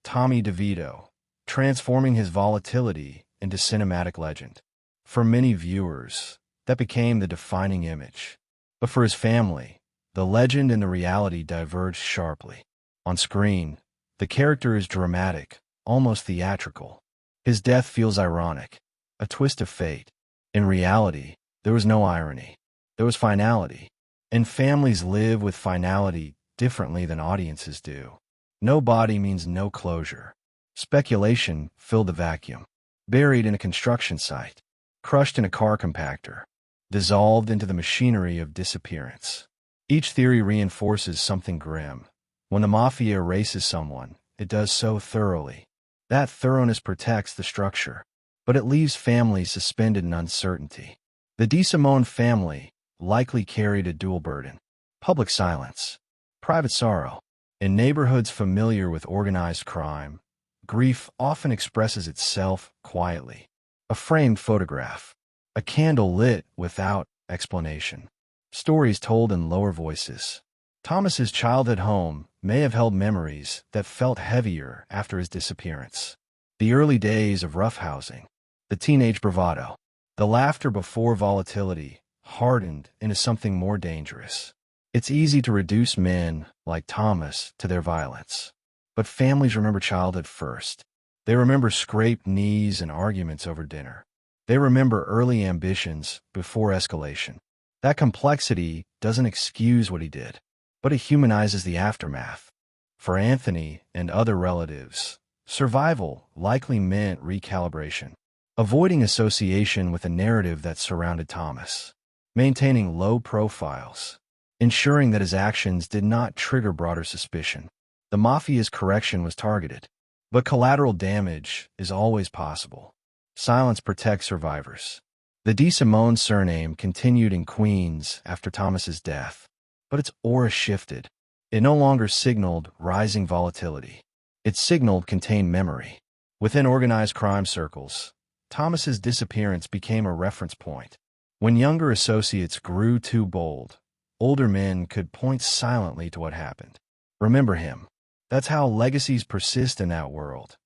Tommy DeVito, transforming his volatility into cinematic legend. For many viewers, that became the defining image. But for his family, the legend and the reality diverged sharply. On screen, the character is dramatic, almost theatrical. His death feels ironic, a twist of fate. In reality, there was no irony. There was finality. And families live with finality differently than audiences do. No body means no closure. Speculation filled the vacuum. Buried in a construction site. Crushed in a car compactor. Dissolved into the machinery of disappearance. Each theory reinforces something grim. When the Mafia erases someone, it does so thoroughly. That thoroughness protects the structure, but it leaves families suspended in uncertainty. The DeSimone family likely carried a dual burden. Public silence, private sorrow. In neighborhoods familiar with organized crime, grief often expresses itself quietly. A framed photograph, a candle lit without explanation. Stories told in lower voices. Thomas's childhood home may have held memories that felt heavier after his disappearance. The early days of roughhousing, the teenage bravado, the laughter before volatility hardened into something more dangerous. It's easy to reduce men like Thomas to their violence. But families remember childhood first. They remember scraped knees and arguments over dinner. They remember early ambitions before escalation. That complexity doesn't excuse what he did, but it humanizes the aftermath. For Anthony and other relatives, survival likely meant recalibration, avoiding association with the narrative that surrounded Thomas, maintaining low profiles, ensuring that his actions did not trigger broader suspicion. The Mafia's correction was targeted, but collateral damage is always possible. Silence protects survivors. The DeSimone surname continued in Queens after Thomas's death, but its aura shifted. It no longer signaled rising volatility. It signaled contained memory. Within organized crime circles, Thomas's disappearance became a reference point. When younger associates grew too bold, older men could point silently to what happened. Remember him. That's how legacies persist in that world.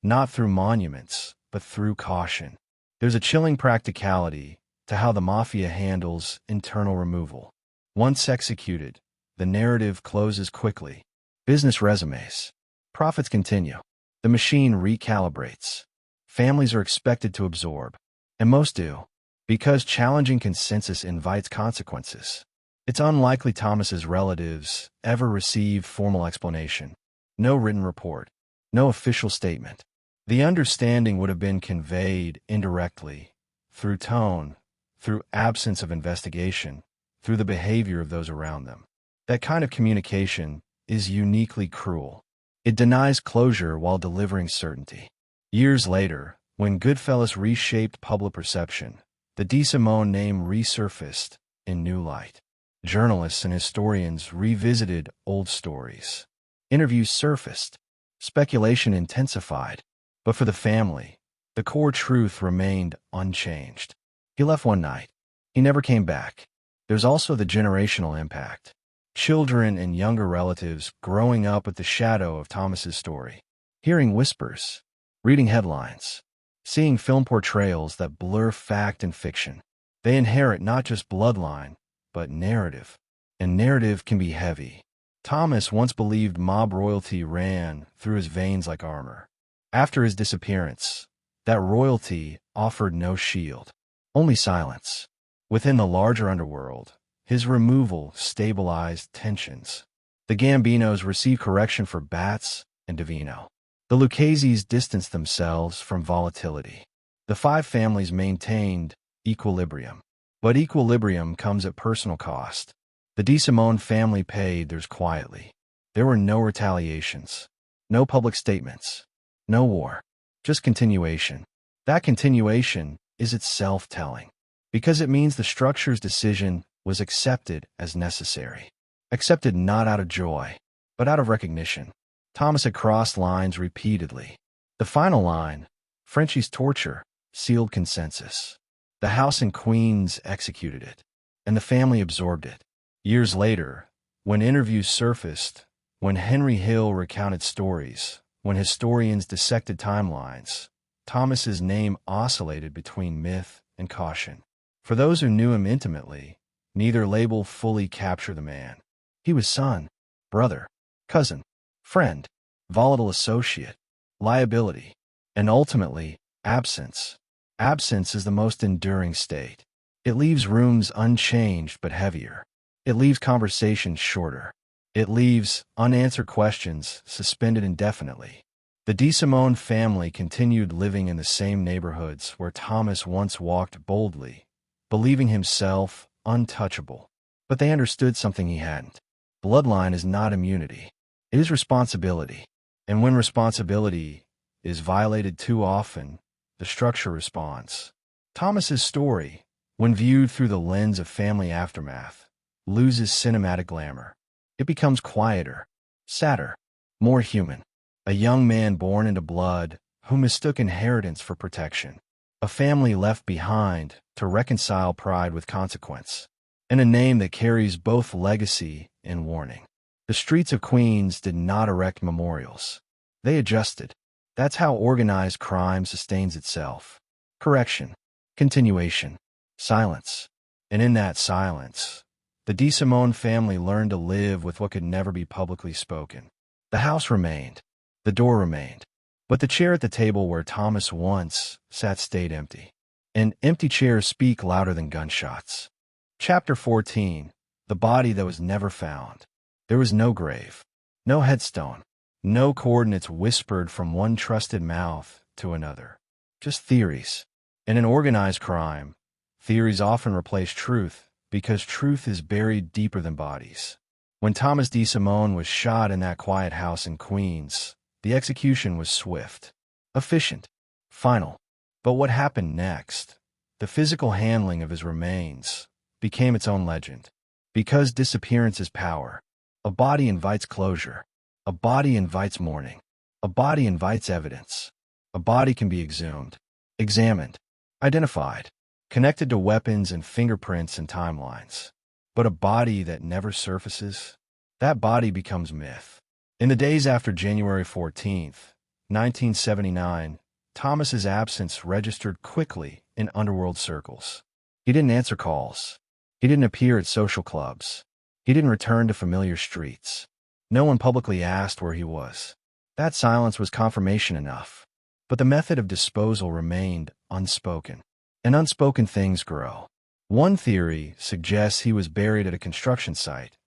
Not through monuments, but through caution. There's a chilling practicality to how the Mafia handles internal removal. Once executed, the narrative closes quickly. Business resumes. Profits continue. The machine recalibrates. Families are expected to absorb. And most do, because challenging consensus invites consequences. It's unlikely Thomas's relatives ever received formal explanation. No written report. No official statement. The understanding would have been conveyed indirectly, through tone, through absence of investigation, through the behavior of those around them. That kind of communication is uniquely cruel. It denies closure while delivering certainty. Years later, when Goodfellas reshaped public perception, the DeSimone name resurfaced in new light. Journalists and historians revisited old stories. Interviews surfaced. Speculation intensified. But for the family, the core truth remained unchanged. He left one night. He never came back. There's also the generational impact. Children and younger relatives growing up with the shadow of Thomas's story. Hearing whispers. Reading headlines. Seeing film portrayals that blur fact and fiction. They inherit not just bloodline, but narrative. And narrative can be heavy. Thomas once believed mob royalty ran through his veins like armor. After his disappearance, that royalty offered no shield, only silence. Within the larger underworld, his removal stabilized tensions. The Gambinos received correction for Batts and DeVino. The Luccheses distanced themselves from volatility. The five families maintained equilibrium. But equilibrium comes at personal cost. The DeSimone family paid theirs quietly. There were no retaliations, no public statements. No war, just continuation. That continuation is itself telling, because it means the structure's decision was accepted as necessary. Accepted not out of joy, but out of recognition. Thomas had crossed lines repeatedly. The final line, Frenchy's torture, sealed consensus. The house in Queens executed it, and the family absorbed it. Years later, when interviews surfaced, when Henry Hill recounted stories, when historians dissected timelines, Thomas's name oscillated between myth and caution. For those who knew him intimately, neither label fully captured the man. He was son, brother, cousin, friend, volatile associate, liability, and ultimately, absence. Absence is the most enduring state. It leaves rooms unchanged but heavier. It leaves conversations shorter. It leaves unanswered questions suspended indefinitely. The DeSimone family continued living in the same neighborhoods where Thomas once walked boldly, believing himself untouchable. But they understood something he hadn't. Bloodline is not immunity. It is responsibility. And when responsibility is violated too often, the structure responds. Thomas's story, when viewed through the lens of family aftermath, loses cinematic glamour. It becomes quieter, sadder, more human. A young man born into blood who mistook inheritance for protection. A family left behind to reconcile pride with consequence. And a name that carries both legacy and warning. The streets of Queens did not erect memorials. They adjusted. That's how organized crime sustains itself. Correction, continuation, silence. And in that silence, the DeSimone family learned to live with what could never be publicly spoken. The house remained. The door remained. But the chair at the table where Thomas once sat stayed empty. And empty chairs speak louder than gunshots. Chapter 14. The body that was never found. There was no grave. No headstone. No coordinates whispered from one trusted mouth to another. Just theories. And in organized crime, theories often replace truth, because truth is buried deeper than bodies. When Thomas DeSimone was shot in that quiet house in Queens, the execution was swift, efficient, final. But what happened next? The physical handling of his remains became its own legend. Because disappearance is power. A body invites closure. A body invites mourning. A body invites evidence. A body can be exhumed, examined, identified, connected to weapons and fingerprints and timelines. But a body that never surfaces, that body becomes myth. In the days after January 14th, 1979, Thomas's absence registered quickly in underworld circles. He didn't answer calls. He didn't appear at social clubs. He didn't return to familiar streets. No one publicly asked where he was. That silence was confirmation enough. But the method of disposal remained unspoken. And unspoken things grow. One theory suggests he was buried at a construction site,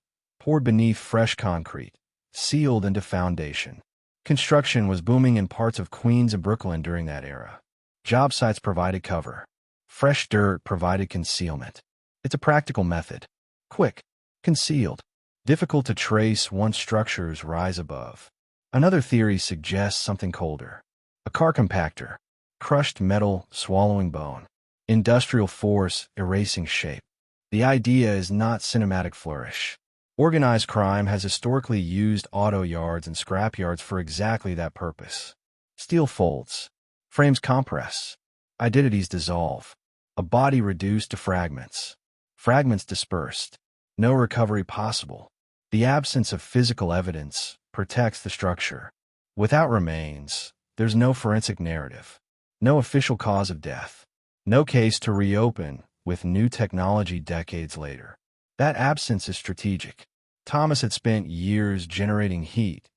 poured beneath fresh concrete, sealed into foundation. Construction was booming in parts of Queens and Brooklyn during that era. Job sites provided cover. Fresh dirt provided concealment. It's a practical method. Quick, concealed, difficult to trace once structures rise above. Another theory suggests something colder. A car compactor, crushed metal swallowing bone, industrial force erasing shape. The idea is not cinematic flourish. Organized crime has historically used auto yards and scrap yards for exactly that purpose. Steel folds, frames compress, identities dissolve, a body reduced to fragments. Fragments dispersed, no recovery possible. The absence of physical evidence protects the structure. Without remains, there's no forensic narrative, no official cause of death, no case to reopen with new technology decades later. That absence is strategic. Thomas had spent years generating heat,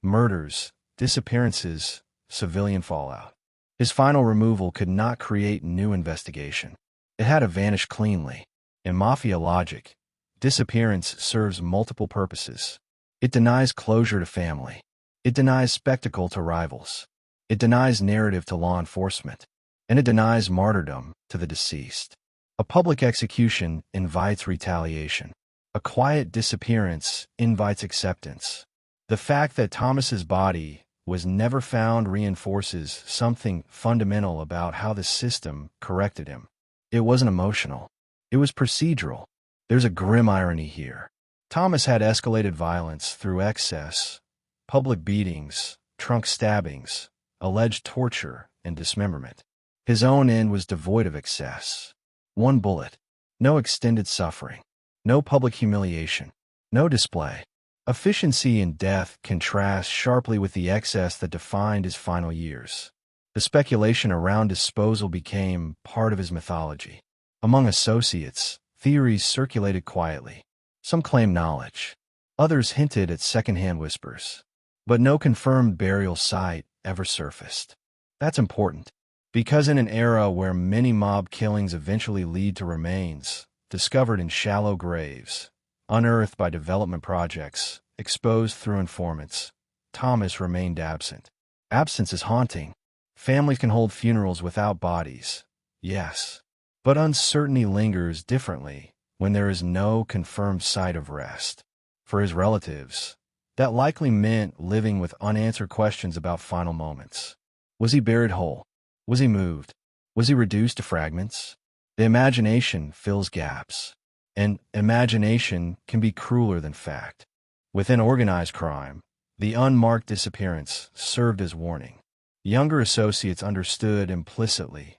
murders, disappearances, civilian fallout. His final removal could not create new investigation. It had to vanish cleanly. In Mafia logic, disappearance serves multiple purposes. It denies closure to family. It denies spectacle to rivals. It denies narrative to law enforcement. And it denies martyrdom to the deceased. A public execution invites retaliation. A quiet disappearance invites acceptance. The fact that Thomas's body was never found reinforces something fundamental about how the system corrected him. It wasn't emotional. It was procedural. There's a grim irony here. Thomas had escalated violence through excess, public beatings, trunk stabbings, alleged torture, and dismemberment. His own end was devoid of excess. One bullet. No extended suffering. No public humiliation. No display. Efficiency in death contrasts sharply with the excess that defined his final years. The speculation around disposal became part of his mythology. Among associates, theories circulated quietly. Some claimed knowledge. Others hinted at secondhand whispers. But no confirmed burial site ever surfaced. That's important, because in an era where many mob killings eventually lead to remains, discovered in shallow graves, unearthed by development projects, exposed through informants, Thomas remained absent. Absence is haunting. Families can hold funerals without bodies, yes. But uncertainty lingers differently when there is no confirmed site of rest. For his relatives, that likely meant living with unanswered questions about final moments. Was he buried whole? Was he moved? Was he reduced to fragments? The imagination fills gaps, and imagination can be crueler than fact. Within organized crime, the unmarked disappearance served as warning. Younger associates understood implicitly.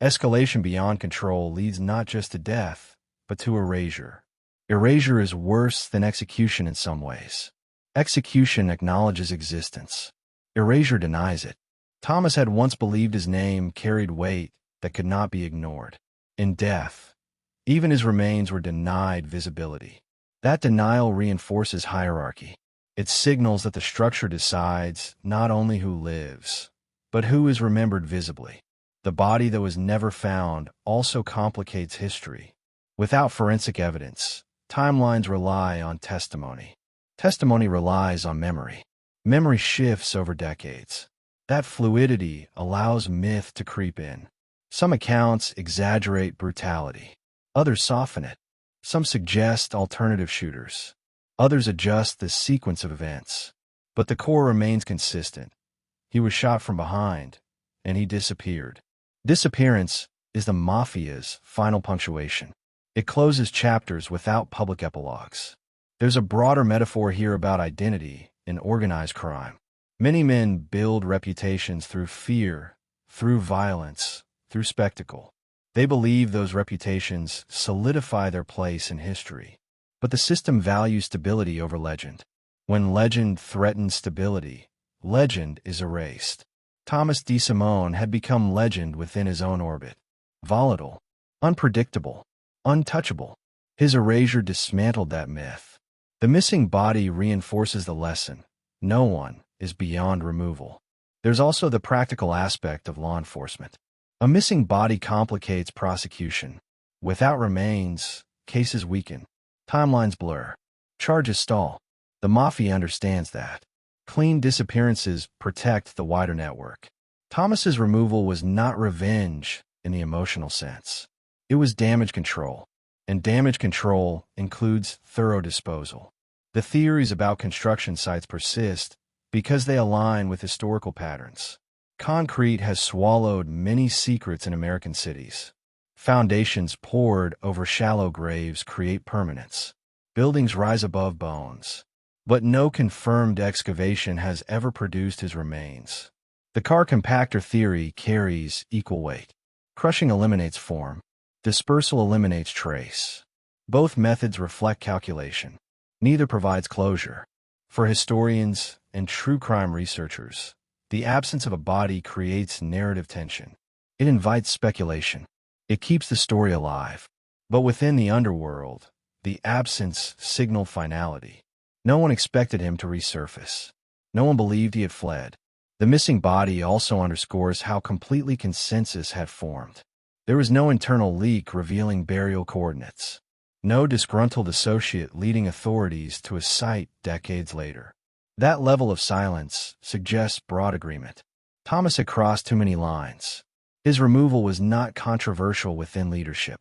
Escalation beyond control leads not just to death, but to erasure. Erasure is worse than execution in some ways. Execution acknowledges existence. Erasure denies it. Thomas had once believed his name carried weight that could not be ignored. In death, even his remains were denied visibility. That denial reinforces hierarchy. It signals that the structure decides not only who lives, but who is remembered visibly. The body that was never found also complicates history. Without forensic evidence, timelines rely on testimony. Testimony relies on memory. Memory shifts over decades. That fluidity allows myth to creep in. Some accounts exaggerate brutality. Others soften it. Some suggest alternative shooters. Others adjust the sequence of events. But the core remains consistent. He was shot from behind, and he disappeared. Disappearance is the Mafia's final punctuation. It closes chapters without public epilogues. There's a broader metaphor here about identity in organized crime. Many men build reputations through fear, through violence, through spectacle. They believe those reputations solidify their place in history. But the system values stability over legend. When legend threatens stability, legend is erased. Thomas DeSimone had become legend within his own orbit. Volatile, unpredictable, untouchable. His erasure dismantled that myth. The missing body reinforces the lesson. No one is beyond removal. There's also the practical aspect of law enforcement. A missing body complicates prosecution. Without remains, cases weaken. Timelines blur. Charges stall. The Mafia understands that. Clean disappearances protect the wider network. Thomas's removal was not revenge in the emotional sense. It was damage control. And damage control includes thorough disposal. The theories about construction sites persist because they align with historical patterns. Concrete has swallowed many secrets in American cities. Foundations poured over shallow graves create permanence. Buildings rise above bones. But no confirmed excavation has ever produced his remains. The car compactor theory carries equal weight. Crushing eliminates form. Dispersal eliminates trace. Both methods reflect calculation. Neither provides closure. For historians and true crime researchers, the absence of a body creates narrative tension. It invites speculation. It keeps the story alive. But within the underworld, the absence signaled finality. No one expected him to resurface. No one believed he had fled. The missing body also underscores how completely consensus had formed. There was no internal leak revealing burial coordinates. No disgruntled associate leading authorities to a site decades later. That level of silence suggests broad agreement. Thomas had crossed too many lines. His removal was not controversial within leadership,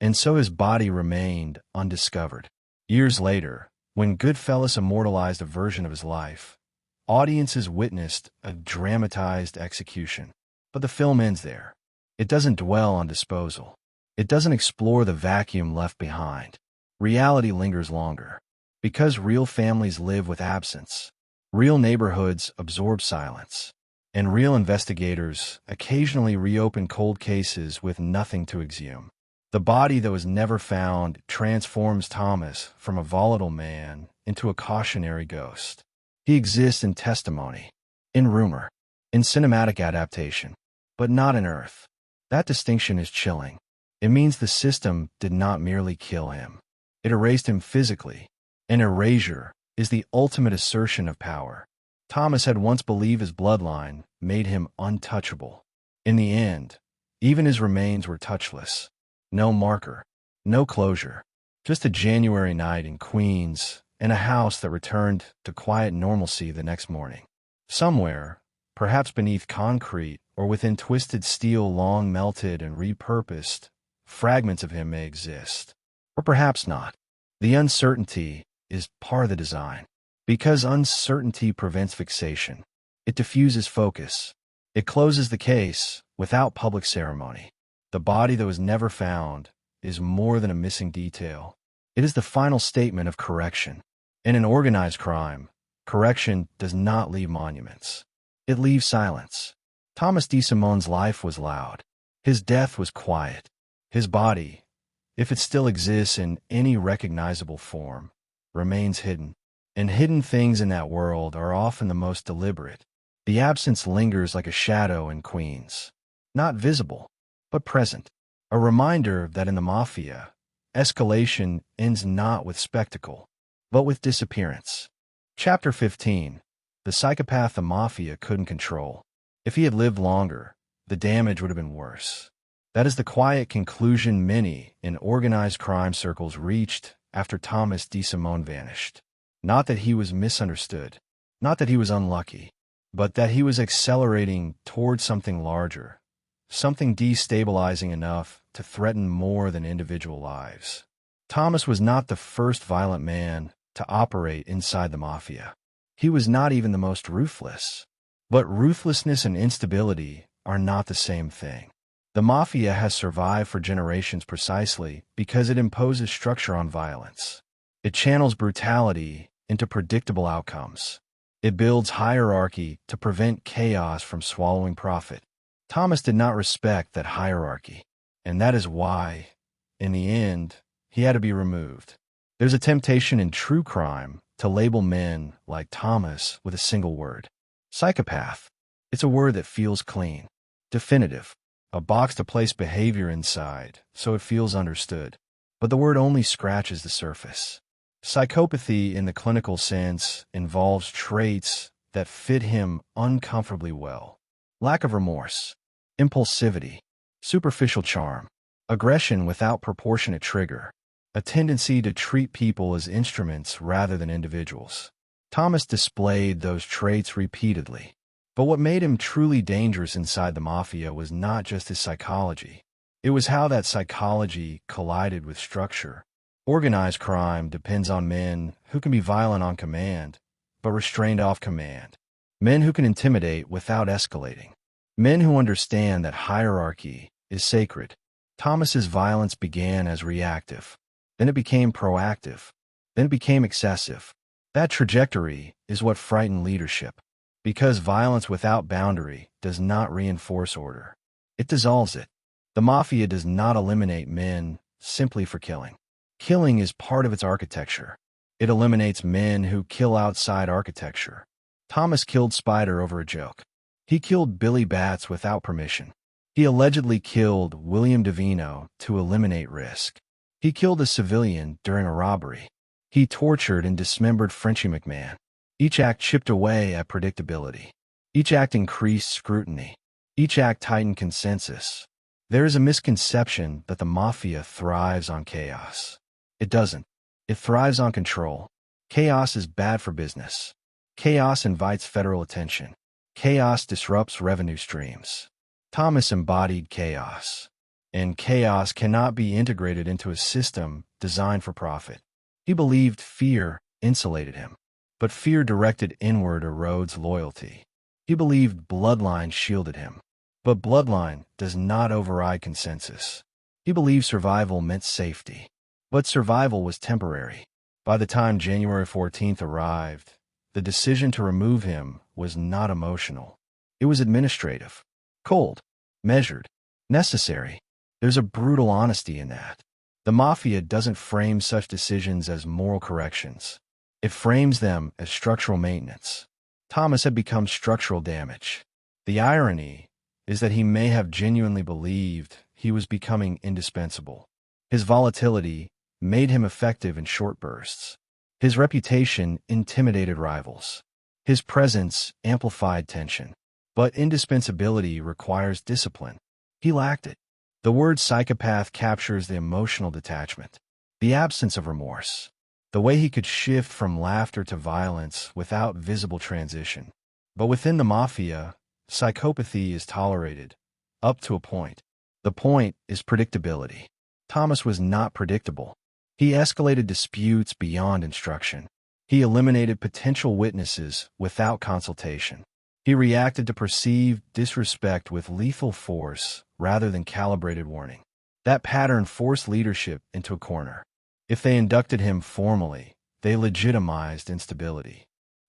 and so his body remained undiscovered. Years later, when Goodfellas immortalized a version of his life, audiences witnessed a dramatized execution. But the film ends there. It doesn't dwell on disposal. It doesn't explore the vacuum left behind. Reality lingers longer. Because real families live with absence, real neighborhoods absorb silence, and real investigators occasionally reopen cold cases with nothing to exhume. The body that was never found transforms Thomas from a volatile man into a cautionary ghost. He exists in testimony, in rumor, in cinematic adaptation, but not in earth. That distinction is chilling. It means the system did not merely kill him. It erased him physically. An erasure is the ultimate assertion of power. Thomas had once believed his bloodline made him untouchable. In the end, even his remains were touchless. No marker, no closure, just a January night in Queens and a house that returned to quiet normalcy the next morning. Somewhere, perhaps beneath concrete or within twisted steel long melted and repurposed, fragments of him may exist. Or perhaps not. The uncertainty is part of the design. Because uncertainty prevents fixation. It diffuses focus. It closes the case without public ceremony. The body that was never found is more than a missing detail. It is the final statement of correction. In an organized crime, correction does not leave monuments. It leaves silence. Thomas DeSimone's life was loud. His death was quiet. His body, if it still exists in any recognizable form, remains hidden. And hidden things in that world are often the most deliberate. The absence lingers like a shadow in Queens. Not visible, but present. A reminder that in the Mafia, escalation ends not with spectacle, but with disappearance. Chapter 15. The psychopath the Mafia couldn't control. If he had lived longer, the damage would have been worse. That is the quiet conclusion many in organized crime circles reached after Thomas DeSimone vanished. Not that he was misunderstood, not that he was unlucky, but that he was accelerating towards something larger, something destabilizing enough to threaten more than individual lives. Thomas was not the first violent man to operate inside the Mafia. He was not even the most ruthless. But ruthlessness and instability are not the same thing. The Mafia has survived for generations precisely because it imposes structure on violence. It channels brutality into predictable outcomes. It builds hierarchy to prevent chaos from swallowing profit. Thomas did not respect that hierarchy, and that is why, in the end, he had to be removed. There's a temptation in true crime to label men like Thomas with a single word. Psychopath. It's a word that feels clean, definitive, a box to place behavior inside so it feels understood. But the word only scratches the surface. Psychopathy in the clinical sense involves traits that fit him uncomfortably well. Lack of remorse, impulsivity, superficial charm, aggression without proportionate trigger, a tendency to treat people as instruments rather than individuals. Thomas displayed those traits repeatedly. But what made him truly dangerous inside the Mafia was not just his psychology. It was how that psychology collided with structure. Organized crime depends on men who can be violent on command, but restrained off command. Men who can intimidate without escalating. Men who understand that hierarchy is sacred. Thomas's violence began as reactive. Then it became proactive. Then it became excessive. That trajectory is what frightened leadership. Because violence without boundary does not reinforce order. It dissolves it. The Mafia does not eliminate men simply for killing. Killing is part of its architecture. It eliminates men who kill outside architecture. Thomas killed Spider over a joke. He killed Billy Batts without permission. He allegedly killed William Devino to eliminate risk. He killed a civilian during a robbery. He tortured and dismembered Frenchy McMahon. Each act chipped away at predictability. Each act increased scrutiny. Each act tightened consensus. There is a misconception that the Mafia thrives on chaos. It doesn't. It thrives on control. Chaos is bad for business. Chaos invites federal attention. Chaos disrupts revenue streams. Thomas embodied chaos. And chaos cannot be integrated into a system designed for profit. He believed fear insulated him. But fear directed inward erodes loyalty. He believed bloodline shielded him. But bloodline does not override consensus. He believed survival meant safety. But survival was temporary. By the time January 14th arrived, the decision to remove him was not emotional. It was administrative. Cold. Measured. Necessary. There's a brutal honesty in that. The Mafia doesn't frame such decisions as moral corrections. It frames them as structural maintenance. Thomas had become structural damage. The irony is that he may have genuinely believed he was becoming indispensable. His volatility made him effective in short bursts. His reputation intimidated rivals. His presence amplified tension. But indispensability requires discipline. He lacked it. The word psychopath captures the emotional detachment, the absence of remorse. The way he could shift from laughter to violence without visible transition. But within the Mafia, psychopathy is tolerated, up to a point. The point is predictability. Thomas was not predictable. He escalated disputes beyond instruction. He eliminated potential witnesses without consultation. He reacted to perceived disrespect with lethal force rather than calibrated warning. That pattern forced leadership into a corner. If they inducted him formally, they legitimized instability.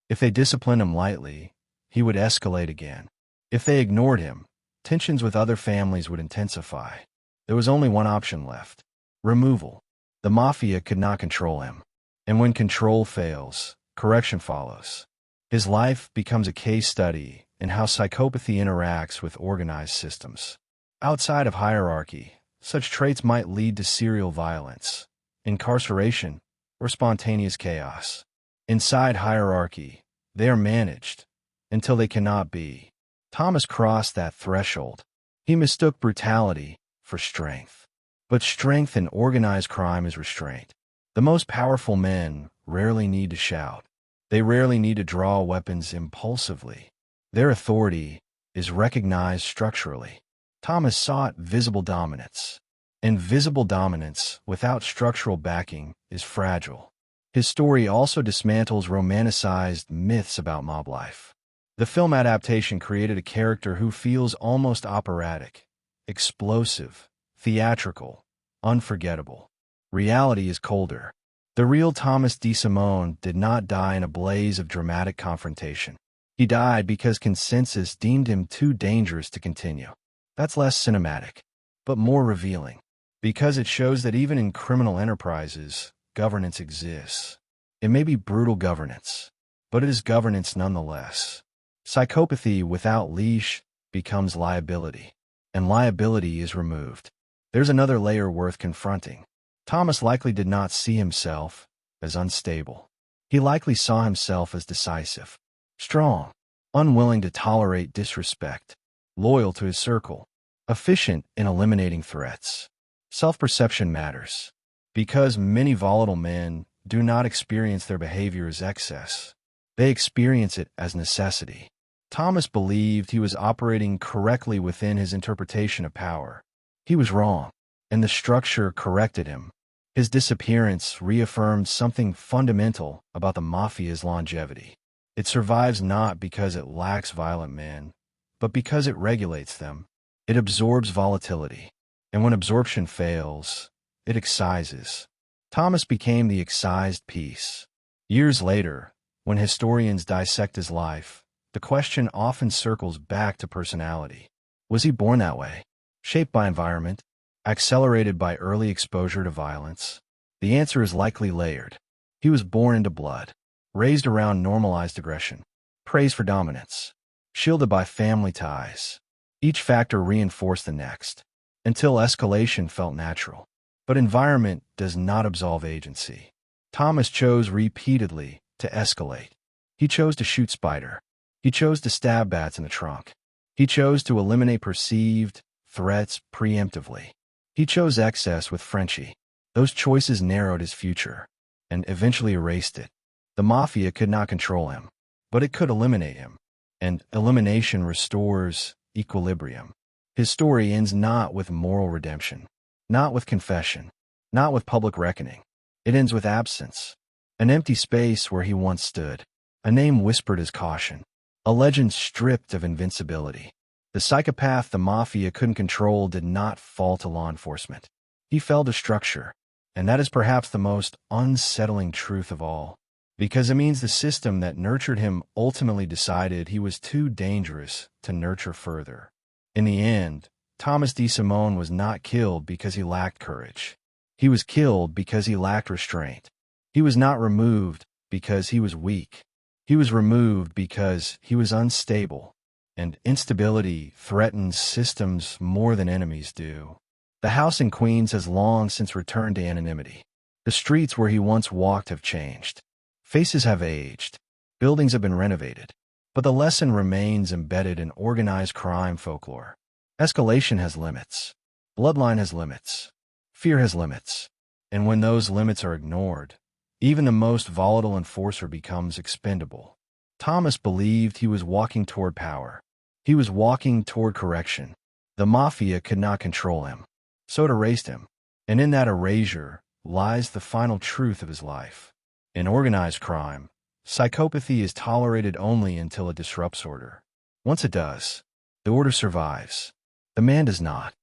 If they disciplined him lightly, he would escalate again. If they ignored him, tensions with other families would intensify. There was only one option left: removal. The Mafia could not control him. And when control fails, correction follows. His life becomes a case study in how psychopathy interacts with organized systems. Outside of hierarchy, such traits might lead to serial violence, incarceration, or spontaneous chaos. Inside hierarchy, they are managed until they cannot be. Thomas crossed that threshold. He mistook brutality for strength. But strength in organized crime is restraint. The most powerful men rarely need to shout. They rarely need to draw weapons impulsively. Their authority is recognized structurally. Thomas sought visible dominance. And visible dominance without structural backing is fragile. His story also dismantles romanticized myths about mob life. The film adaptation created a character who feels almost operatic, explosive, theatrical, unforgettable. Reality is colder. The real Thomas DeSimone did not die in a blaze of dramatic confrontation. He died because consensus deemed him too dangerous to continue. That's less cinematic, but more revealing, because it shows that even in criminal enterprises, governance exists. It may be brutal governance, but it is governance nonetheless. Psychopathy without leash becomes liability, and liability is removed. There's another layer worth confronting. Thomas likely did not see himself as unstable. He likely saw himself as decisive, strong, unwilling to tolerate disrespect, loyal to his circle, efficient in eliminating threats. Self-perception matters, because many volatile men do not experience their behavior as excess. They experience it as necessity. Thomas believed he was operating correctly within his interpretation of power. He was wrong, and the structure corrected him. His disappearance reaffirmed something fundamental about the Mafia's longevity. It survives not because it lacks violent men, but because it regulates them. It absorbs volatility, and when absorption fails, it excises. Thomas became the excised piece. Years later, when historians dissect his life, the question often circles back to personality. Was he born that way? Shaped by environment? Accelerated by early exposure to violence? The answer is likely layered. He was born into blood, raised around normalized aggression, praised for dominance, shielded by family ties. Each factor reinforced the next, until escalation felt natural. But environment does not absolve agency. Thomas chose repeatedly to escalate. He chose to shoot Spider. He chose to stab Bats in the trunk. He chose to eliminate perceived threats preemptively. He chose excess with Frenchy. Those choices narrowed his future and eventually erased it. The Mafia could not control him, but it could eliminate him, and elimination restores equilibrium. His story ends not with moral redemption, not with confession, not with public reckoning. It ends with absence, an empty space where he once stood, a name whispered as caution, a legend stripped of invincibility. The psychopath the Mafia couldn't control did not fall to law enforcement. He fell to structure, and that is perhaps the most unsettling truth of all, because it means the system that nurtured him ultimately decided he was too dangerous to nurture further. In the end, Thomas DeSimone was not killed because he lacked courage. He was killed because he lacked restraint. He was not removed because he was weak. He was removed because he was unstable, and instability threatens systems more than enemies do. The house in Queens has long since returned to anonymity. The streets where he once walked have changed. Faces have aged. Buildings have been renovated. But the lesson remains embedded in organized crime folklore. Escalation has limits. Bloodline has limits. Fear has limits. And when those limits are ignored, even the most volatile enforcer becomes expendable. Thomas believed he was walking toward power. He was walking toward correction. The Mafia could not control him, so it erased him. And in that erasure lies the final truth of his life. In organized crime, psychopathy is tolerated only until it disrupts order. Once it does, the order survives. The man does not.